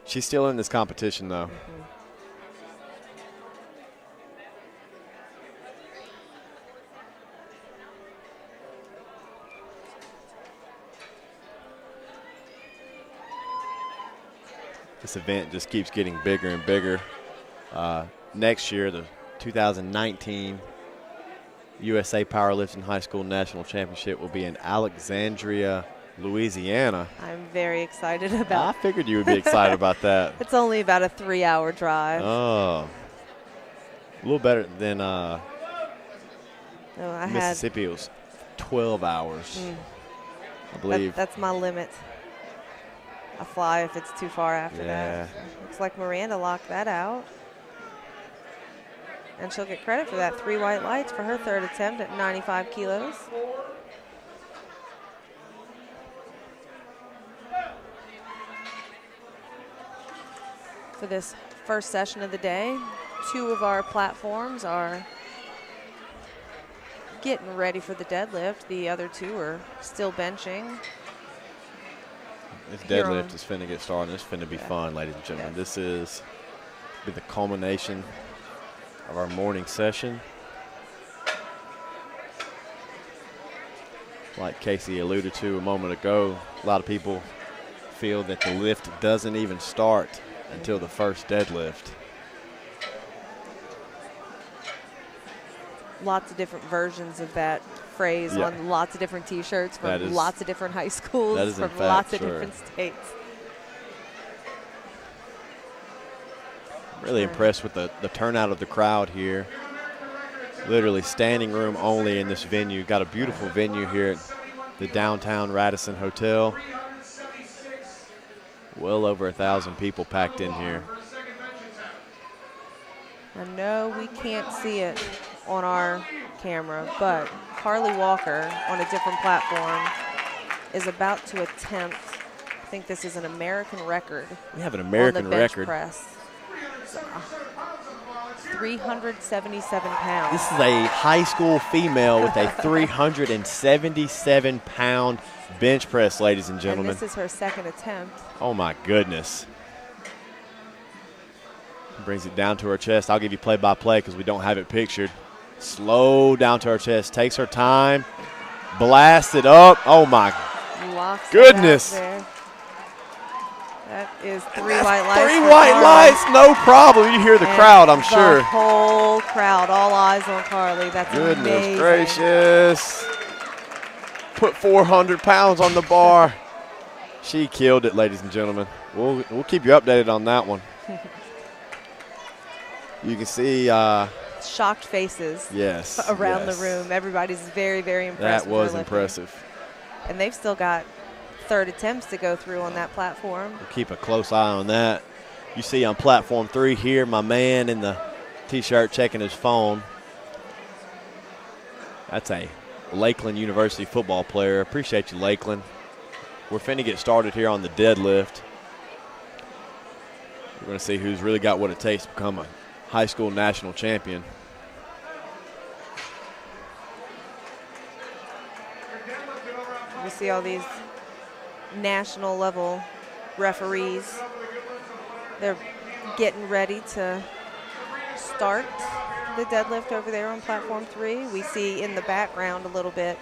She's still in this competition, though. This event just keeps getting bigger and bigger. Next year, the 2019 USA Powerlifting High School National Championship will be in Alexandria, Louisiana. I'm very excited about. I figured you would be excited about that. It's only about a 3-hour drive. Oh, a little better than I Mississippi. It was 12 hours, I believe. That's my limit. I fly if it's too far after that. Looks like Miranda locked that out. And she'll get credit for that 3 white lights for her third attempt at 95 kilos. For this first session of the day, 2 of our platforms are getting ready for the deadlift. The other 2 are still benching. This deadlift is finna get started. It's finna be fun, ladies and gentlemen. This is the culmination of our morning session. Like Casey alluded to a moment ago, a lot of people feel that the lift doesn't even start until the first deadlift. Lots of different versions of that phrase on lots of different T-shirts from lots of different high schools, from lots of different states. Really impressed with the turnout of the crowd here. Literally standing room only in this venue. Got a beautiful venue here at the downtown Radisson Hotel. Well over 1,000 people packed in here. I know we can't see it on our camera, but Carly Walker on a different platform is about to attempt, I think this is an American record. We have an American on the bench record. Press. 377 pounds. This is a high school female with a 377-pound bench press, ladies and gentlemen. And this is her second attempt. Oh, my goodness. Brings it down to her chest. I'll give you play-by-play because we don't have it pictured. Slow down to her chest. Takes her time. Blast it up. Oh, my goodness. That is three white lights. Three white lights, no problem. You hear the crowd, I'm sure. The whole crowd, all eyes on Carly. That's Goodness amazing. gracious. Put 400 pounds on the bar. She killed it, ladies and gentlemen. We'll keep you updated on that one. You can see shocked faces around the room. Everybody's very, very impressed. That was impressive. And they've still got third attempts to go through on that platform. We'll keep a close eye on that. You see on platform 3 here, my man in the T-shirt checking his phone. That's a Lakeland University football player. Appreciate you, Lakeland. We're finna get started here on the deadlift. We're going to see who's really got what it takes to become a high school national champion. We see all these national level referees. They're getting ready to start the deadlift over there on platform 3. We see in the background a little bit,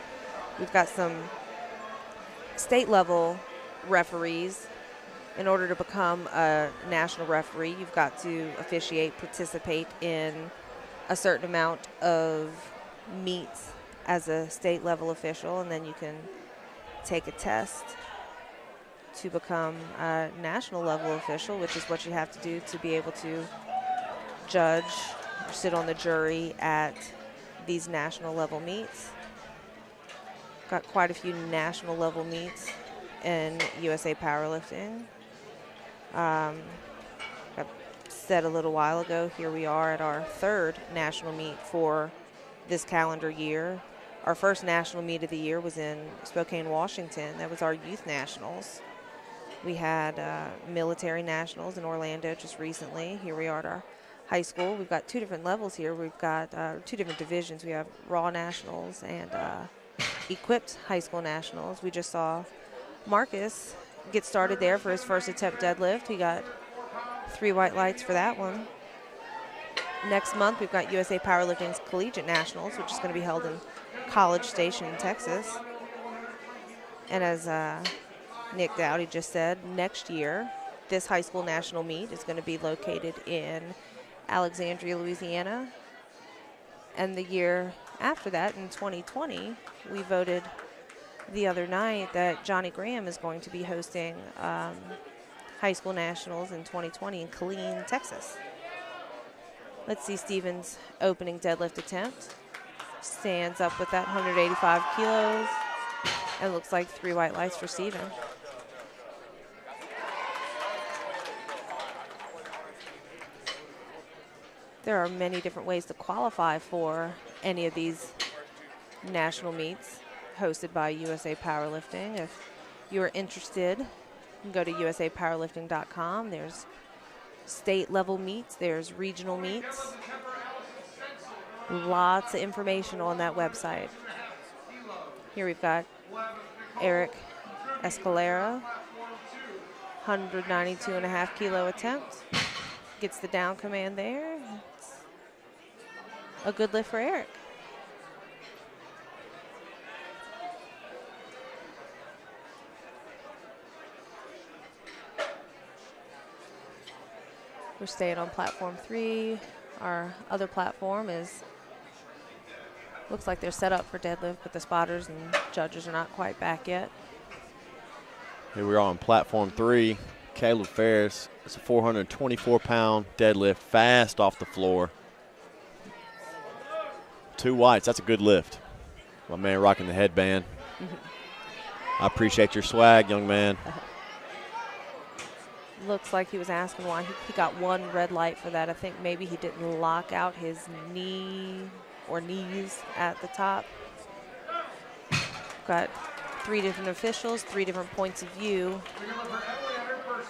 we've got some state level referees. In order to become a national referee, you've got to participate in a certain amount of meets as a state level official, and then you can take a test to become a national level official, which is what you have to do to be able to judge or sit on the jury at these national level meets. Got quite a few national level meets in USA Powerlifting. I said a little while ago, here we are at our third national meet for this calendar year. Our first national meet of the year was in Spokane, Washington. That was our youth nationals. We had military nationals in Orlando just recently. Here we are at our high school. We've got 2 different levels here. We've got 2 different divisions. We have raw nationals and equipped high school nationals. We just saw Marcus get started there for his first attempt deadlift. He got 3 white lights for that one. Next month, we've got USA Powerlifting's Collegiate Nationals, which is going to be held in College Station, Texas. And as Nick Dowdy just said, next year, this high school national meet is going to be located in Alexandria, Louisiana. And the year after that, in 2020, we voted the other night that Johnny Graham is going to be hosting high school nationals in 2020 in Killeen, Texas. Let's see Steven's opening deadlift attempt. Stands up with that 185 kilos. And looks like 3 white lights for Steven. There are many different ways to qualify for any of these national meets hosted by USA Powerlifting. If you're interested, you can go to usapowerlifting.com. There's state level meets, there's regional meets. Lots of information on that website. Here we've got Eric Escalera, 192.5 kilo attempt. Gets the down command there. a good lift for Eric. We're staying on platform 3. Our other platform looks like they're set up for deadlift, but the spotters and judges are not quite back yet. Here we are on platform 3. Caleb Ferris. It's a 424-pound deadlift, fast off the floor. 2 whites. That's a good lift. My man rocking the headband. I appreciate your swag, young man. Looks like he was asking why he got 1 red light for that. I think maybe he didn't lock out his knee or knees at the top. Got 3 different officials, 3 different points of view.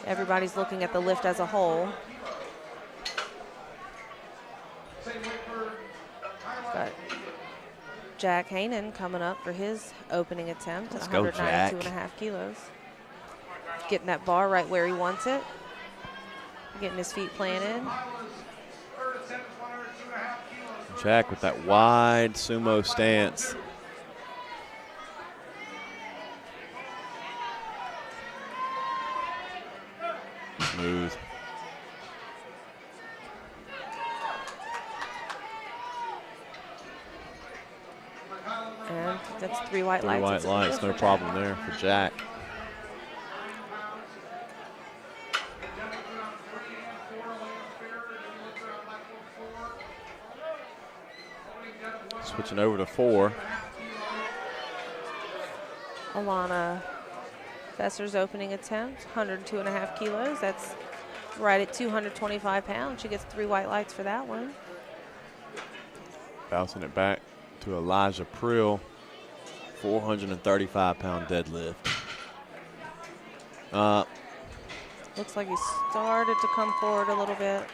Everybody's looking at the lift as a whole. Got Jack Hainan coming up for his opening attempt at 192.5 kilos. Getting that bar right where he wants it. Getting his feet planted. Jack with that wide sumo stance. Smooth. And that's 3 white lights. 3 white lights, no problem there for Jack. Switching over to 4. Alana Fesser's opening attempt, 102.5 kilos. That's right at 225 pounds. She gets 3 white lights for that one. Bouncing it back to Elijah Prill, 435-pound deadlift. Looks like he started to come forward a little bit.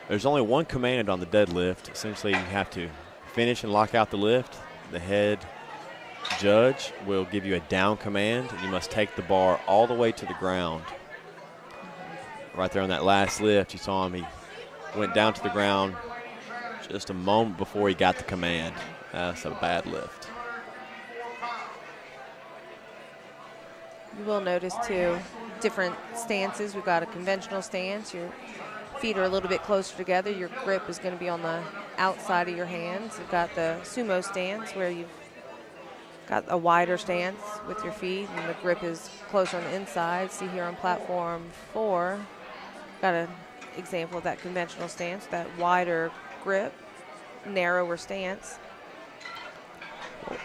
There's only 1 command on the deadlift. Essentially, you have to finish and lock out the lift. The head judge will give you a down command, and you must take the bar all the way to the ground. Right there on that last lift, you saw him. He went down to the ground just a moment before he got the command. That's a bad lift. You will notice, too, different stances. We've got a conventional stance. Your feet are a little bit closer together. Your grip is going to be on the outside of your hands. You've got the sumo stance where you've got a wider stance with your feet, and the grip is closer on the inside. See here on platform 4, got an example of that conventional stance, that wider grip, narrower stance.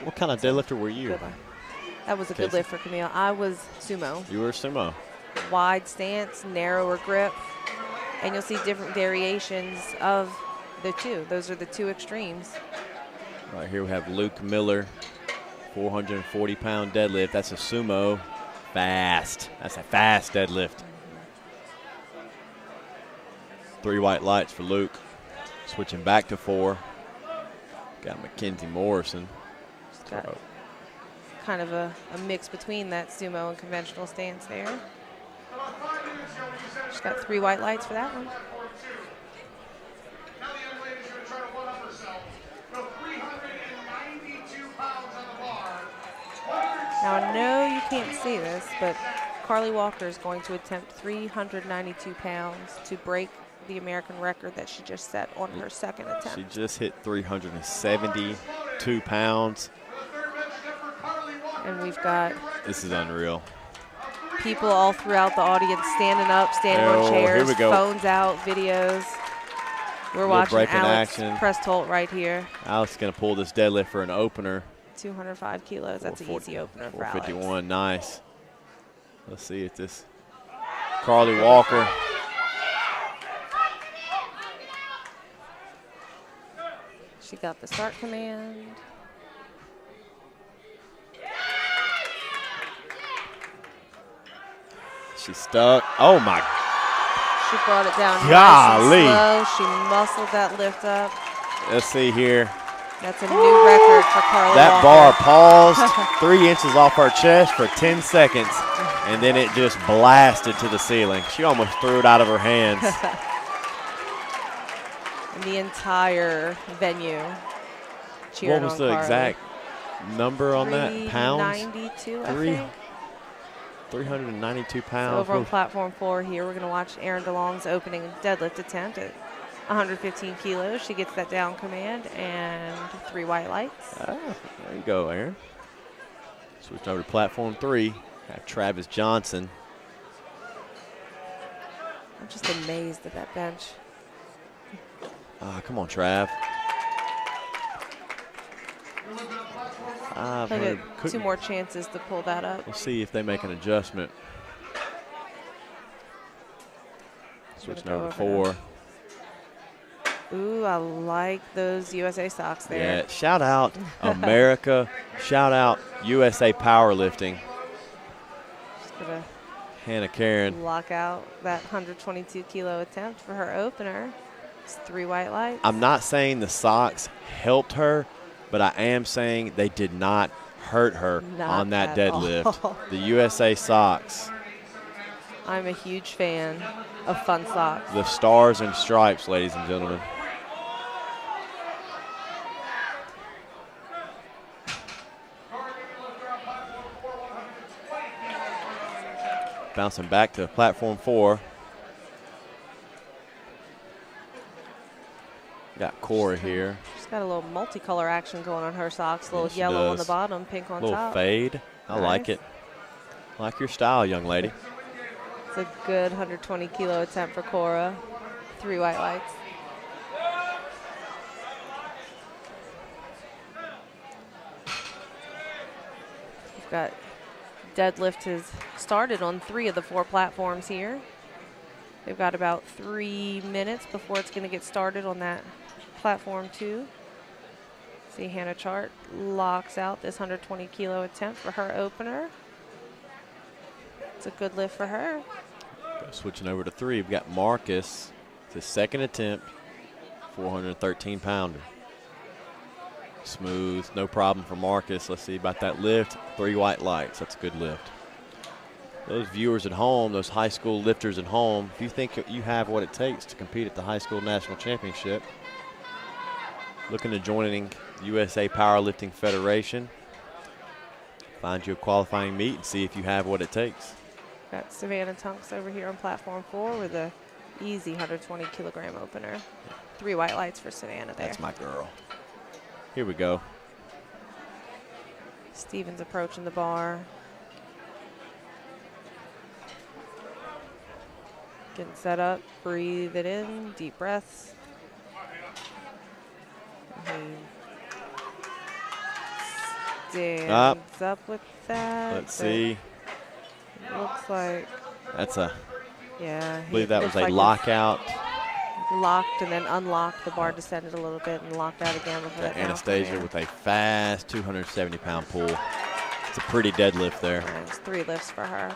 What kind of deadlifter were you? That was a good lift for Camille. I was sumo. You were sumo. Wide stance, narrower grip, and you'll see different variations of the 2. Those are the 2 extremes. Right here we have Luke Miller, 440-pound deadlift. That's a sumo. Fast. That's a fast deadlift. 3 white lights for Luke. Switching back to 4. Got Mackenzie Morris. Got kind of a mix between that sumo and conventional stance there. She's got 3 white lights for that one. Now, I know you can't see this, but Carly Walker is going to attempt 392 pounds to break the American record that she just set on her second attempt. She just hit 372 pounds. And we've got this is unreal. People all throughout the audience standing up, standing on chairs, here we go. Phones out, videos. We're watching Alex action. Prestolt right here. Alex is going to pull this deadlift for an opener. 205 kilos. That's an easy opener for Alex. 451, nice. Let's see if this Carly Walker. She got the start command. She's stuck. Oh my. She brought it down Golly. nice and slow. She muscled that lift up. Let's see here. That's a new record for Carly That Walker. bar paused 3 inches off her chest for 10 seconds, and then it just blasted to the ceiling. She almost threw it out of her hands. And the entire venue cheering What was on the Carly. exact number on that? Pounds? 392, I Three- think. 392 So pounds. over on Oof. platform 4 here, we're going to watch Erin DeLong's opening deadlift attempt at 115 kilos. She gets that down command and 3 white lights. There you go, Aaron. Switch over to platform 3. Got Travis Johnson. I'm just amazed at that bench. Come on, Trav. He'll get 2 more chances to pull that up. We'll see if they make an adjustment. Switching over to 4. Ooh, I like those USA socks there. Yeah, shout out America. Shout out USA Powerlifting. Just gonna Hannah Karen. lock out that 122 kilo attempt for her opener. It's 3 white lights. I'm not saying the socks helped her, but I am saying they did not hurt her Not on that at deadlift. all. The USA socks, I'm a huge fan of fun socks. the stars and stripes, ladies and gentlemen. Bouncing back to platform 4. Got Cora here. She's got a little multicolor action going on her socks. A little Yes, she yellow on does. the bottom, pink on Little top. fade. I like Nice. it. Like your style, young lady. It's a good 120 kilo attempt for Cora. 3 white lights. We've got deadlift has started on 3 of the 4 platforms here. They've got about 3 minutes before it's going to get started on that platform 2. See Hannah Chart locks out this 120 kilo attempt for her opener. It's a good lift for her. Switching over to 3, we've got Marcus. It's his second attempt, 413 pounder. Smooth, no problem for Marcus. Let's see about that lift. 3 white lights, that's a good lift. Those viewers at home, those high school lifters at home, if you think you have what it takes to compete at the high school national championship, looking to joining USA Powerlifting Federation, find you a qualifying meet and see if you have what it takes. Got Savannah Tunks over here on platform 4 with a easy 120 kilogram opener. 3 white lights for Savannah there. That's my girl. Here we go. Stevens approaching the bar. Getting set up, breathe it in, deep breaths. He stands up with that. Let's see. Looks like, That's a, yeah. I believe that was a lockout. Locked and then unlocked. The bar descended a little bit and locked out again before that. Anastasia with a fast 270-pound pull. It's a pretty deadlift there. And it's 3 lifts for her.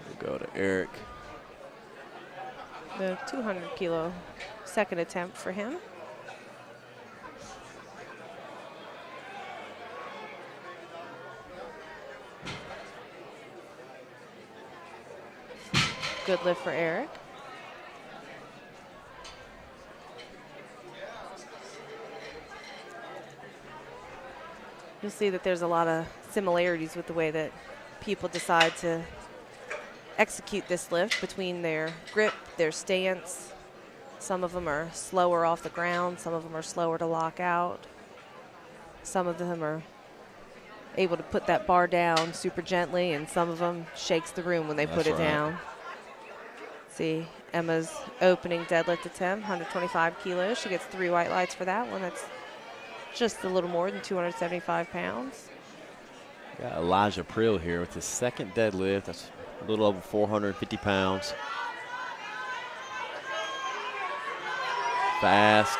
We'll go to Eric. The 200 kilo second attempt for him. Good lift for Eric. You'll see that there's a lot of similarities with the way that people decide to execute this lift between their grip, their stance. Some of them are slower off the ground. Some of them are slower to lock out. Some of them are able to put that bar down super gently, and some of them shakes the room when they put it down. See Emma's opening deadlift attempt, 125 kilos. She gets 3 white lights for that one. That's just a little more than 275 pounds. Got Elijah Prill here with his second deadlift. That's a little over 450 pounds. Fast.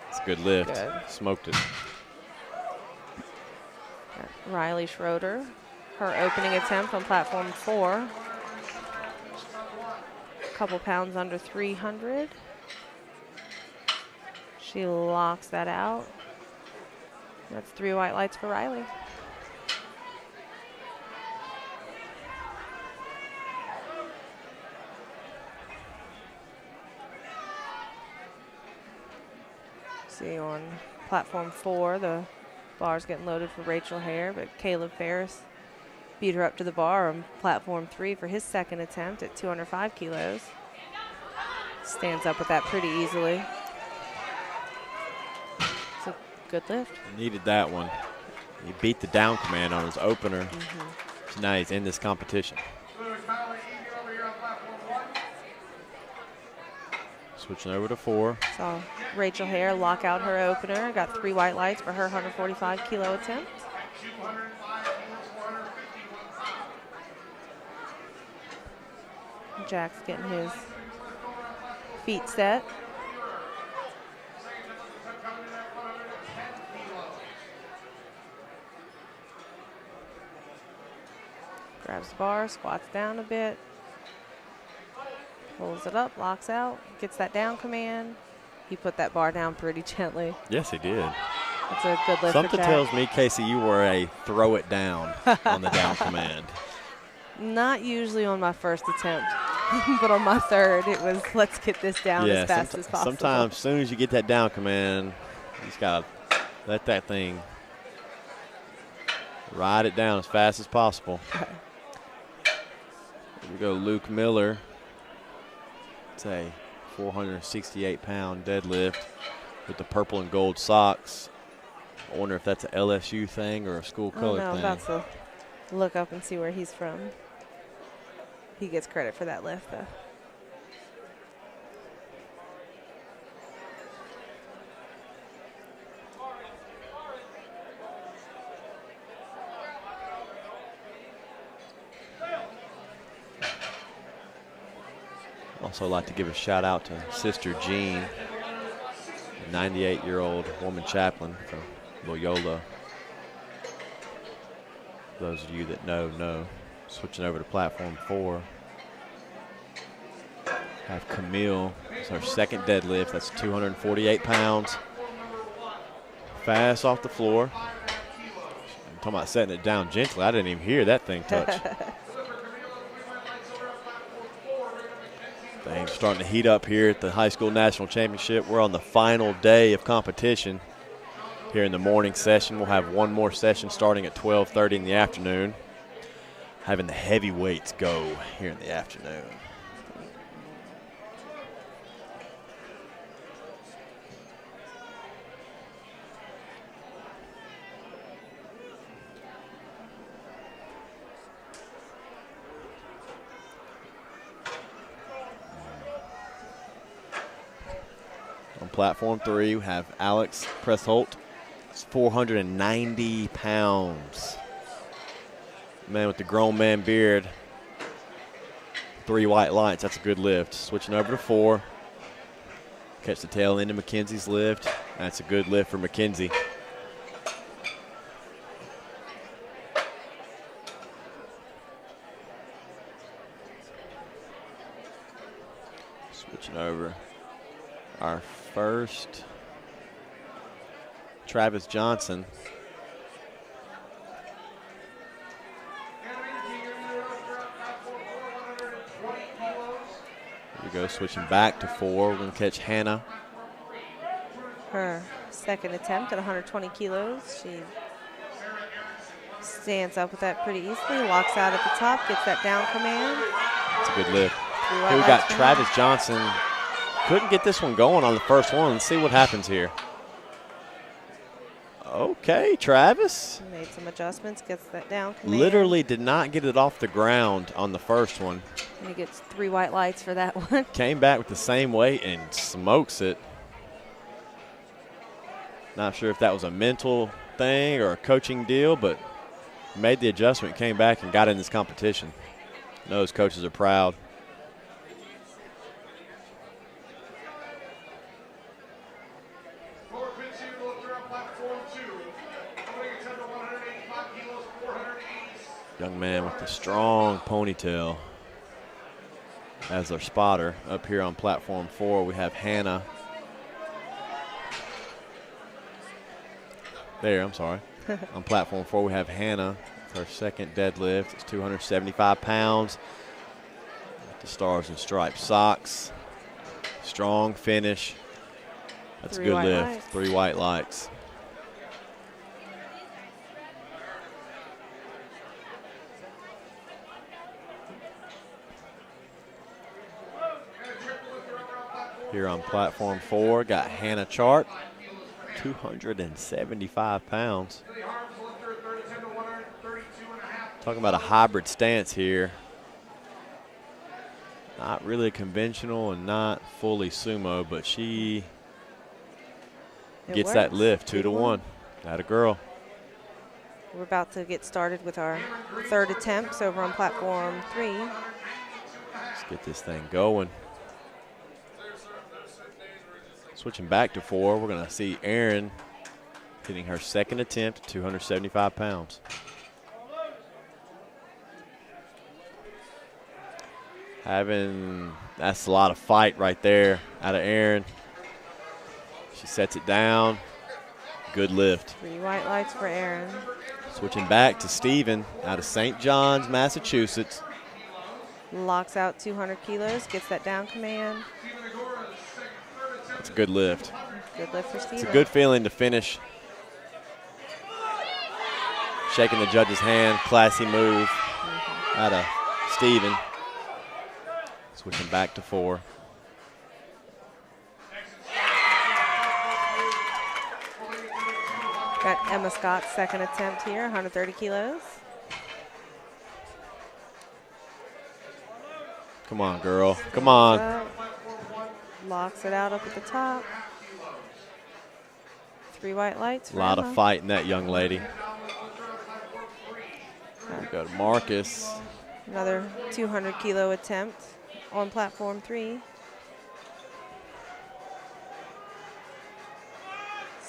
It's a good lift. Good. Smoked it. Got Riley Schroeder, her opening attempt on platform 4. A couple pounds under 300. She locks that out. That's 3 white lights for Riley. See on platform 4, the bar's getting loaded for Rachel Hare, but Caleb Ferris beat her up to the bar on platform 3 for his second attempt at 205 kilos. Stands up with that pretty easily. It's a good lift. Needed that one. He beat the down command on his opener. So now he's in this competition. Switching over to 4. Saw Rachel Hare lock out her opener. Got 3 white lights for her 145 kilo attempt. Jack's getting his feet set. Grabs the bar, squats down a bit. Pulls it up, locks out, gets that down command. He put that bar down pretty gently. Yes, he did. That's a good lift. Something for Jack. tells me, Casey, you were a throw it down on the down command. Not usually on my first attempt, but on my third, it was let's get this down as fast as possible. Sometimes, as soon as you get that down command, you just got to let that thing ride it down as fast as possible. Okay. Here we go, Luke Miller. It's a 468-pound deadlift with the purple and gold socks. I wonder if that's an LSU thing or a school color thing. I'm about to look up and see where he's from. He gets credit for that lift, though. Also like to give a shout out to Sister Jean, a 98-year-old woman chaplain from Loyola. Those of you that know. Switching over to platform 4. Have Camille. It's her second deadlift. That's 248 pounds. Fast off the floor. I'm talking about setting it down gently. I didn't even hear that thing touch. Things starting to heat up here at the high school national championship. We're on the final day of competition here in the morning session. We'll have one more session starting at 12:30 in the afternoon. Having the heavyweights go here in the afternoon. On platform 3, we have Alex Pressholt. It's 490 pounds. Man with the grown man beard. 3 white lights. That's a good lift. Switching over to 4. Catch the tail end of Mackenzie's lift. That's a good lift for Mackenzie. Switching over. Our first, Travis Johnson. Here we go, switching back to 4. We're going to catch Hannah. Her second attempt at 120 kilos. She stands up with that pretty easily, locks out at the top, gets that down command. It's a good lift. Here we got Travis Johnson. Couldn't get this one going on the first one. Let's see what happens here. Okay, Travis. Made some adjustments, gets that down command. Literally did not get it off the ground on the first one. And he gets 3 white lights for that one. Came back with the same weight and smokes it. Not sure if that was a mental thing or a coaching deal, but made the adjustment, came back and got in this competition. Those coaches are proud. Young man with the strong ponytail as their spotter. Up here on platform 4, we have Hannah. There, I'm sorry. On platform 4, we have Hannah. Her second deadlift. It's 275 pounds. The Stars and Stripes socks. Strong finish. That's a good lift. Lights. 3 white lights. Here on platform 4, got Hannah Chart, 275 pounds. Talking about a hybrid stance here. Not really conventional and not fully sumo, but she gets that lift 2 to 1. That a girl. We're about to get started with our third attempts over on platform 3. Let's get this thing going. Switching back to 4, we're going to see Erin hitting her second attempt at 275 pounds. That's a lot of fight right there out of Erin. She sets it down. Good lift. 3 white lights for Erin. Switching back to Steven out of St. John's, Massachusetts. Locks out 200 kilos, gets that down command. It's a good lift. Good lift for Steven. It's a good feeling to finish. Shaking the judge's hand, classy move out of Steven. Switching back to 4. Got Emma Scott's second attempt here, 130 kilos. Come on, girl. Come on. Locks it out up at the top. 3 white lights for A lot Emma. of fight in that young lady. We go to Marcus. Another 200 kilo attempt on platform 3.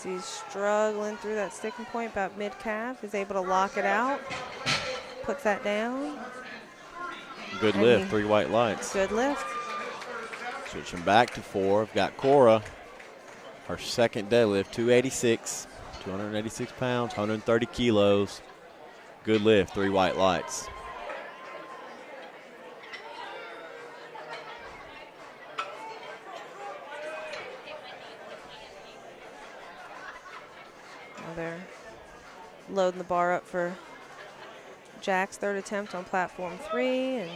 She's struggling through that sticking point about mid-calf, is able to lock it out, puts that down. Good lift, 3 white lights. Good lift. Switching back to 4, we've got Cora. Her second deadlift, 286 pounds, 130 kilos. Good lift, 3 white lights. Now they're loading the bar up for Jack's third attempt on platform 3, and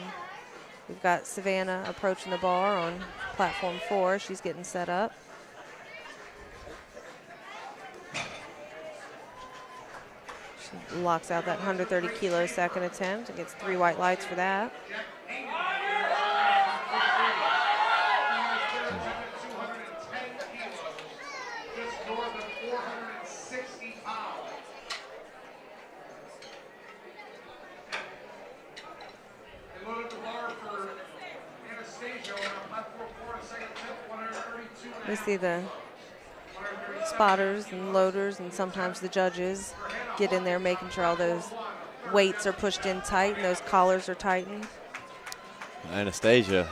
we've got Savannah approaching the bar on platform 4. She's getting set up. She locks out that 130 kilo second attempt and gets 3 white lights for that. We see the spotters and loaders and sometimes the judges get in there making sure all those weights are pushed in tight and those collars are tightened. Anastasia.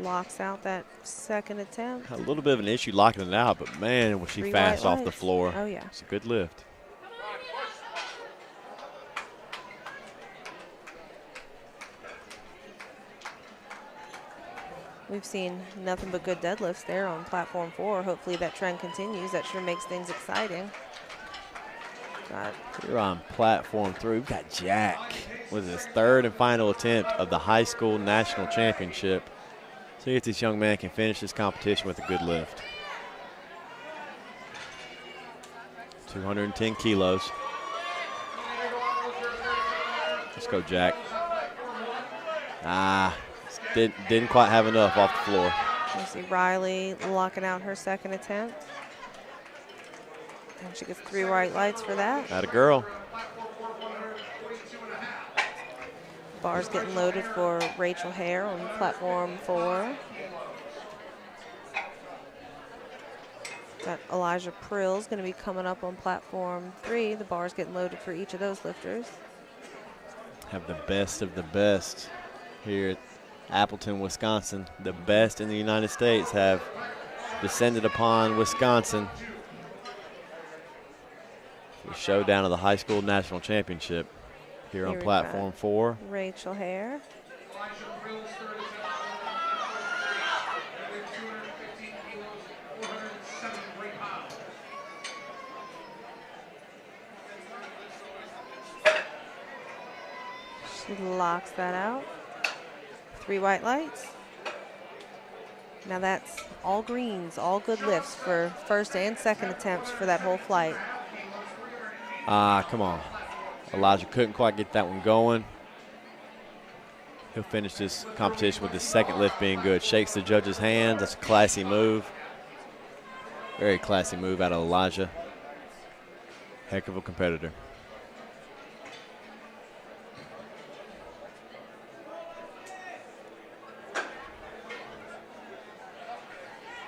Locks out that second attempt. A little bit of an issue locking it out, but man, was she 3 fast white off the lights. floor. Oh, yeah. It's a good lift. We've seen nothing but good deadlifts there on platform 4. Hopefully that trend continues. That sure makes things exciting. Here on platform 3, we've got Jack with his third and final attempt of the high school national championship. See if this young man can finish this competition with a good lift. 210 kilos. Let's go, Jack. Didn't quite have enough off the floor. You see Riley locking out her second attempt. And she gets 3 white lights for that. Atta girl. Bar's getting loaded for Rachel Hare on platform 4. Got Elijah Prill's going to be coming up on platform 3. The bar's getting loaded for each of those lifters. Have the best of the best here at Appleton, Wisconsin. The best in the United States have descended upon Wisconsin. The showdown of the high school national championship here on platform 4. Rachel Hare. She locks that out. 3 white lights. Now that's all greens, all good lifts for first and second attempts for that whole flight. Come on. Elijah couldn't quite get that one going. He'll finish this competition with his second lift being good. Shakes the judge's hands. That's a classy move. Very classy move out of Elijah. Heck of a competitor.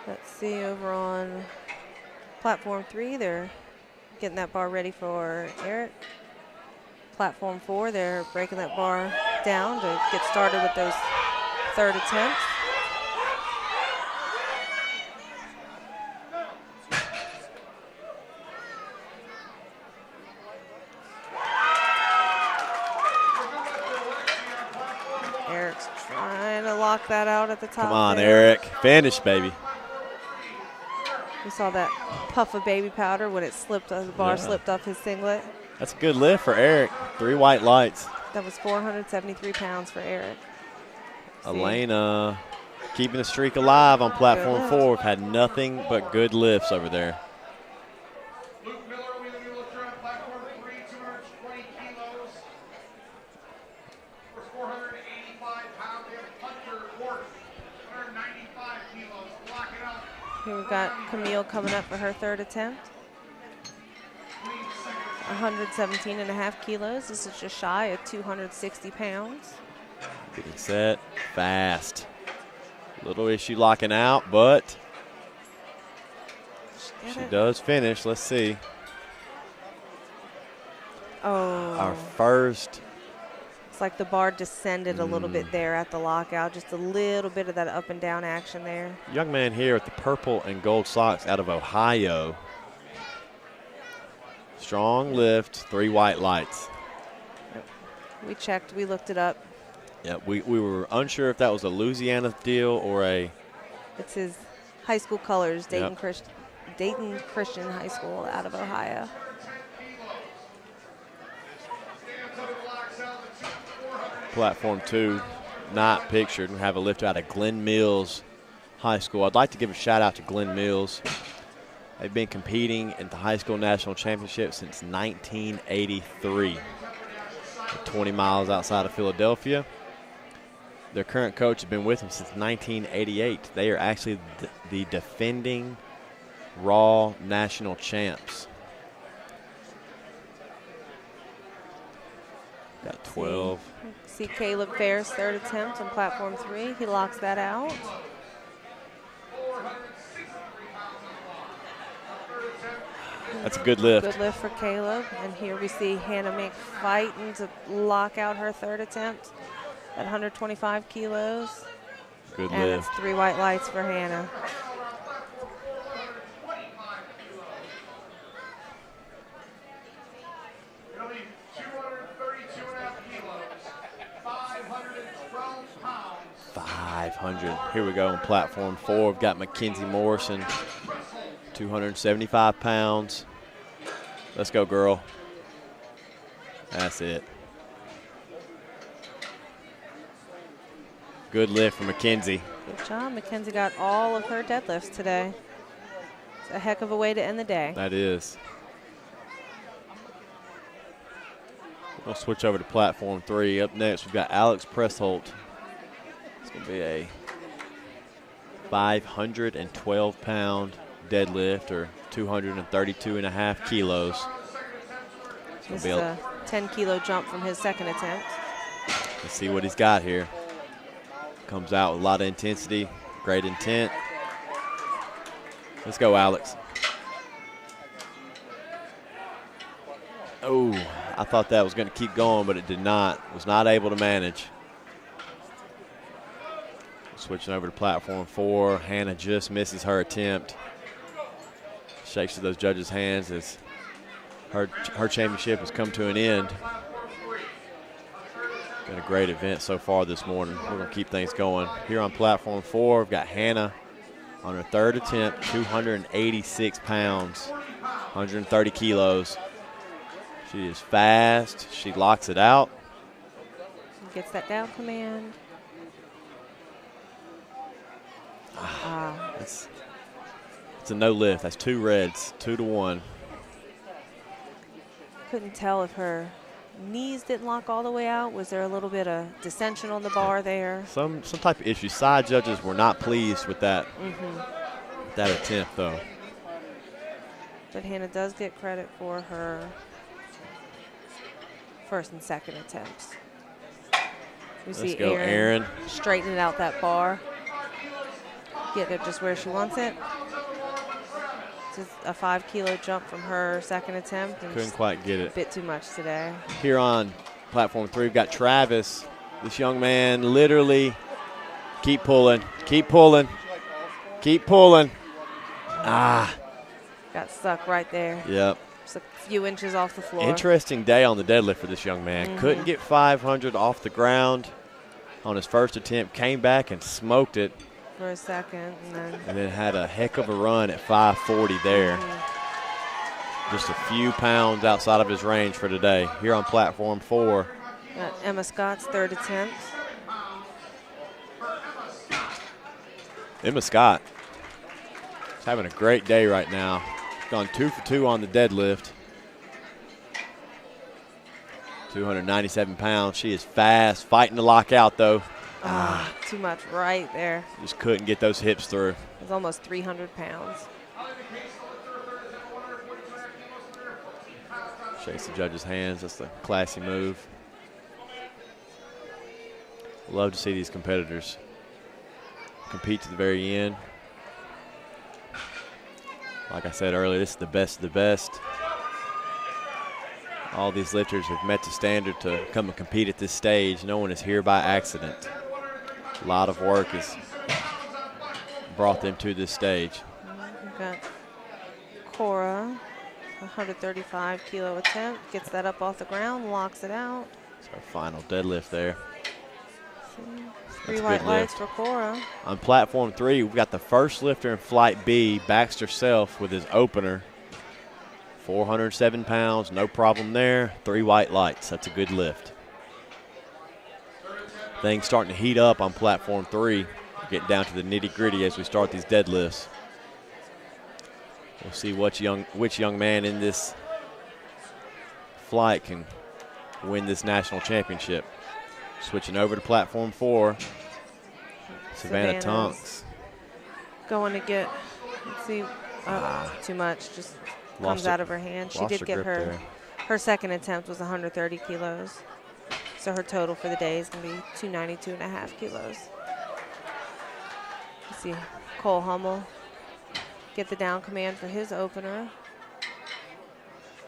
Let's see over on platform 3, they're getting that bar ready for Eric. Platform 4, they're breaking that bar down to get started with those third attempts. Eric's trying to lock that out at the top. Come on, there. Eric. Finish, baby. We saw that puff of baby powder when it slipped, the bar slipped off his singlet. That's a good lift for Eric. 3 white lights. That was 473 pounds for Eric. Elena keeping the streak alive on platform 4. We've had nothing but good lifts over there. Luke Miller, we have a new lifter on platform 3, 220 kilos. For 485 pounds, we have Hunter Schwartz, 195 kilos. Lock it up. Here we've got Camille coming up for her third attempt. 117.5 kilos. This is just shy of 260 pounds. Getting set fast. Little issue locking out, but she does finish. Let's see. Oh. Our first. It's like the bar descended a little bit there at the lockout. Just a little bit of that up and down action there. Young man here with the purple and gold socks out of Ohio. Strong lift, 3 white lights. We checked, we looked it up. Yeah, we were unsure if that was a Louisiana deal or a. It's his high school colors, Dayton Christian High School out of Ohio. Platform 2, not pictured. We have a lift out of Glen Mills High School. I'd like to give a shout out to Glen Mills. They've been competing in the high school national championship since 1983. 20 miles outside of Philadelphia. Their current coach has been with them since 1988. They are actually the defending Raw national champs. Got 12. See Caleb Fair's third attempt on platform 3. He locks that out. That's a good lift. Good lift for Caleb. And here we see Hannah Mink fighting to lock out her third attempt at 125 kilos. Good and lift. it's 3 white lights for Hannah. It'll be 232.5 kilos, 512 pounds. 500. Here we go on platform 4. We've got Mackenzie Morris, 275 pounds. Let's go, girl. That's it. Good lift for Mackenzie. Good job. Mackenzie got all of her deadlifts today. It's a heck of a way to end the day. That is. We'll switch over to platform 3. Up next, we've got Alex Pressholt. It's going to be a 512-pound deadlift, or 232.5 kilos. It's a 10-kilo jump from his second attempt. Let's see what he's got here. Comes out with a lot of intensity, great intent. Let's go, Alex. Oh, I thought that was going to keep going, but it did not. Was not able to manage. Switching over to platform 4. Hannah just misses her attempt. Shakes those judges' hands as her championship has come to an end. Been a great event so far this morning. We're going to keep things going. Here on platform 4, we've got Hannah on her third attempt, 286 pounds, 130 kilos. She is fast. She locks it out. Gets that down command. It's a no lift. That's 2 reds, 2-1. Couldn't tell if her knees didn't lock all the way out. Was there a little bit of dissension on the bar there? Some type of issue. Side judges were not pleased with that, that attempt, though. But Hannah does get credit for her first and second attempts. We see Erin straightening out that bar. Get it just where she wants it. Just a 5-kilo jump from her second attempt. Couldn't quite get it. A bit too much today. Here on platform 3, we've got Travis. This young man literally keep pulling, keep pulling, keep pulling. Got stuck right there. Yep. Just a few inches off the floor. Interesting day on the deadlift for this young man. Couldn't get 500 off the ground on his first attempt. Came back and smoked it. For a second. And then had a heck of a run at 540 there. Just a few pounds outside of his range for today. Here on platform 4. Got Emma Scott's third attempt. Emma Scott is having a great day right now. Gone 2 for 2 on the deadlift. 297 pounds. She is fast, fighting to lock out though. Too much right there. Just couldn't get those hips through. It was almost 300 pounds. Shakes the judge's hands. That's the classy move. Love to see these competitors compete to the very end. Like I said earlier, this is the best of the best. All these lifters have met the standard to come and compete at this stage. No one is here by accident. A lot of work has brought them to this stage. We've got Cora, 135-kilo attempt. Gets that up off the ground, locks it out. It's our final deadlift there. 3 white lights for Cora. On platform 3, we've got the first lifter in flight B, Baxter Self, with his opener. 407 pounds, no problem there. 3 white lights, that's a good lift. Things starting to heat up on platform 3. We're getting down to the nitty-gritty as we start these deadlifts. We'll see which young man in this flight can win this national championship. Switching over to platform 4, Savannah Tonks. Going to get, let's see, too much, just comes out of her hand. She did get her second attempt was 130 kilos. So her total for the day is going to be 292.5 kilos. Let's see, Cole Hummel get the down command for his opener.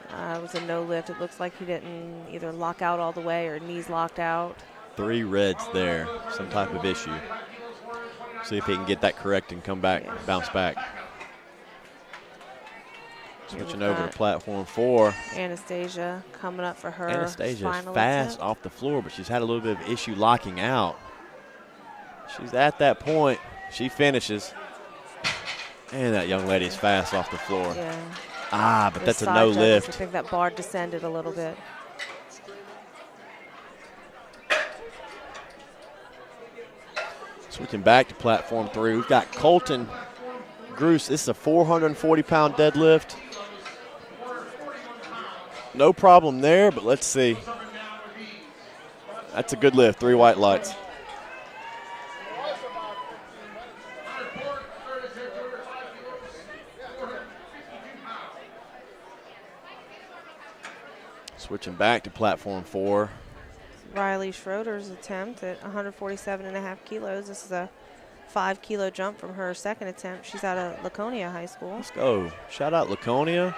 It was a no lift. It looks like he didn't either lock out all the way or knees locked out. 3 reds there, some type of issue. See if he can get that correct and come back, bounce back. Switching over to platform 4. Anastasia coming up for her Anastasia is final fast attempt. off the floor, but she's had a little bit of issue locking out. She's at that point. She finishes. And that young lady is fast off the floor. Yeah. But that's a no lift. I think that bar descended a little bit. Switching back to platform 3, we've got Colton Groose. This is a 440-pound deadlift. No problem there, but let's see. That's a good lift, 3 white lights. Switching back to platform 4. Riley Schroeder's attempt at 147.5 kilos. This is a 5-kilo jump from her second attempt. She's out of Laconia High School. Let's go. Shout out Laconia.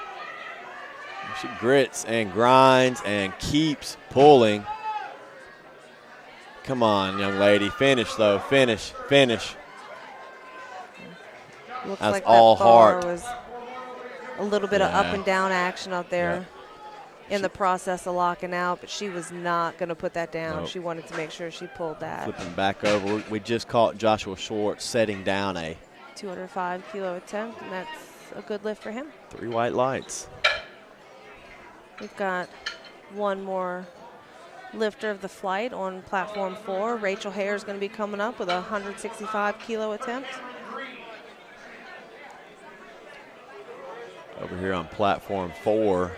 She grits and grinds and keeps pulling. Come on, young lady. Finish, though. Finish. Finish. Looks That's like all that bar heart. was a little bit of up and down action out there. in the process of locking out, but she was not going to put that down. Nope. She wanted to make sure she pulled that. Flipping back over. We just caught Joshua Schwartz setting down a 205 kilo attempt, and that's a good lift for him. 3 white lights. We've got one more lifter of the flight on platform 4. Rachel Hare is going to be coming up with a 165 kilo attempt. Over here on platform 4,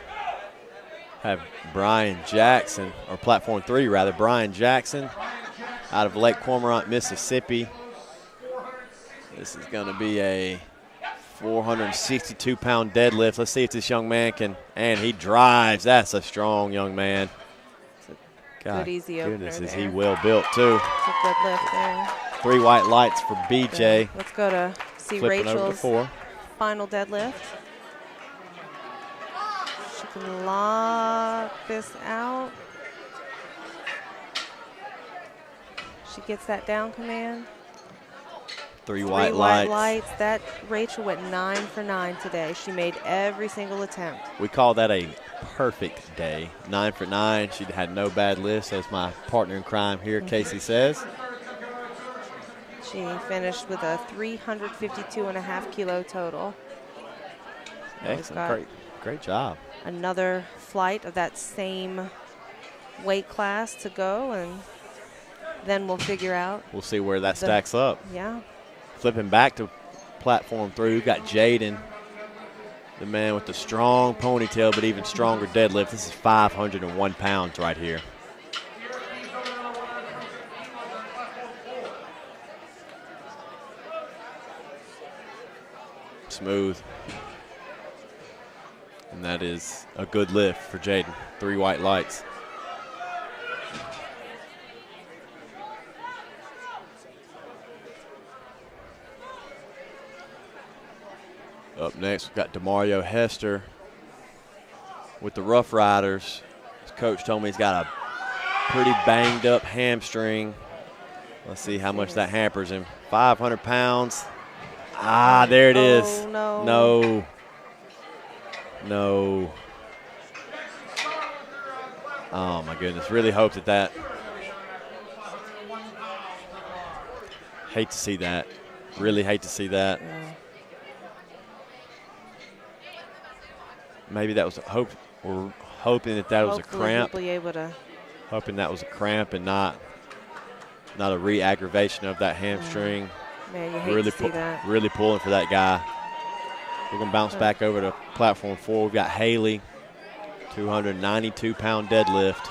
have Brian Jackson, or platform 3 rather, Brian Jackson out of Lake Cormorant, Mississippi. This is going to be a 462-pound deadlift. Let's see if this young man can, and he drives. That's a strong young man. God, good easy goodness, opener is there. he well built too. It's a good lift there. 3 white lights for BJ. Let's go to see Flipping over to Rachel's 4. final deadlift. She can lock this out. She gets that down command. 3 Three white white lights. lights. That Rachel went 9 for 9 today. She made every single attempt. We call that a perfect day. 9 for 9. She had no bad lifts, as my partner in crime here, Casey, says. She finished with a 352.5 kilo total. Excellent. Great job. Another flight of that same weight class to go, and then we'll figure out. We'll see where that stacks up. Yeah. Flipping back to platform 3, we've got Jaden, the man with the strong ponytail, but even stronger deadlift. This is 501 pounds right here. Smooth. And that is a good lift for Jaden. 3 white lights. Up next, we've got DeMario Hester with the Rough Riders. His coach told me he's got a pretty banged up hamstring. Let's see how much that hampers him. 500 pounds. Ah, there it is. No. No. No. Oh, my goodness. Really hope that. Hate to see that. Really hate to see that. Yeah. Maybe that was a hope. We're hoping that was a cramp. Hopefully he'll be able to. Hoping that was a cramp and not a re-aggravation of that hamstring. Man, you hate Really to see that. Really pulling for that guy. We're going to bounce back over to platform 4. We've got Haley, 292-pound deadlift.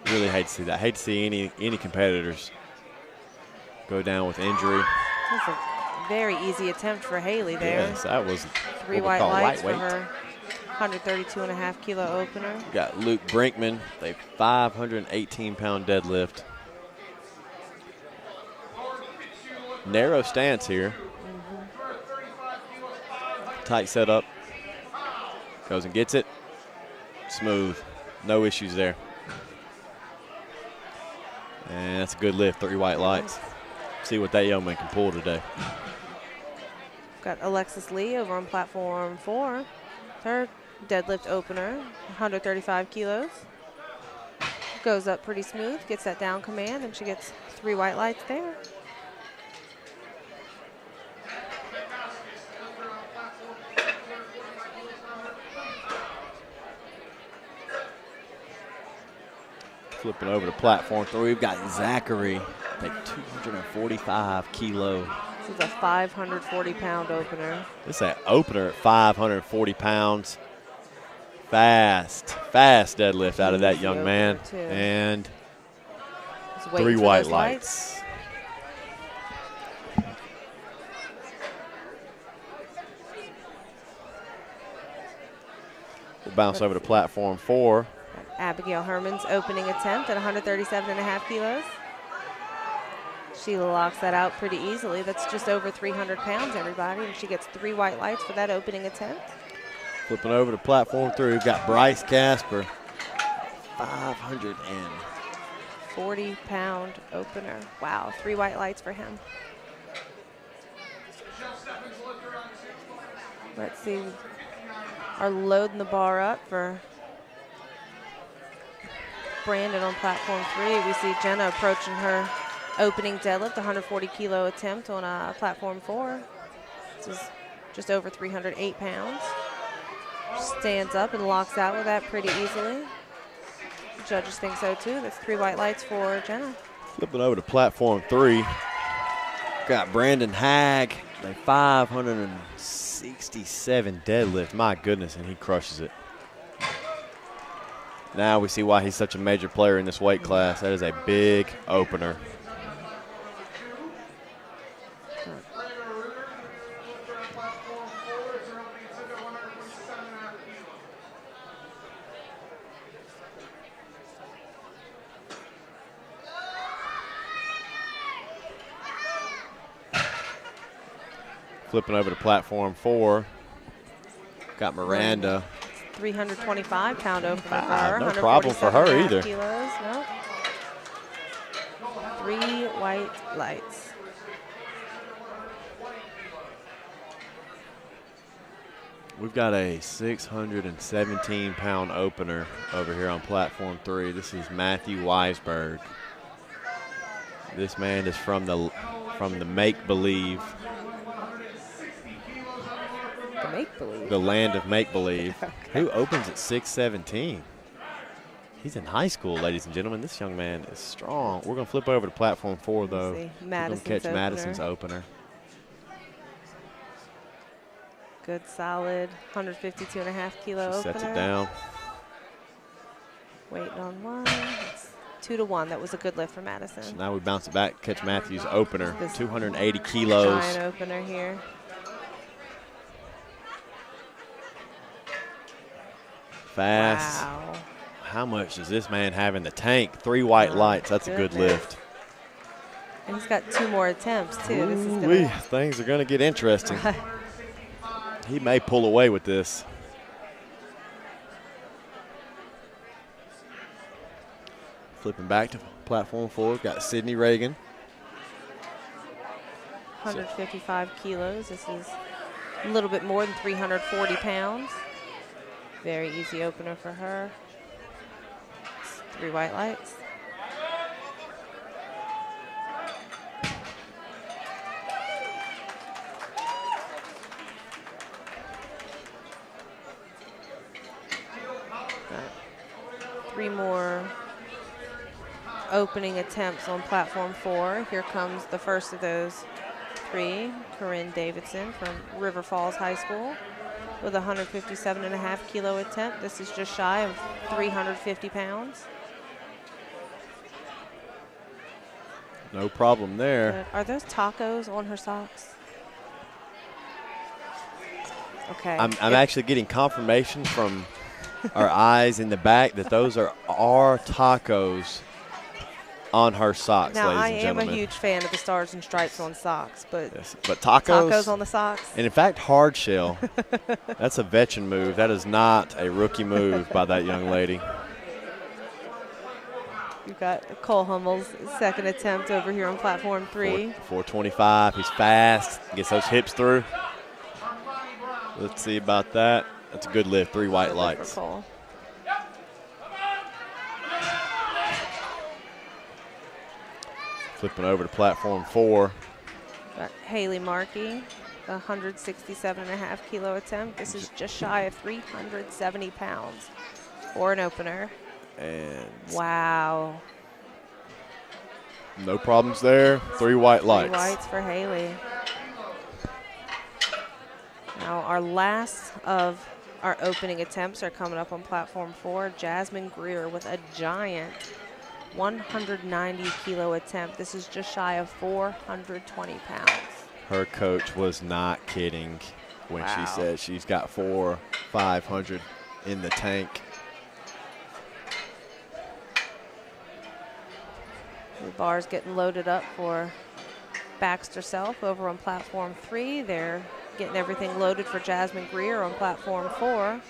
Really hate to see that. Hate to see any competitors go down with injury. That's a very easy attempt for Haley there. Yes, that was 3 what we white call lights for lightweight. her 132.5 kilo opener. We've got Luke Brinkman, a 518-pound deadlift. Narrow stance here. Tight setup. Goes and gets it. Smooth. No issues there. And that's a good lift, 3 white lights. See what that young man can pull today. Got Alexis Lee over on platform 4. Her deadlift opener, 135 kilos. Goes up pretty smooth, gets that down command, and she gets 3 white lights there. Flipping over to platform 3, we've got Zachary, a 245 kilo. This is a 540-pound opener. This is an opener at 540 pounds. Fast deadlift out of that young man. And 3 white lights. We'll bounce over to platform 4. Abigail Herman's opening attempt at 137.5 kilos. She locks that out pretty easily. That's just over 300 pounds, everybody, and she gets 3 white lights for that opening attempt. Flipping over to platform 3, we've got Bryce Casper, 40-pound opener. Wow, 3 white lights for him. Let's see. Are loading the bar up for Brandon on platform 3. We see Jenna approaching her opening deadlift, 140 kilo attempt on platform 4. This is just over 308 pounds. Stands up and locks out with that pretty easily. The judges think so too. That's 3 white lights for Jenna. Flipping over to platform 3. Got Brandon Hagg, a 567 deadlift. My goodness, and he crushes it. Now we see why he's such a major player in this weight class. That is a big opener. Flipping over to platform 4. Got Miranda. 325-pound opener for her. No problem for her either. Kilos. Nope. 3 white lights. We've got a 617-pound opener over here on platform 3. This is Matthew Weisberg. This man is from the make-believe. Make-believe. The land of make-believe. Okay. Who opens at 617? He's in high school, ladies and gentlemen. This young man is strong. We're going to flip over to platform 4, though. We're going to catch Madison's opener. Good, solid 152.5 kilo opener. Sets it down. Waiting on 1. It's 2-1. That was a good lift for Madison. So now we bounce it back, catch Matthew's opener. 280 kilos. Giant opener here. Fast. Wow. How much does this man have in the tank? 3 white lights. That's a good lift. And he's got 2 more attempts, too. This is things are going to get interesting. He may pull away with this. Flipping back to platform 4. Got Sydney Reagan. 155 kilos. This is a little bit more than 340 pounds. Very easy opener for her. 3 white lights. Got 3 more opening attempts on platform 4. Here comes the first of those 3, Corinne Davidson from River Falls High School, with a 157.5 kilo attempt. This is just shy of 350 pounds. No problem there. Are those tacos on her socks? Okay. I'm actually getting confirmation from our eyes in the back that those are tacos on her socks, now, ladies and gentlemen. I am a huge fan of the Stars and Stripes on socks, but, yes, but tacos on the socks. And in fact, hard shell. That's a veteran move. That is not a rookie move by that young lady. You've got Cole Hummel's second attempt over here on platform 3. 425. He's fast. Gets those hips through. Let's see about that. That's a good lift. 3 white lights. For Cole. Flipping over to platform 4. Got Haley Marquis, the 167.5 kilo attempt. This is just shy of 370 pounds for an opener. And wow. No problems there. 3 white lights. 3 whites for Haley. Now our last of our opening attempts are coming up on platform 4. Jazmine Grier with a giant 190 kilo attempt. This is just shy of 420 pounds. Her coach was not kidding when she said she's got 500 in the tank. The bar's getting loaded up for Baxter Self over on platform 3. They're getting everything loaded for Jasmine Grier on platform 4.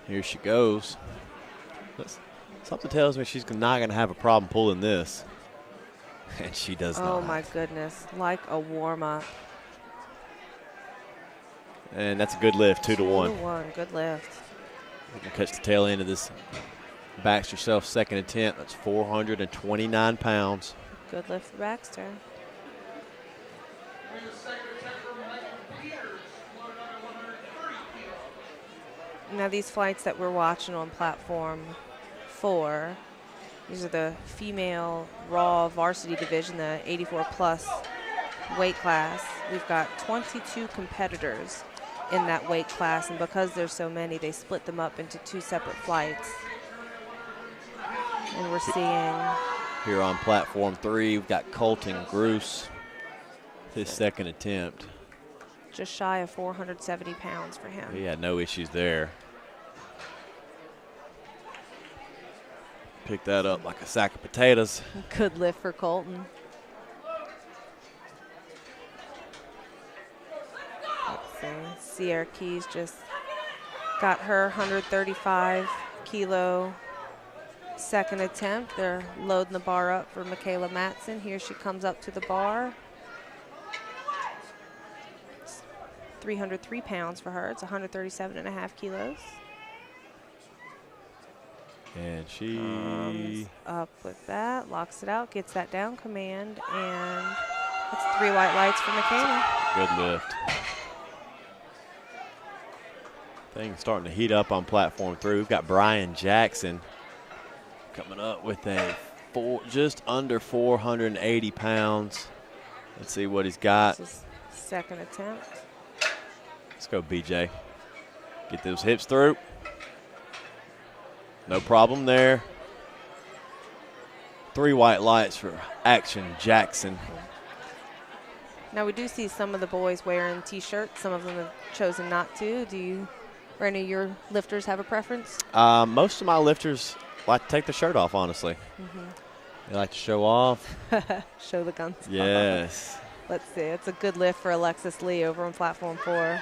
Here she goes. Something tells me she's not going to have a problem pulling this. And she does not. Oh, my goodness. Like a warm-up. And that's a good lift, 2 to 1. 2 to 1, good lift. You can catch the tail end of this Baxter Self second attempt. That's 429 pounds. Good lift for Baxter. Now these flights that we're watching on platform 4, these are the female raw varsity division, the 84 plus weight class. We've got 22 competitors in that weight class, and because there's so many, they split them up into 2 separate flights. And we're seeing here on platform 3, we've got Colton Groose, his second attempt. just shy of 470 pounds for him. He had no issues there. Picked that up like a sack of potatoes. Good lift for Colton. Let's see. Sierra Keys just got her 135 kilo second attempt. They're loading the bar up for Michaela Matson. Here she comes up to the bar. It's 303 pounds for her. It's 137.5 kilos. And she up with that, locks it out, gets that down command, and that's 3 white lights for Michaela. good lift. Things starting to heat up on platform 3. We've got Brian Jackson coming up with a just under 480 pounds. Let's see what he's got. This is second attempt. Let's go, BJ. Get those hips through. No problem there. 3 white lights for Action Jackson. Now we do see some of the boys wearing t-shirts. Some of them have chosen not to. Do you or any of your lifters have a preference? Most of my lifters like to take the shirt off, honestly. They like to show off. Show the guns. Yes. Let's see. It's a good lift for Alexis Lee over on platform 4.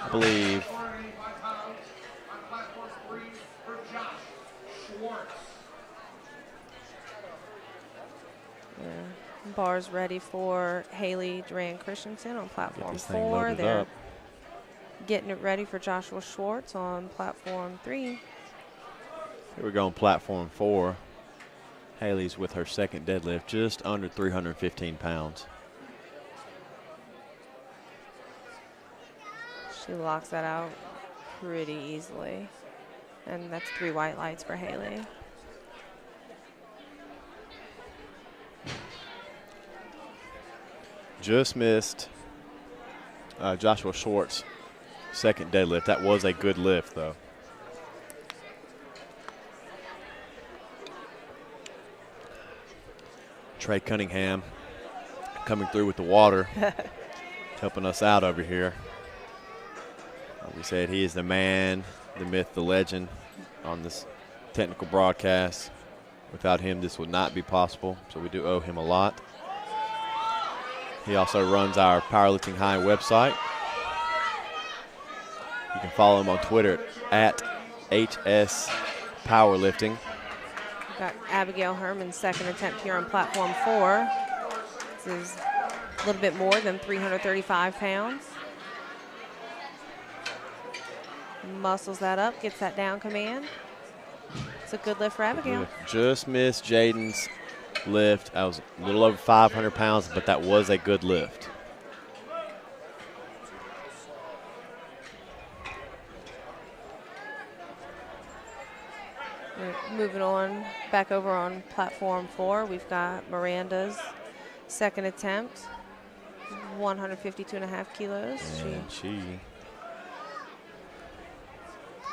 I believe. Bars ready for Haley Dran Christensen on platform Get this thing 4. loaded They're up. getting it ready for Joshua Schwartz on platform 3. Here we go on platform 4. Haley's with her second deadlift, just under 315 pounds. She locks that out pretty easily. And that's 3 white lights for Haley. Just missed Joshua Schwartz' second deadlift. That was a good lift, though. Trey Cunningham coming through with the water, helping us out over here. Like we said, he is the man, the myth, the legend on this technical broadcast. Without him, this would not be possible, so we do owe him a lot. He also runs our Powerlifting High website. You can follow him on Twitter at HS Powerlifting. We've got Abigail Herman's second attempt here on platform 4. This is a little bit more than 335 pounds. Muscles that up, gets that down command. It's a good lift for Abigail. Just missed Jaden's lift. I was a little over 500 pounds, but that was a good lift. Moving on, back over on platform 4, we've got Miranda's second attempt, 152.5 kilos. And she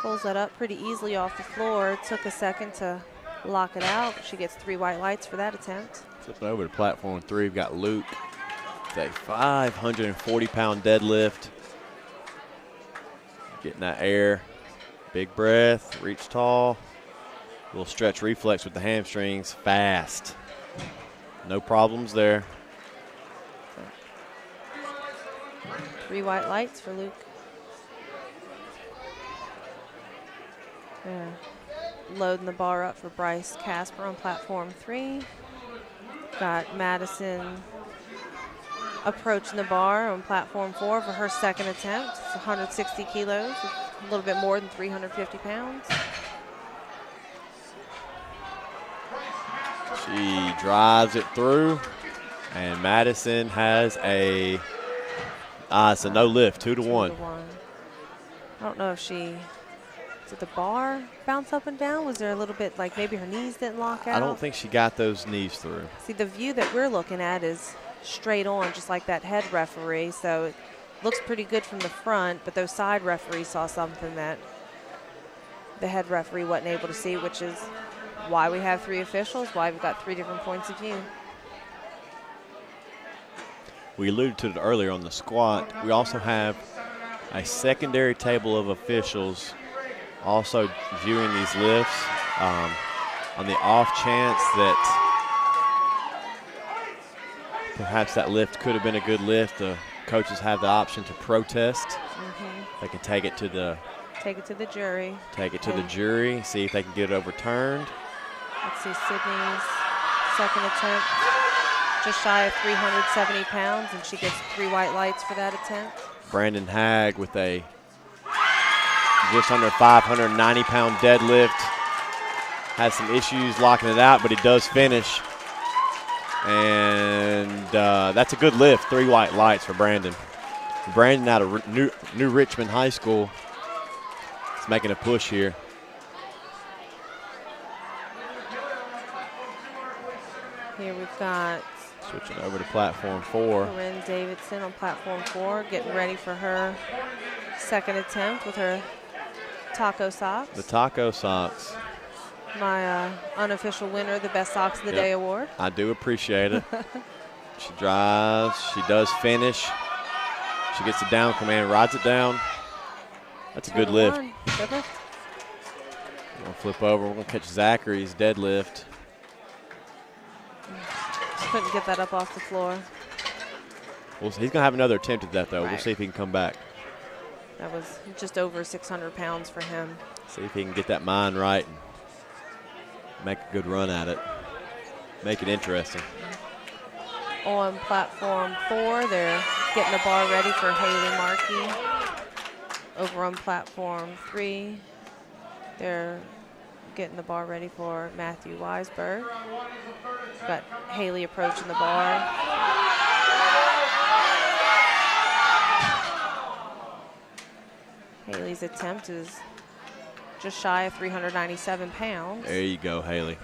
pulls that up pretty easily off the floor. It took a second to lock it out. She gets 3 white lights for that attempt. flipping over to platform 3, we've got Luke with a 540-pound deadlift. Getting that air, big breath, reach tall. Little stretch reflex with the hamstrings, fast. No problems there. 3 white lights for Luke. Yeah. Loading the bar up for Bryce Casper on platform 3. Got Madison approaching the bar on platform 4 for her second attempt. It's 160 kilos, a little bit more than 350 pounds. She drives it through, and Madison has a it's a no lift, 2 to 1. I don't know if did the bar bounce up and down? Was there a little bit like maybe her knees didn't lock out? I don't think she got those knees through. See, the view that we're looking at is straight on, just like that head referee, so it looks pretty good from the front, but those side referees saw something that the head referee wasn't able to see, which is why we have 3 officials, why we've got 3 different points of view. We alluded to it earlier on the squat. We also have a secondary table of officials also viewing these lifts on the off chance that perhaps that lift could have been a good lift. The coaches have the option to protest. They can take it to the jury. Take it to the jury, see if they can get it overturned. Let's see Sydney's second attempt. Just shy of 370 pounds, and she gets 3 white lights for that attempt. Brandon Hagg with a just under 590-pound deadlift. Has some issues locking it out, but he does finish. And that's a good lift, 3 white lights for Brandon. Brandon out of New Richmond High School is making a push here. Here we've got switching over to platform 4. Corinne Davidson on platform 4, getting ready for her second attempt with her taco socks. The taco socks. My unofficial winner, the Best Socks of the Day award. I do appreciate it. She drives. She does finish. She gets the down command, rides it down. That's a good lift. Good lift. We're going to flip over. We're going to catch Zachary's deadlift. Couldn't get that up off the floor. Well, he's going to have another attempt at that, though. Right. We'll see if he can come back. That was just over 600 pounds for him. See if he can get that mind right and make a good run at it. Make it interesting. On platform 4, they're getting the bar ready for Haley Marquis. Over on platform 3, they're getting the bar ready for Matthew Weisberg. Got Haley approaching the bar. Haley's attempt is just shy of 397 pounds. There you go, Haley.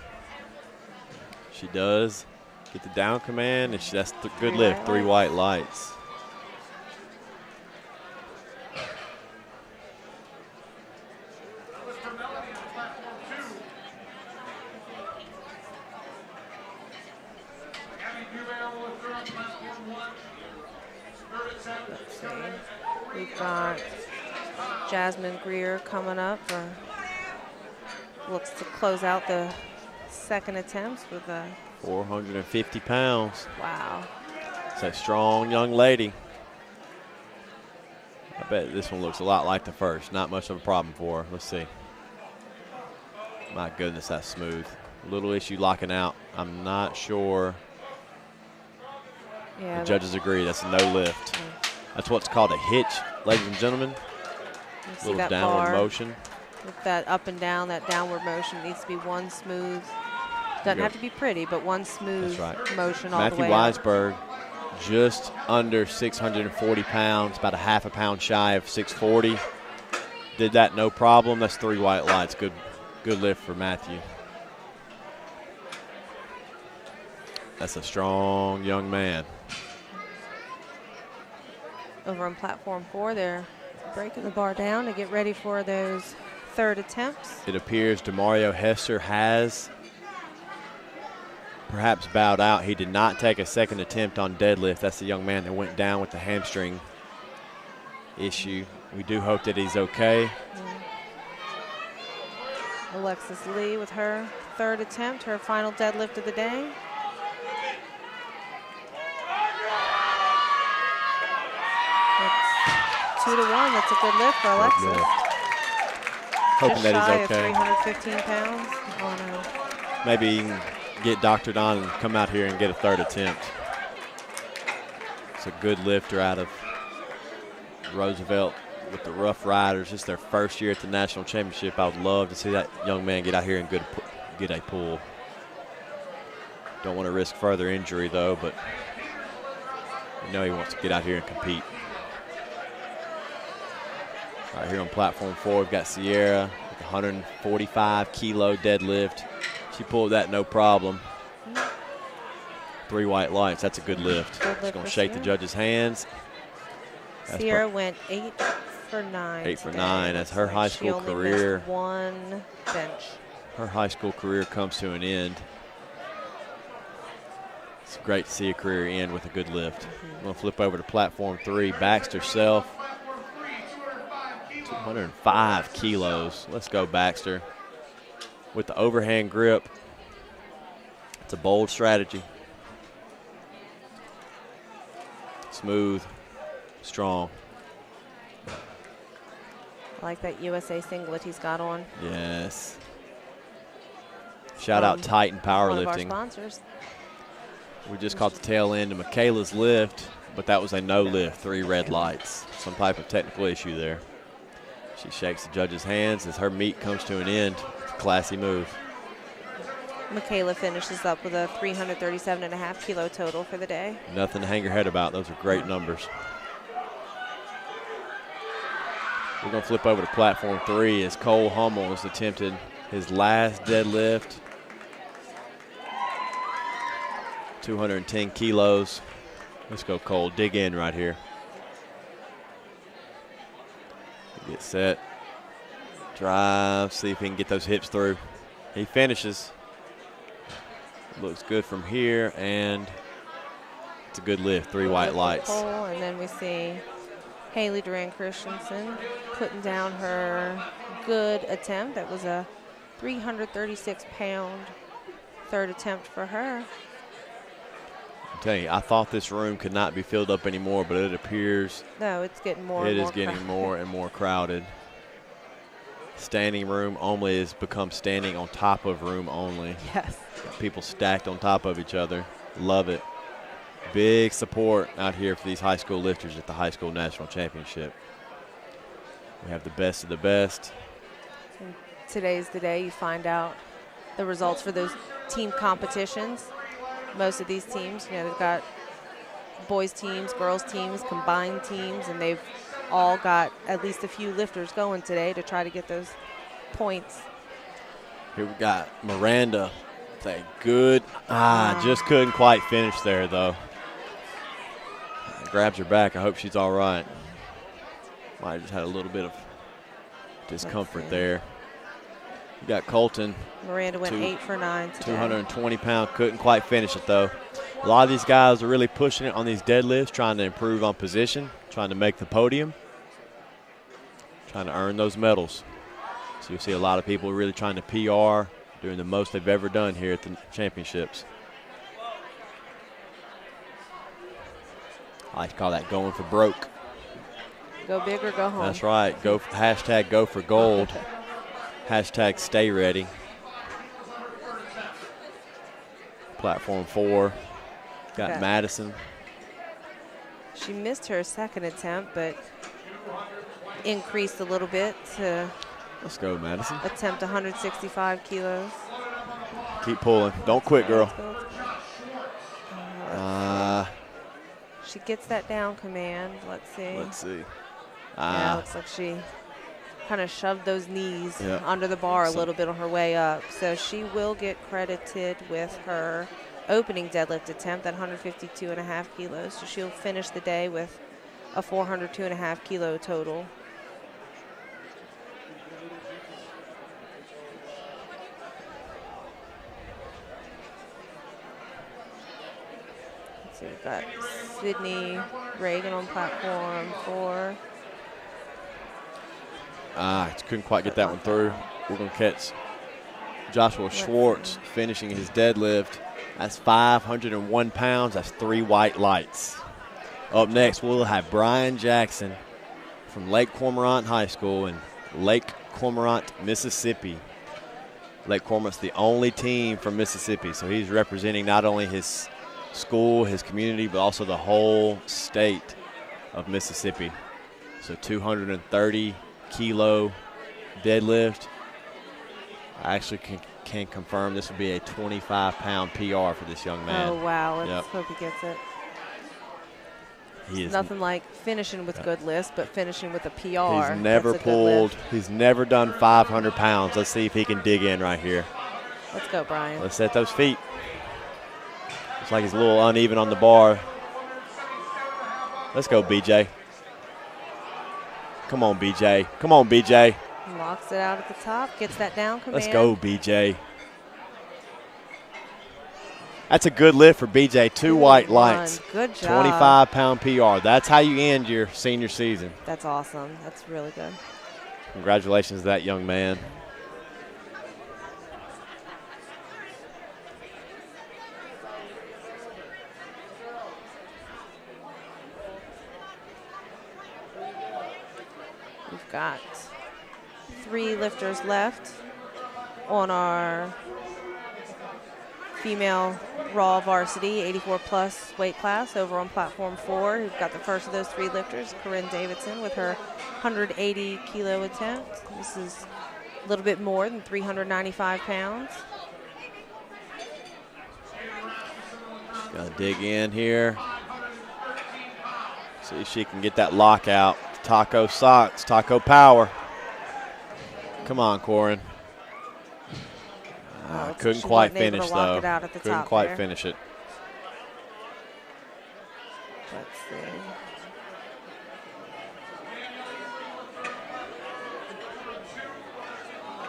She does get the down command, and that's the good lift, 3 white lights. We've got Jasmine Grier coming up for looks to close out the second attempts with a 450 pounds. Wow. It's a strong young lady. I bet this one looks a lot like the first. Not much of a problem for her. Let's see. My goodness, that's smooth. Little issue locking out. I'm not sure. Yeah, the judges agree. That's a no lift. Yeah. That's what's called a hitch, ladies and gentlemen. A little downward motion. With that up and down, that downward motion needs to be one smooth. Doesn't have to be pretty, but one smooth motion all the way Matthew Weisberg, just under 640 pounds, about a half a pound shy of 640. Did that no problem. That's 3 white lights. Good lift for Matthew. That's a strong young man. Over on platform 4, they're breaking the bar down to get ready for those third attempts. It appears DeMario Hester has perhaps bowed out. He did not take a second attempt on deadlift. That's the young man that went down with the hamstring issue. We do hope that he's okay. Alexis Lee with her third attempt, her final deadlift of the day. It's 2 to 1. That's a good lift for Alexis. hoping that shy he's okay. Of 315 pounds. Oh no. Maybe he can get doctored on and come out here and get a third attempt. It's a good lifter out of Roosevelt with the Rough Riders. It's their first year at the national championship. I would love to see that young man get out here and get a pull. Don't want to risk further injury though, but you know he wants to get out here and compete. Right here on platform 4, we've got Sierra with 145 kilo deadlift. She pulled that no problem. 3 white lights, that's a good lift. She's going to shake the judges' hands. Sierra went 8 for 9. 8 for 9. That's her high school career. She only missed 1 bench. Her high school career comes to an end. It's great to see a career end with a good lift. I'm going to flip over to platform 3. Baxter Self, 205 kilos. Let's go, Baxter. With the overhand grip. It's a bold strategy. Smooth, strong. I like that USA singlet he's got on. Yes. Shout out Titan Powerlifting. One of our sponsors. We just caught the tail end of Michaela's lift, but that was a no lift, 3 red lights. Some type of technical issue there. She shakes the judge's hands as her meet comes to an end. It's a classy move. Michaela finishes up with a 337.5 kilo total for the day. Nothing to hang your head about. Those are great numbers. We're going to flip over to platform 3 as Cole Hummel has attempted his last deadlift. 210 kilos. Let's go, Cole. Dig in right here. Get set. Drive. See if he can get those hips through. He finishes. Looks good from here, and it's a good lift. 3 white lights. And then we see Haley Dran Christensen putting down her good attempt. That was a 336-pound third attempt for her. I'm telling you, I thought this room could not be filled up anymore, but it appears no, it's getting more. It is getting more and more crowded. Standing room only has become standing on top of room only. Yes. Got people stacked on top of each other. Love it. Big support out here for these high school lifters at the high school national championship. We have the best of the best. And today's the day you find out the results for those team competitions. Most of these teams, you know, they've got boys teams, girls teams, combined teams, and they've all got at least a few lifters going today to try to get those points. Here we got Miranda. That good. Just couldn't quite finish there, though. Grabs her back. I hope she's all right. Might have just had a little bit of discomfort there. You got Colton. Miranda went 8 for 9 today. 220 pound. Couldn't quite finish it, though. A lot of these guys are really pushing it on these deadlifts, trying to improve on position, trying to make the podium, trying to earn those medals. So you'll see a lot of people really trying to PR, doing the most they've ever done here at the championships. I like to call that going for broke. Go big or go home. That's right. Hashtag go for gold. Hashtag stay ready. Platform 4. Got Madison. She missed her second attempt, but increased a little bit to Let's go, Madison. attempt 165 kilos. Keep pulling. Don't quit, girl. She gets that down command. Let's see. Let's see. Yeah, looks like she kind of shoved those knees under the bar a little bit on her way up. So she will get credited with her opening deadlift attempt at 152.5 kilos. So she'll finish the day with a 402.5 kilo total. So we've got Sydney Reagan on platform 4. Couldn't quite get that one through. We're going to catch Joshua Schwartz finishing his deadlift. That's 501 pounds. That's 3 white lights. Up next, we'll have Brian Jackson from Lake Cormorant High School in Lake Cormorant, Mississippi. Lake Cormorant's the only team from Mississippi, so he's representing not only his school, his community, but also the whole state of Mississippi. So 230 kilo deadlift. I actually can confirm this will be a 25-pound PR for this young man. Oh, wow. Let's hope he gets it. It's nothing like finishing with good lifts, but finishing with a PR. He's never pulled. He's never done 500 pounds. Let's see if he can dig in right here. Let's go, Brian. Let's set those feet. Looks like he's a little uneven on the bar. Let's go, BJ. Come on, BJ. Come on, BJ. Locks it out at the top. Gets that down command. Let's go, BJ. That's a good lift for BJ. Two white lights. Good job. 25-pound PR. That's how you end your senior season. That's awesome. That's really good. Congratulations to that young man. We've got 3 lifters left on our female raw varsity 84-plus weight class over on platform 4. We've got the first of those 3 lifters, Corinne Davidson, with her 180-kilo attempt. This is a little bit more than 395 pounds. Got to dig in here. See if she can get that lockout. Taco socks, taco power. Come on, Corinne. Couldn't quite finish, though. Couldn't quite finish it. Let's see.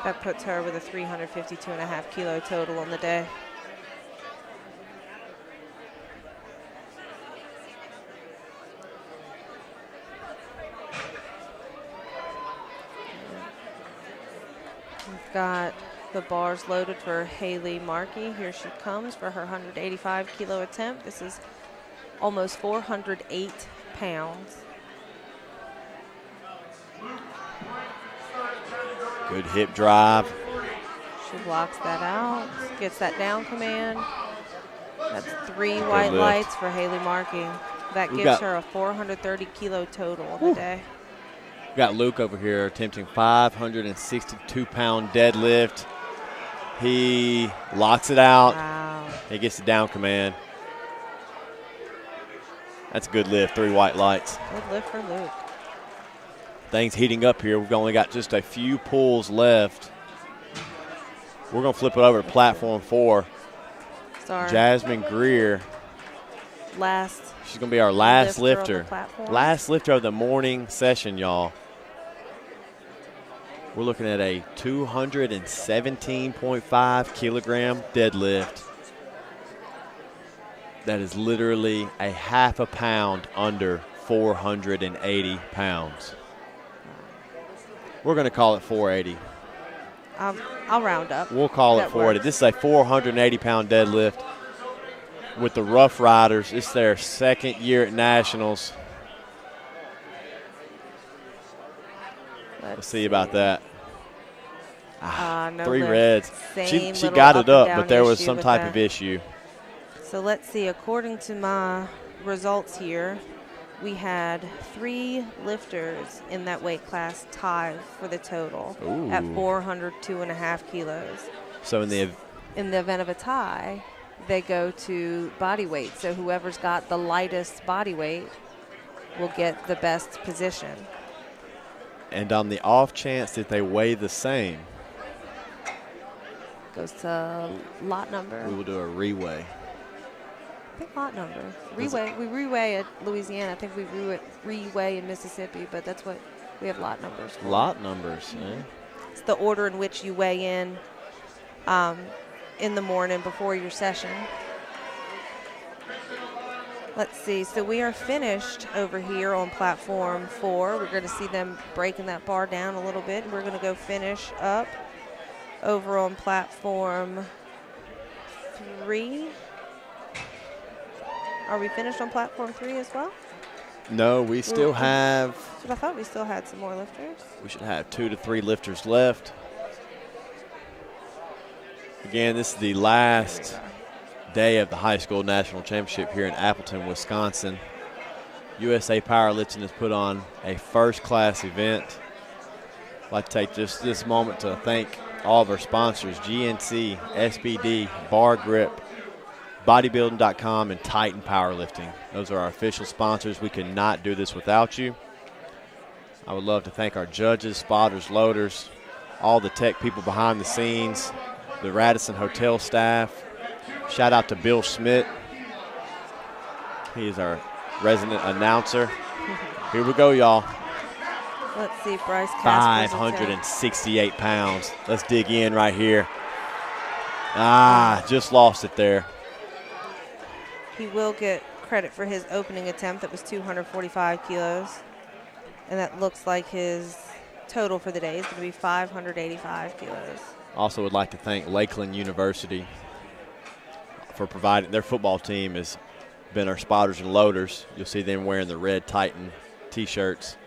That puts her with a 352.5 kilo total on the day. We've got the bars loaded for Haley Marquis. Here she comes for her 185-kilo attempt. This is almost 408 pounds. Good hip drive. She blocks that out, gets that down command. That's 3 white lights for Haley Marquis. That gives her a 430-kilo total on the day. We got Luke over here attempting 562-pound deadlift. He locks it out. Wow. He gets the down command. That's a good lift, 3 white lights. Good lift for Luke. Things heating up here. We've only got just a few pulls left. We're going to flip it over to platform 4. Jazmine Grier. She's going to be our last lifter. Last lifter of the morning session, y'all. We're looking at a 217.5 kilogram deadlift. That is literally a half a pound under 480 pounds. We're going to call it 480. I'll round up. We'll call it 480. This is a 480-pound deadlift with the Rough Riders. It's their second year at Nationals. Let's see about that. No 3 lift. reds. She got it up, but there was some type of issue. So let's see. According to my results here, we had 3 lifters in that weight class tied for the total at 402.5 kilos. So in the event of a tie, they go to body weight. So whoever's got the lightest body weight will get the best position. And on the off chance that they weigh the same, goes to lot number. We will do a reweigh. I think lot number. Reweigh. We reweigh at Louisiana. I think we reweigh in Mississippi, but that's what we have lot numbers for. Lot numbers, It's the order in which you weigh in the morning before your session. Let's see. So we are finished over here on platform 4. We're going to see them breaking that bar down a little bit. We're going to go finish up over on platform 3. Are we finished on platform 3 as well? No, we still have. But I thought we still had some more lifters. We should have 2 to 3 lifters left. Again, this is the last day of the high school national championship here in Appleton, Wisconsin. USA Powerlifting has put on a first-class event. I'd like to take just this moment to thank all of our sponsors, GNC, SBD, Bar Grip, Bodybuilding.com, and Titan Powerlifting. Those are our official sponsors. We could not do this without you. I would love to thank our judges, spotters, loaders, all the tech people behind the scenes, the Radisson Hotel staff. Shout out to Bill Schmidt. He is our resident announcer. Here we go, y'all. Let's see, Bryce Casper. 568 pounds. Let's dig in right here. Just lost it there. He will get credit for his opening attempt. That was 245 kilos. And that looks like his total for the day is going to be 585 kilos. Also would like to thank Lakeland University for providing. Their football team has been our spotters and loaders. You'll see them wearing the red Titan T-shirts.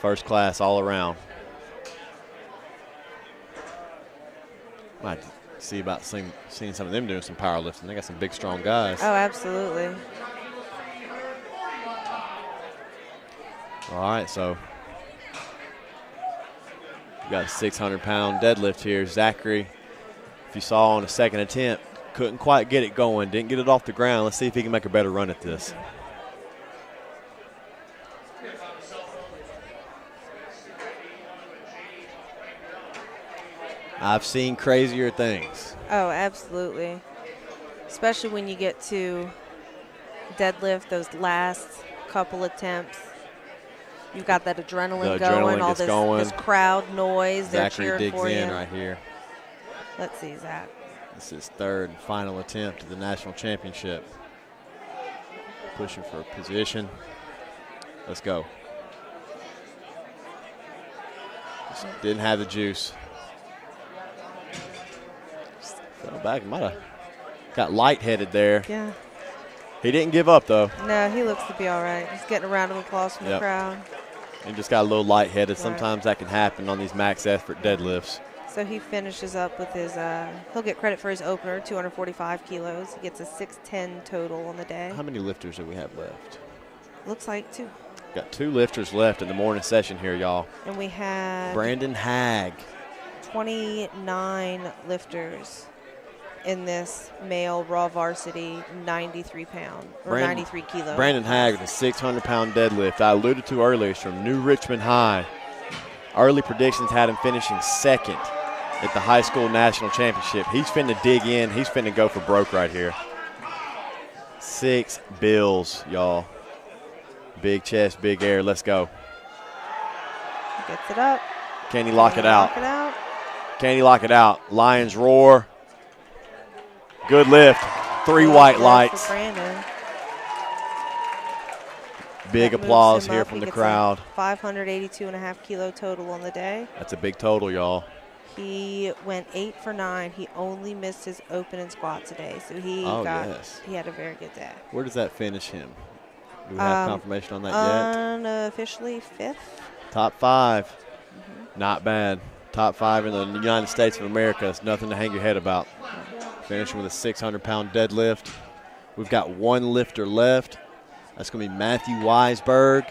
First class all around. Might see about seeing some of them doing some powerlifting. They got some big, strong guys. Oh, absolutely. All right, so we got a 600-pound deadlift here. Zachary, if you saw on a second attempt, couldn't quite get it going, didn't get it off the ground. Let's see if he can make a better run at this. I've seen crazier things. Oh, absolutely. Especially when you get to deadlift, those last couple attempts. You've got that adrenaline going, all this crowd noise. They're cheering digs for you. in right here. Let's see, Zach. This is third and final attempt at the national championship. Pushing for a position. Let's go. Just didn't have the juice. Fell back. Might have got lightheaded there. Yeah. He didn't give up, though. No, he looks to be all right. He's getting a round of applause from the crowd. He just got a little lightheaded. Sometimes that can happen on these max effort deadlifts. So he finishes up with his, he'll get credit for his opener, 245 kilos. He gets a 610 total on the day. How many lifters do we have left? Looks like 2. Got 2 lifters left in the morning session here, y'all. And we have Brandon Hagg. 29 lifters in this male raw varsity 93 kilo. Brandon Hagg with a 600-pound deadlift. I alluded to earlier, he's from New Richmond High. Early predictions had him finishing second at the high school national championship. He's finna dig in. He's finna go for broke right here. 6 bills, y'all. Big chest, big air. Let's go. He gets it up. Can he lock it out? Lock it out. Can he lock it out? Lions roar. Good lift. 3 white lights. Big applause here from the crowd. 582.5 kilo total on the day. That's a big total, y'all. He went 8 for 9. He only missed his open and squat today, so he had a very good day. Where does that finish him? Do we have confirmation on that yet? Unofficially 5th. Top 5. Not bad. Top 5 in the United States of America. It's nothing to hang your head about. Finishing with a 600-pound deadlift. We've got 1 lifter left. That's going to be Matthew Weisberg,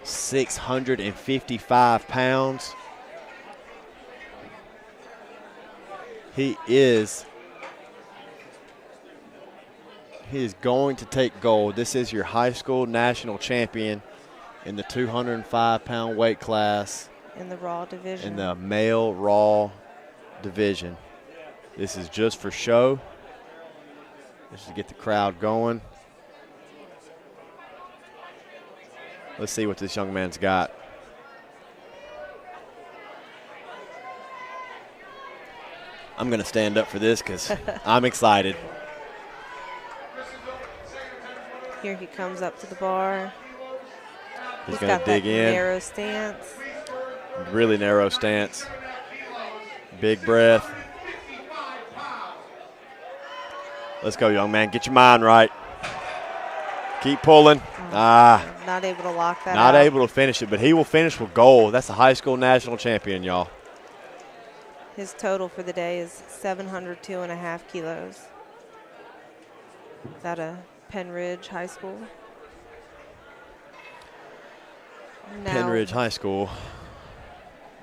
655 pounds. He is going to take gold. This is your high school national champion in the 205-pound weight class. In the raw division. In the male raw division. This is just for show. Just to get the crowd going. Let's see what this young man's got. I'm going to stand up for this because I'm excited. Here he comes up to the bar. He's going to dig in. Narrow stance. Really narrow stance. Big breath. Let's go, young man. Get your mind right. Keep pulling. Not able to lock that Not out. able to finish it, but he will finish with gold. That's a high school national champion, y'all. His total for the day is 702.5 kilos. Is that a Penridge High School? Now, Penridge High School.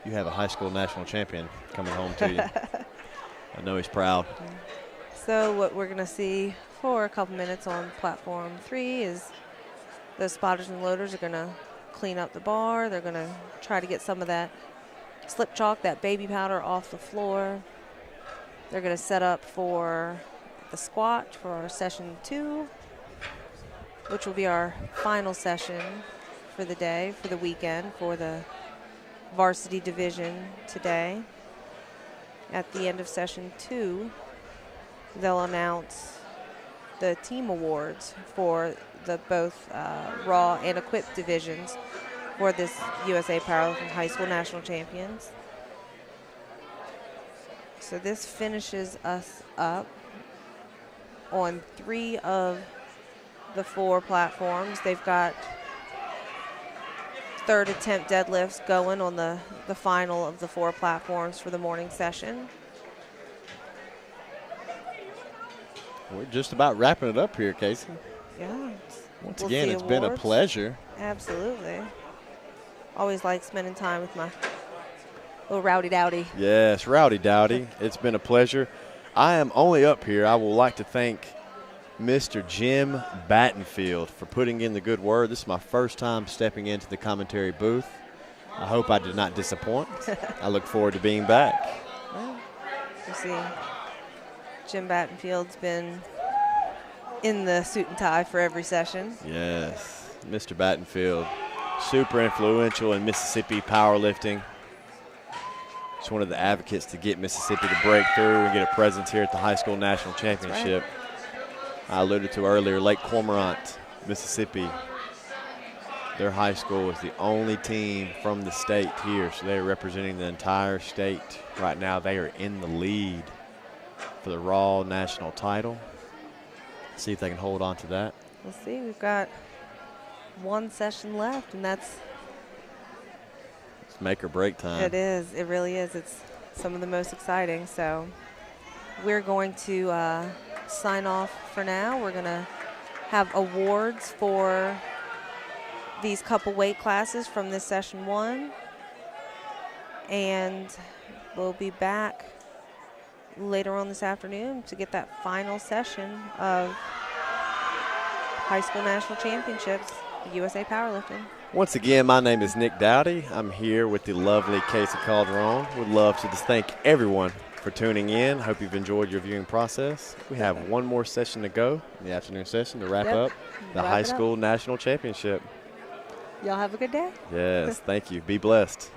You have a high school national champion coming home to you. I know he's proud. So what we're going to see for a couple minutes on platform 3 is the spotters and loaders are going to clean up the bar. They're going to try to get some of that slip chalk, that baby powder off the floor. They're going to set up for the squat for our session 2, which will be our final session for the day, for the weekend, for the varsity division today. At the end of session 2, they'll announce the team awards for the both raw and equipped divisions for this USA Powerlifting High School National Champions. So this finishes us up on 3 of the 4 platforms. They've got third attempt deadlifts going on the final of the 4 platforms for the morning session. We're just about wrapping it up here, Casey. Yeah. Once We'll again, see it's been a awards. pleasure. Absolutely. Always like spending time with my little rowdy dowdy. Yes, Rowdy Dowdy. It's been a pleasure. I am only up here. I would like to thank Mr. Jim Battenfield for putting in the good word. This is my first time stepping into the commentary booth. I hope I did not disappoint. I look forward to being back. Well, you see, Jim Battenfield's been in the suit and tie for every session. Yes, Mr. Battenfield, super influential in Mississippi powerlifting. He's one of the advocates to get Mississippi to break through and get a presence here at the high school national championship. I alluded to earlier, Lake Cormorant, Mississippi. Their high school is the only team from the state here, so they're representing the entire state. Right now, they are in the lead for the Raw national title. See if they can hold on to that. We'll see. We've got 1 session left, and that's It's make or break time. it is. It really is. It's some of the most exciting. So we're going to sign off for now. We're going to have awards for these couple weight classes from this session 1. And we'll be back later on this afternoon to get that final session of high school national championships, USA Powerlifting. Once again, my name is Nick Dowdy. I'm here with the lovely Casey Calderon. Would love to just thank everyone for tuning in. Hope you've enjoyed your viewing process. We have one more session to go, the afternoon session, to wrap up the high school national championship. Y'all have a good day. Yes, thank you. Be blessed.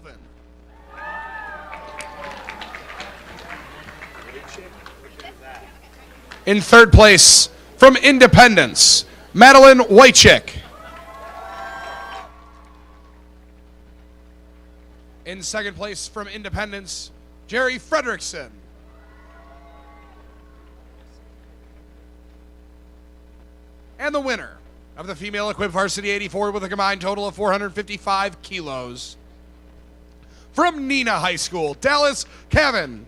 Colvin. In third place, from Independence, Madeline Wychick. In second place, from Independence, Jerry Frederickson. And the winner of the female equipped varsity 84 with a combined total of 455 kilos, from Neenah High School, Dallas Cavan.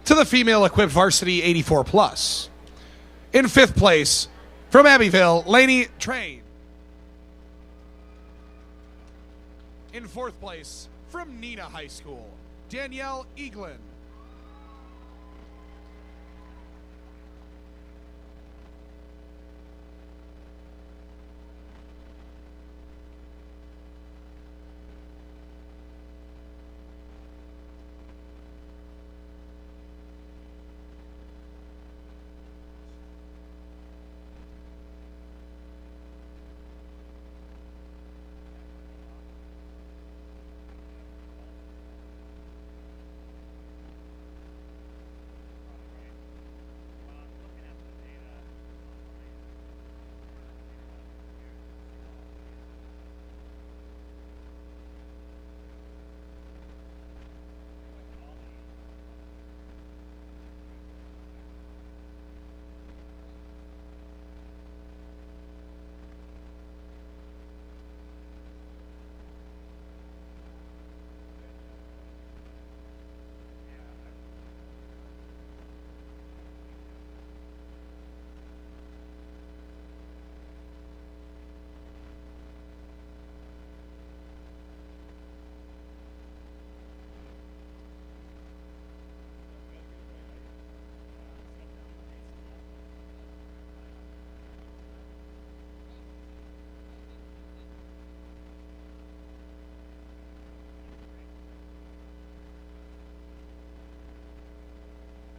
To the female equipped varsity 84 plus. In fifth place, from Abbeville, Lainey Train. In fourth place, from Neenah High School, Danielle Eaglin.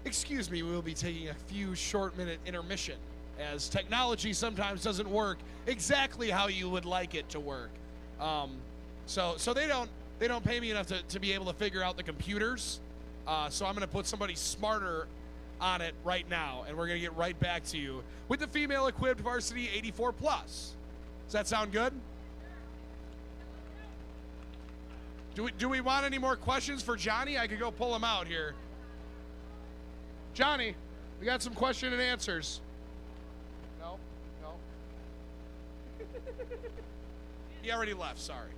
Excuse me, we will be taking a few short-minute intermission, as technology sometimes doesn't work exactly how you would like it to work. So they don't pay me enough to be able to figure out the computers. So I'm going to put somebody smarter on it right now, and we're going to get right back to you with the female equipped varsity 84 plus. Does that sound good? Do we want any more questions for Johnny? I could go pull him out here. Johnny, we got some question and answers. No? He already left, sorry.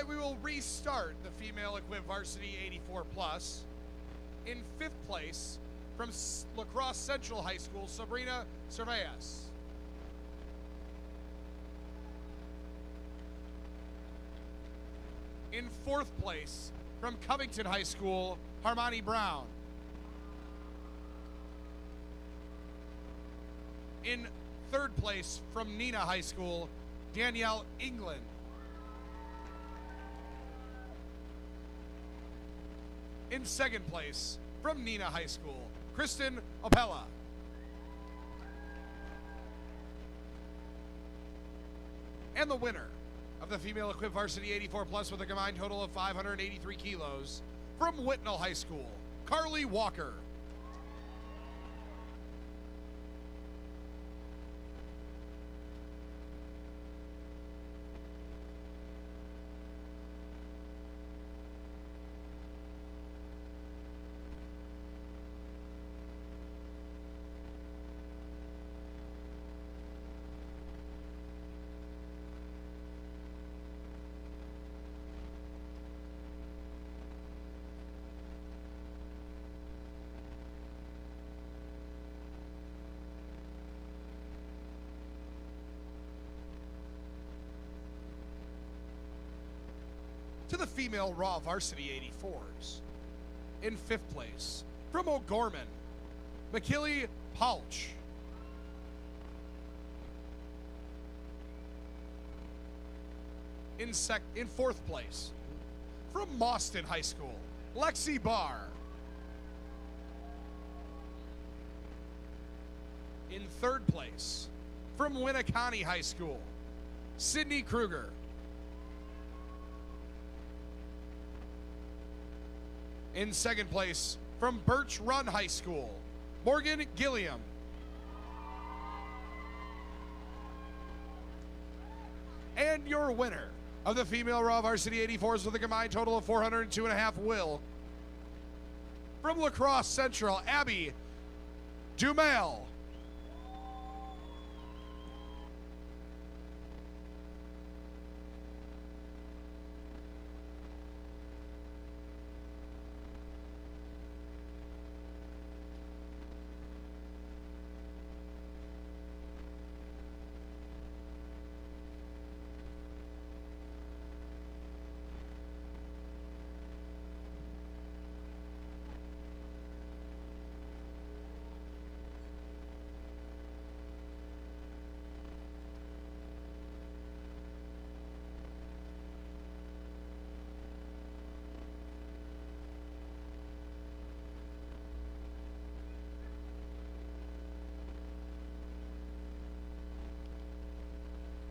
right, we will restart the female equipped varsity 84 plus. In 5th place from La Crosse Central High School, Sabrina Cervas. In 4th place from Covington High School, Harmony Brown. In 3rd place from Nina High School, Danielle England. In 2nd place from Nina High School, Kristen Opella. And the winner of the female equipped varsity 84 plus with a combined total of 583 kilos from Whitnall High School, Carly Walker. To the female raw varsity 84s. In 5th place, from O'Gorman, McKilly Pouch. In 4th place, from Mauston High School, Lexi Barr. In 3rd place, from Winneconne High School, Sydney Kruger. In 2nd place, from Birch Run High School, Morgan Gilliam. And your winner of the female raw varsity 84s with a combined total of 402.5 will, from La Crosse Central, Abby Dumel.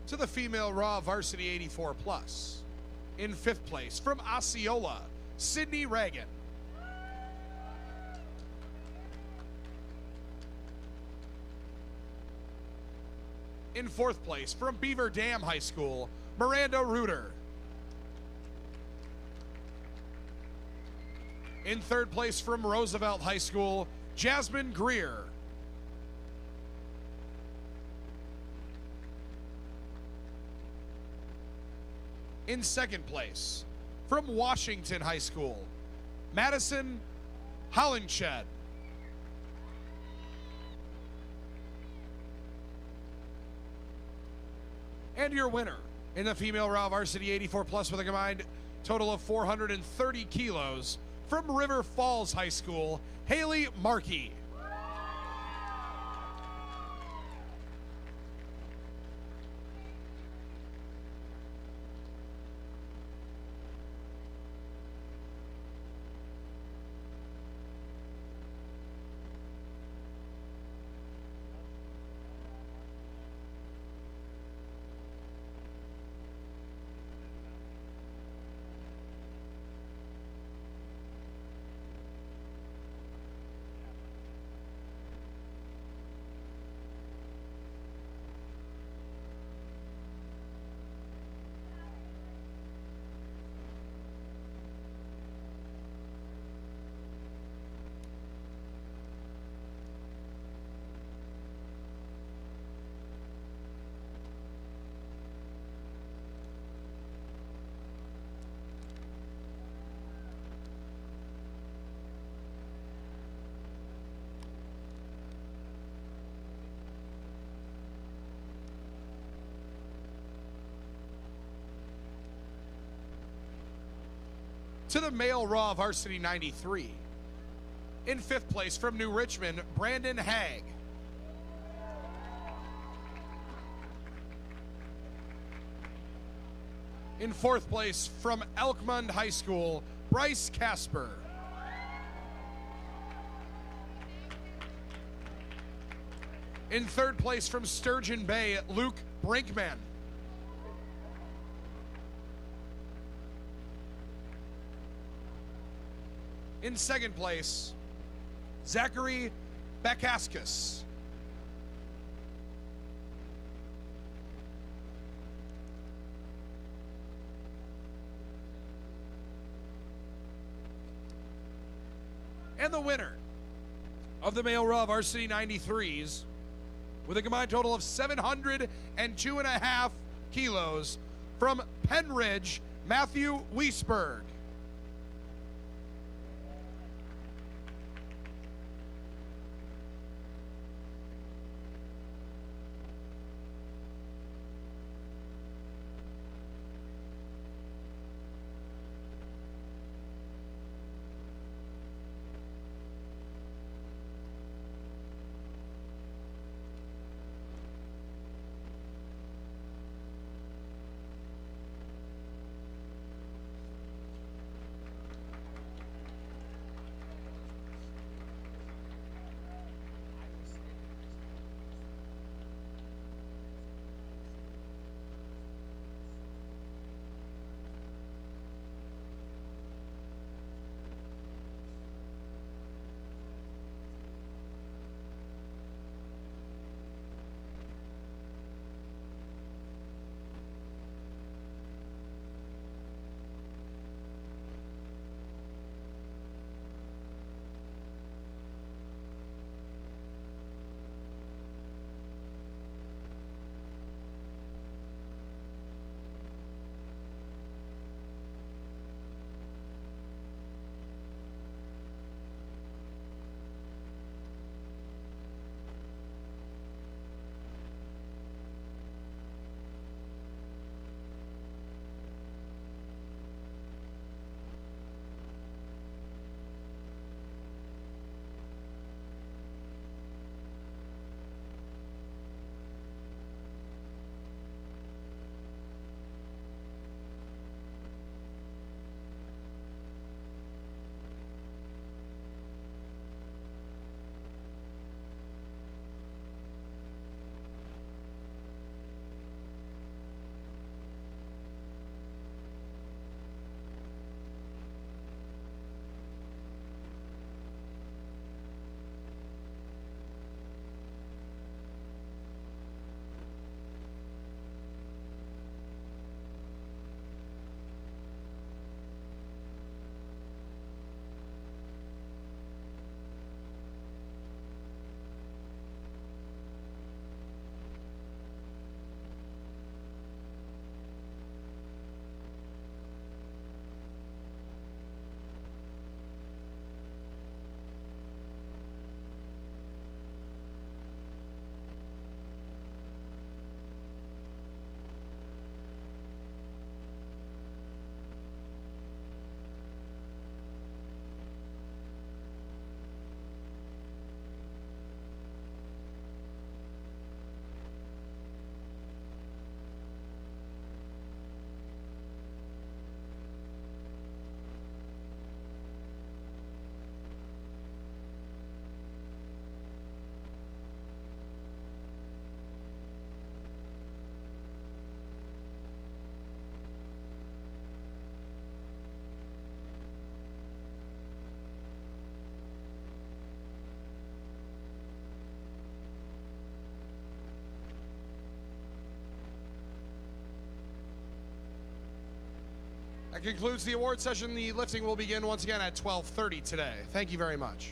To the female raw varsity 84 plus. In 5th place, from Osceola, Sydney Reagan. In 4th place, from Beaver Dam High School, Miranda Reuter. In 3rd place, from Roosevelt High School, Jasmine Grier. In 2nd place, from Washington High School, Madison Hollingshed. And your winner in the female raw varsity 84 plus with a combined total of 430 kilos from River Falls High School, Haley Marquis. to the male Raw Varsity 93. In 5th place from New Richmond, Brandon Hagg. In 4th place from Elkmond High School, Bryce Casper. In 3rd place from Sturgeon Bay, Luke Brinkman. In 2nd place, Zachary Bakaskis. And the winner of the male Raw Varsity 93s with a combined total of 702.5 kilos from Penridge, Matthew Wiesberg. That concludes the award session. The lifting will begin once again at 12:30 today. Thank you very much.